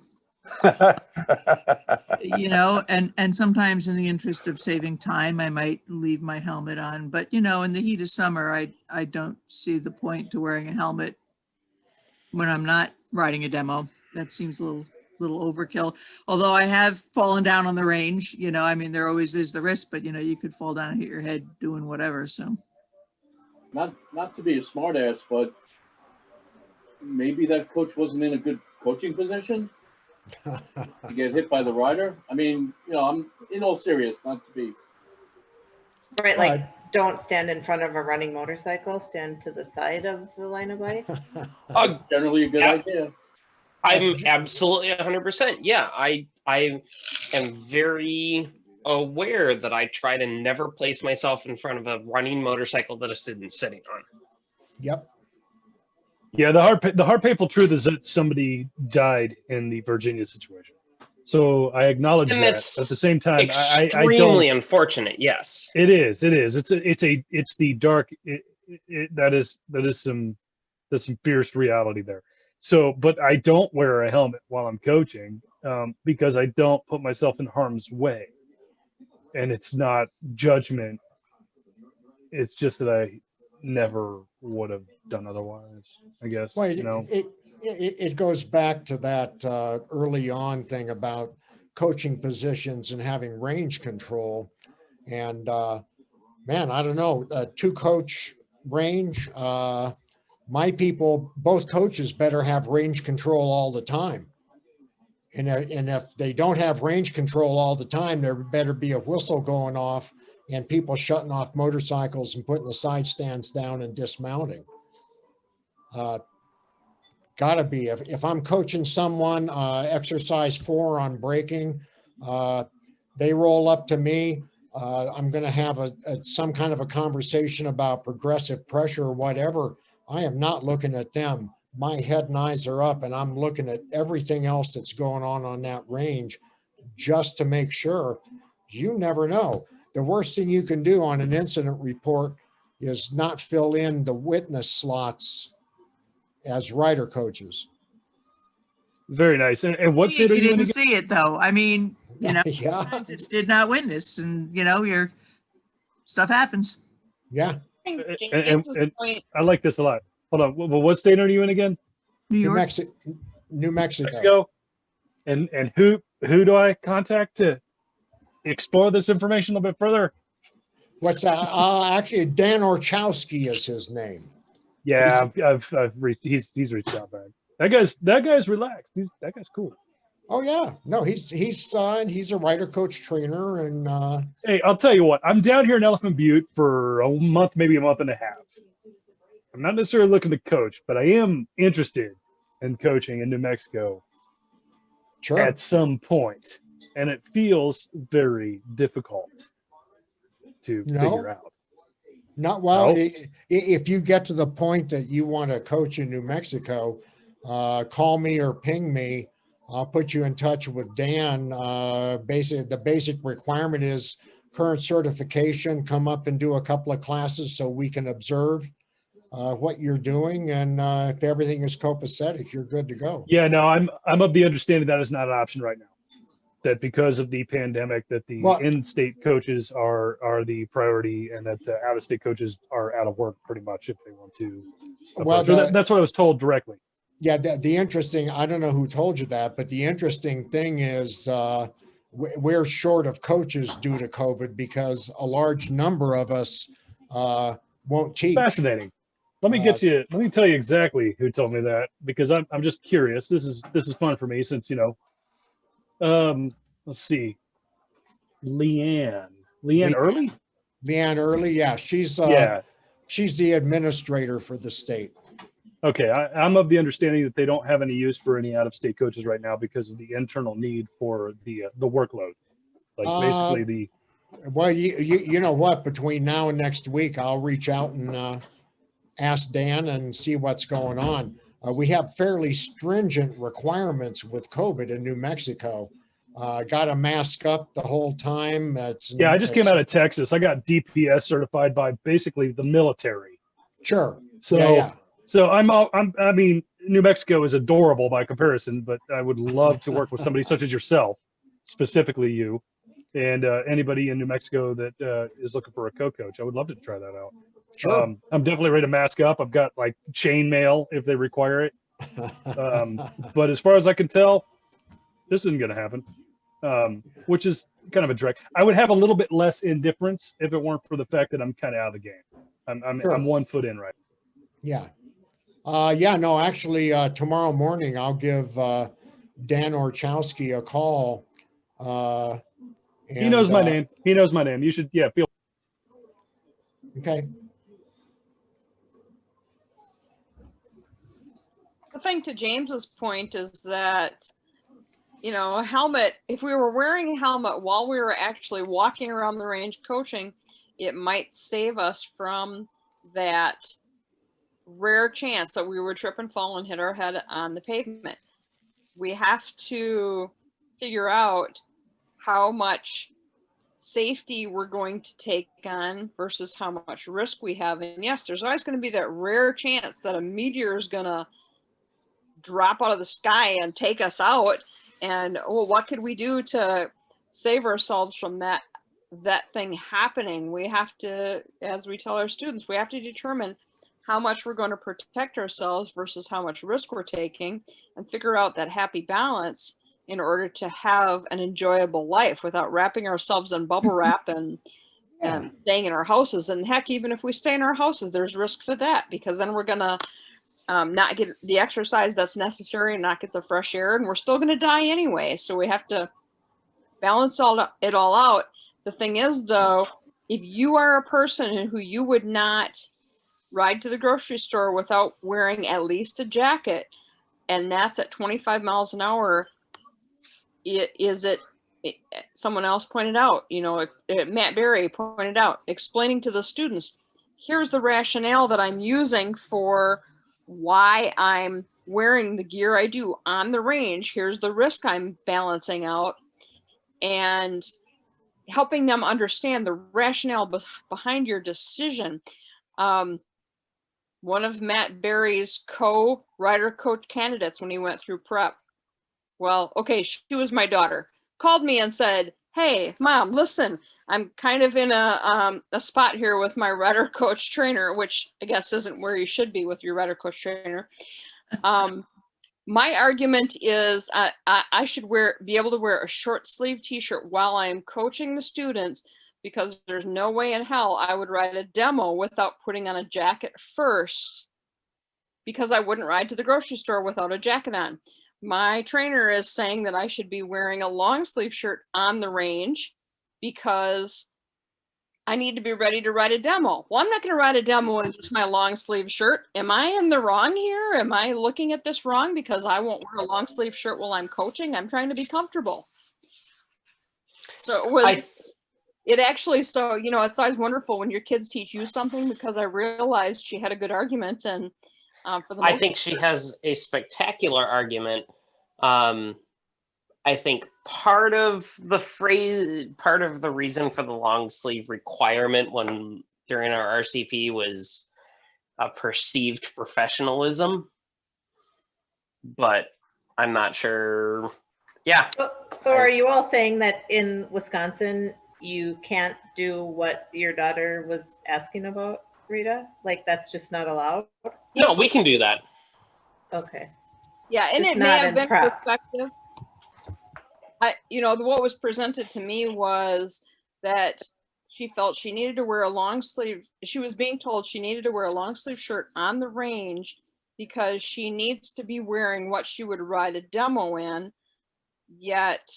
And sometimes in the interest of saving time, I might leave my helmet on. But, in the heat of summer, I don't see the point to wearing a helmet when I'm not riding a demo. That seems a little overkill. Although I have fallen down on the range, there always is the risk, but, you could fall down and hit your head doing whatever. So. Not to be a smart ass, but maybe that coach wasn't in a good coaching position. You get hit by the rider. I mean, you know, I'm in all serious, not to be. Right, like don't stand in front of a running motorcycle, stand to the side of the line of bike. Generally a good idea. I'm absolutely 100%. Yeah, I am very aware that I try to never place myself in front of a running motorcycle that a student's sitting on. Yep. Yeah, the hard painful truth is that somebody died in the Virginia situation. So I acknowledge And that. that's At the same time, I extremely don't. unfortunate. Yes. It is. It's the dark. There's some fierce reality there. So, but I don't wear a helmet while I'm coaching because I don't put myself in harm's way, and it's not judgment. It's just that I never would have done otherwise, I guess. Well, You know. it goes back to that early on thing about coaching positions and having range control. And man, I don't know, two coach range. My people, both coaches better have range control all the time. And if they don't have range control all the time, there better be a whistle going off and people shutting off motorcycles and putting the side stands down and dismounting. Gotta be. If I'm coaching someone, exercise 4 on braking, they roll up to me, I'm going to have some kind of a conversation about progressive pressure or whatever. I am not looking at them. My head and eyes are up and I'm looking at everything else that's going on that range just to make sure. You never know. The worst thing you can do on an incident report is not fill in the witness slots as rider coaches. Very nice. And what state are You you in didn't again? see it though. I mean, you know, Yeah. sometimes it's did not witness, and you know, your stuff happens. Yeah. And I like this a lot. Hold on. Well, what state are you in again? New York. New Mexico. Mexico. And who do I contact to explore this information a little bit further? What's that? Actually, Dan Orchowski is his name. Yeah, I've reached. He's reached out back. That guy's relaxed. That guy's cool. Oh yeah, no, he's a rider coach trainer, and hey, I'll tell you what. I'm down here in Elephant Butte for a month, maybe a month and a half. I'm not necessarily looking to coach, but I am interested in coaching in New Mexico at some point, and it feels very difficult to figure out. Not well. No. If you get to the point that you want to coach in New Mexico, call me or ping me. I'll put you in touch with Dan. The basic requirement is current certification. Come up and do a couple of classes so we can observe what you're doing, and if everything is copacetic, you're good to go. Yeah, no, I'm of the understanding that is not an option right now. That because of the pandemic, that the in-state coaches are the priority, and that the out-of-state coaches are out of work pretty much if they want to. Well, that's what I was told directly. Yeah, the interesting, I don't know who told you that, but the interesting thing is we're short of coaches due to COVID because a large number of us won't teach. Fascinating. Let me tell you exactly who told me that, because I'm just curious. This is fun for me since, you know, let's see, Leanne Early? Leanne Early, yeah, she's the administrator for the state. Okay, I'm of the understanding that they don't have any use for any out-of-state coaches right now because of the internal need for the workload. Like basically the. Well, you know what? Between now and next week, I'll reach out and ask Dan and see what's going on. We have fairly stringent requirements with COVID in New Mexico. Got to mask up the whole time. I just came out of Texas. I got DPS certified by basically the military. Sure. So. Yeah. So I mean, New Mexico is adorable by comparison, but I would love to work with somebody such as yourself, specifically you, and anybody in New Mexico that is looking for a co-coach. I would love to try that out. Sure. I'm definitely ready to mask up. I've got like chain mail if they require it. But as far as I can tell, this isn't going to happen, which is kind of a drag. I would have a little bit less indifference if it weren't for the fact that I'm kind of out of the game. I'm 1 foot in right now. Yeah. No, actually, tomorrow morning, I'll give Dan Orchowski a call. He knows my name. He knows my name. You should, yeah, feel. Okay. The thing to James's point is that, you know, a helmet, if we were wearing a helmet while we were actually walking around the range coaching, it might save us from that rare chance that we would trip and fall and hit our head on the pavement. We have to figure out how much safety we're going to take on versus how much risk we have. And yes, there's always going to be that rare chance that a meteor is going to drop out of the sky and take us out. And well, what could we do to save ourselves from that thing happening? We have to, as we tell our students, we have to determine how much we're going to protect ourselves versus how much risk we're taking, and figure out that happy balance in order to have an enjoyable life without wrapping ourselves in bubble wrap and staying in our houses. And heck, even if we stay in our houses, there's risk to that, because then we're gonna not get the exercise that's necessary and not get the fresh air, and we're still gonna die anyway. So we have to balance it all out. The thing is, though, if you are a person who you would not ride to the grocery store without wearing at least a jacket, and that's at 25 miles an hour, someone else pointed out, you know, Matt Berry pointed out, explaining to the students, here's the rationale that I'm using for why I'm wearing the gear I do on the range. Here's the risk I'm balancing out, and helping them understand the rationale behind your decision. One of Matt Berry's co-RiderCoach candidates when he went through prep, well, okay, she was my daughter, called me and said, hey, Mom, listen, I'm kind of in a spot here with my RiderCoach trainer, which I guess isn't where you should be with your RiderCoach trainer. My argument is I should be able to wear a short sleeve t-shirt while I'm coaching the students, because there's no way in hell I would ride a demo without putting on a jacket first, because I wouldn't ride to the grocery store without a jacket on. My trainer is saying that I should be wearing a long sleeve shirt on the range because I need to be ready to ride a demo. Well, I'm not going to ride a demo in just my long sleeve shirt. Am I in the wrong here? Am I looking at this wrong because I won't wear a long sleeve shirt while I'm coaching? I'm trying to be comfortable. So it was, so, you know, it's always wonderful when your kids teach you something, because I realized she had a good argument. And I think she has a spectacular argument. I think part of the reason for the long sleeve requirement during our RCP was a perceived professionalism, but I'm not sure. Yeah. So are you all saying that in Wisconsin, you can't do what your daughter was asking about, Rita? Like, that's just not allowed? No, we can do that. Okay. Yeah, and Just it may not have in been prep. perspective. What was presented to me was that she felt she needed to wear a long sleeve. She was being told she needed to wear a long sleeve shirt on the range because she needs to be wearing what she would ride a demo in, yet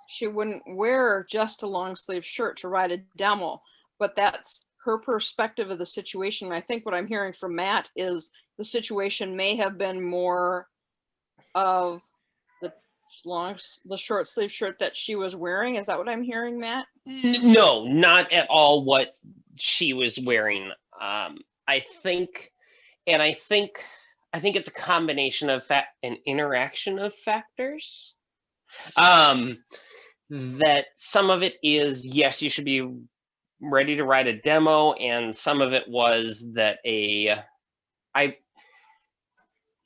she wouldn't wear just a long sleeve shirt to ride a demo. But that's her perspective of the situation. I think what I'm hearing from Matt is the situation may have been more of the short sleeve shirt that she was wearing. Is that what I'm hearing, Matt? No, not at all what she was wearing. I think it's a combination of an interaction of factors. That some of it is, yes, you should be ready to ride a demo, and some of it was that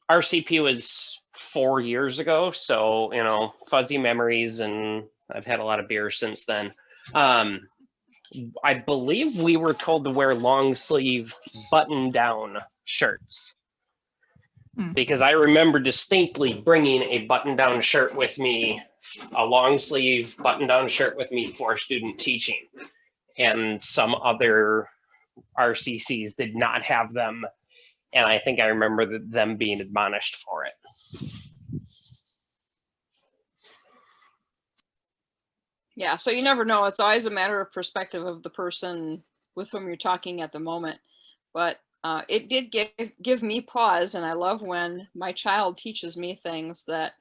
RCP was 4 years ago, so, you know, fuzzy memories, and I've had a lot of beer since then. I believe we were told to wear long sleeve button down shirts, because I remember distinctly bringing a button down shirt with me, a long sleeve button down shirt with me for student teaching, and some other RCCs did not have them. And I think I remember them being admonished for it. Yeah, so you never know. It's always a matter of perspective of the person with whom you're talking at the moment. But it did give me pause, and I love when my child teaches me things that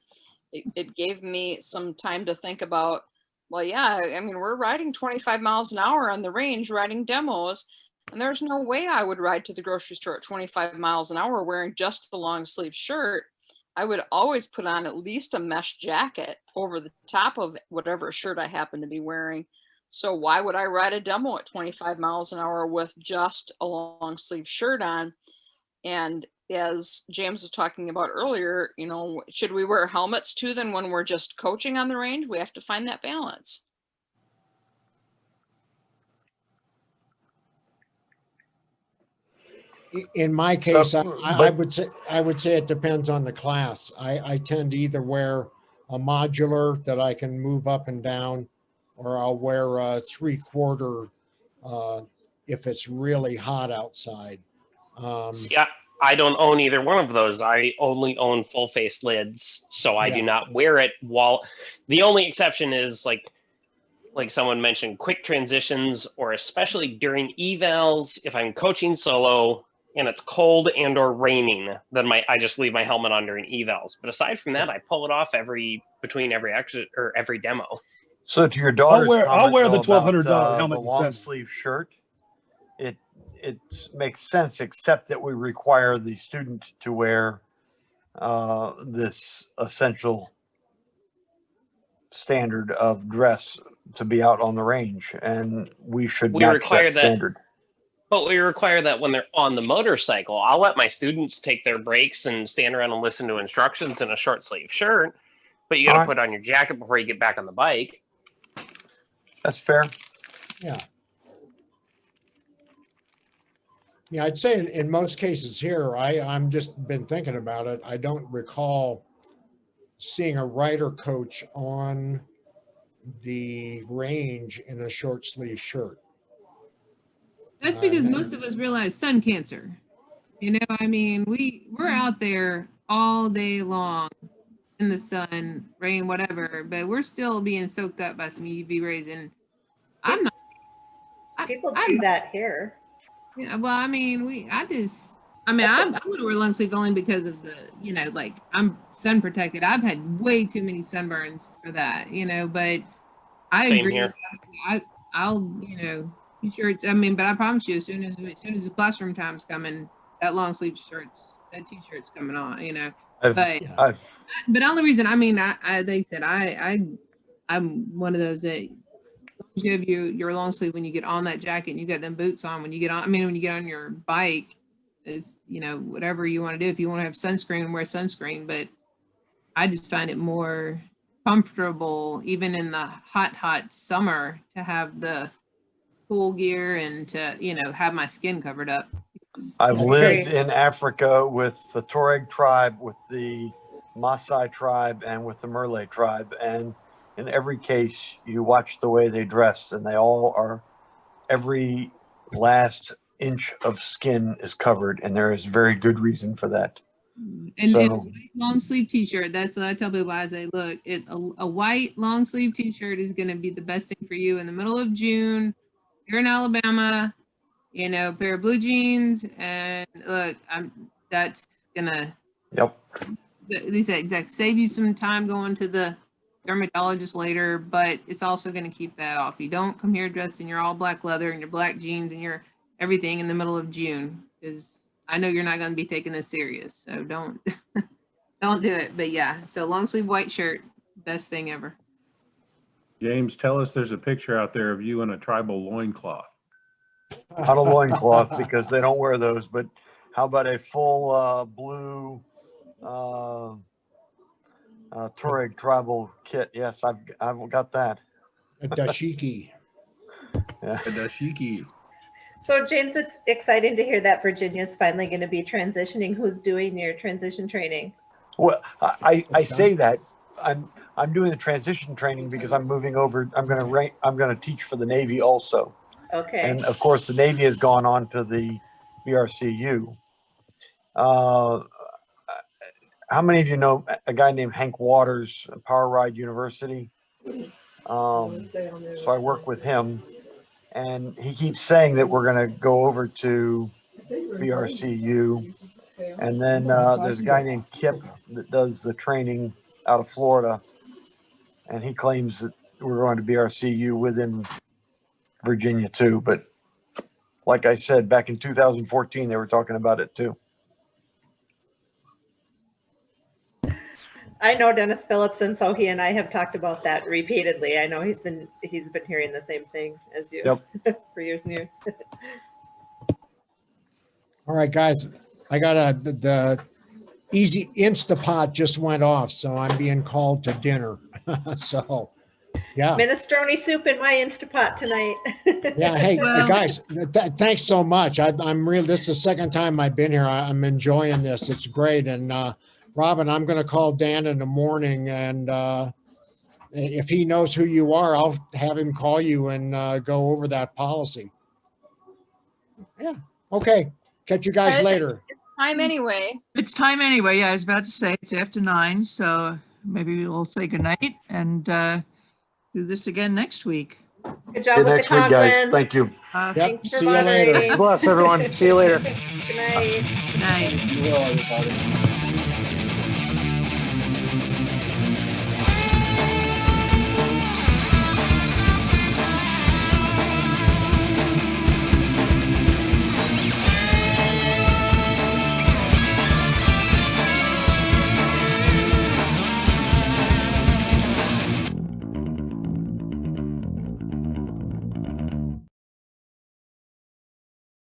it gave me some time to think about. Well, yeah, I mean, we're riding 25 miles an hour on the range, riding demos, and there's no way I would ride to the grocery store at 25 miles an hour wearing just a long sleeve shirt. I would always put on at least a mesh jacket over the top of whatever shirt I happen to be wearing. So why would I ride a demo at 25 miles an hour with just a long sleeve shirt on? And as James was talking about earlier, you know, should we wear helmets too then when we're just coaching on the range? We have to find that balance. In my case, I would say it depends on the class. I tend to either wear a modular that I can move up and down, or I'll wear a 3/4 if it's really hot outside. See, I don't own either one of those. I only own full face lids, so I do not wear it while. The only exception is like someone mentioned, quick transitions, or especially during evals. If I'm coaching solo and it's cold and or raining, then I just leave my helmet on during evals. But aside from that, I pull it off between every exit or every demo. So to your daughter's I'll wear the comment, $1,200 helmet the you long sent. sleeve shirt, it makes sense, except that we require the student to wear this essential standard of dress to be out on the range, and we should match that standard. But we require that when they're on the motorcycle. I'll let my students take their breaks and stand around and listen to instructions in a short sleeve shirt, but you got to put on your jacket before you get back on the bike. That's fair. Yeah. Yeah, I'd say in most cases here, I'm just been thinking about it. I don't recall seeing a rider coach on the range in a short sleeve shirt. That's because most of us realize sun cancer. You know, I mean, we're out there all day long in the sun, rain, whatever, but we're still being soaked up by some UV rays. And I'm not. People do that here. Yeah, well, I mean, I'm going to wear long sleeve only because of the, you know, like I'm sun protected. I've had way too many sunburns for that, you know, but I Same agree. here. I'll, you know, t-shirts. I mean, but I promise you, as soon as the classroom time's coming, that long sleeve that t-shirt's coming on, you know. But the only reason, I mean, they said I'm one of those that you have your long sleeve when you get on that jacket and you got them boots on when you get on. I mean, when you get on your bike, it's, you know, whatever you want to do. If you want to have sunscreen, wear sunscreen. But I just find it more comfortable, even in the hot summer, to have the cool gear and to, you know, have my skin covered up. I've lived in Africa with the Tuareg tribe, with the Maasai tribe, and with the Merle tribe. And in every case, you watch the way they dress, and they all are, every last inch of skin is covered, and there is very good reason for that. And long sleeve t-shirt, that's what I tell people. I say, look, a white long sleeve t-shirt is going to be the best thing for you in the middle of June. You're in Alabama, you know, a pair of blue jeans, and look, that's gonna at least save you some time going to the dermatologist later, but it's also going to keep that off. You don't come here dressed in your all black leather and your black jeans and your everything in the middle of June, because I know you're not going to be taking this serious, so don't don't do it. But yeah, so long sleeve white shirt, best thing ever. James, tell us there's a picture out there of you in a tribal loincloth. Not a loincloth, because they don't wear those, but how about a full blue Tuareg tribal kit? Yes, I've got that. A dashiki. Yeah. A dashiki. So James, it's exciting to hear that Virginia's finally going to be transitioning. Who's doing your transition training? Well, I say that I'm doing the transition training because I'm moving over. I'm going to teach for the Navy also. Okay. And of course, the Navy has gone on to the BRCU. How many of you know a guy named Hank Waters, Power Ride University? So I work with him, and he keeps saying that we're going to go over to BRCU. And then there's a guy named Kip that does the training out of Florida, and he claims that we're going to BRCU within Virginia too. But like I said, back in 2014, they were talking about it too. I know Dennis Phillips, and so he and I have talked about that repeatedly. I know he's been hearing the same thing as you for years and years. All right, guys, I got the easy Instapot just went off, so I'm being called to dinner. So, yeah. Minestrone soup in my Instapot tonight. Yeah. Hey, Well- guys, thanks so much. I'm real. This is the second time I've been here. I'm enjoying this. It's great. And Robin, I'm going to call Dan in the morning, and if he knows who you are, I'll have him call you and go over that policy. Yeah. Okay. Catch you guys later. Time anyway. It's time anyway. Yeah, I was about to say it's after 9, so maybe we'll say goodnight and do this again next week. Good job See you with next the week, guys. Conklin. Thank you. Thanks for See you later. moderating. Bless everyone. See you later. Good night. Good night. Well, everybody.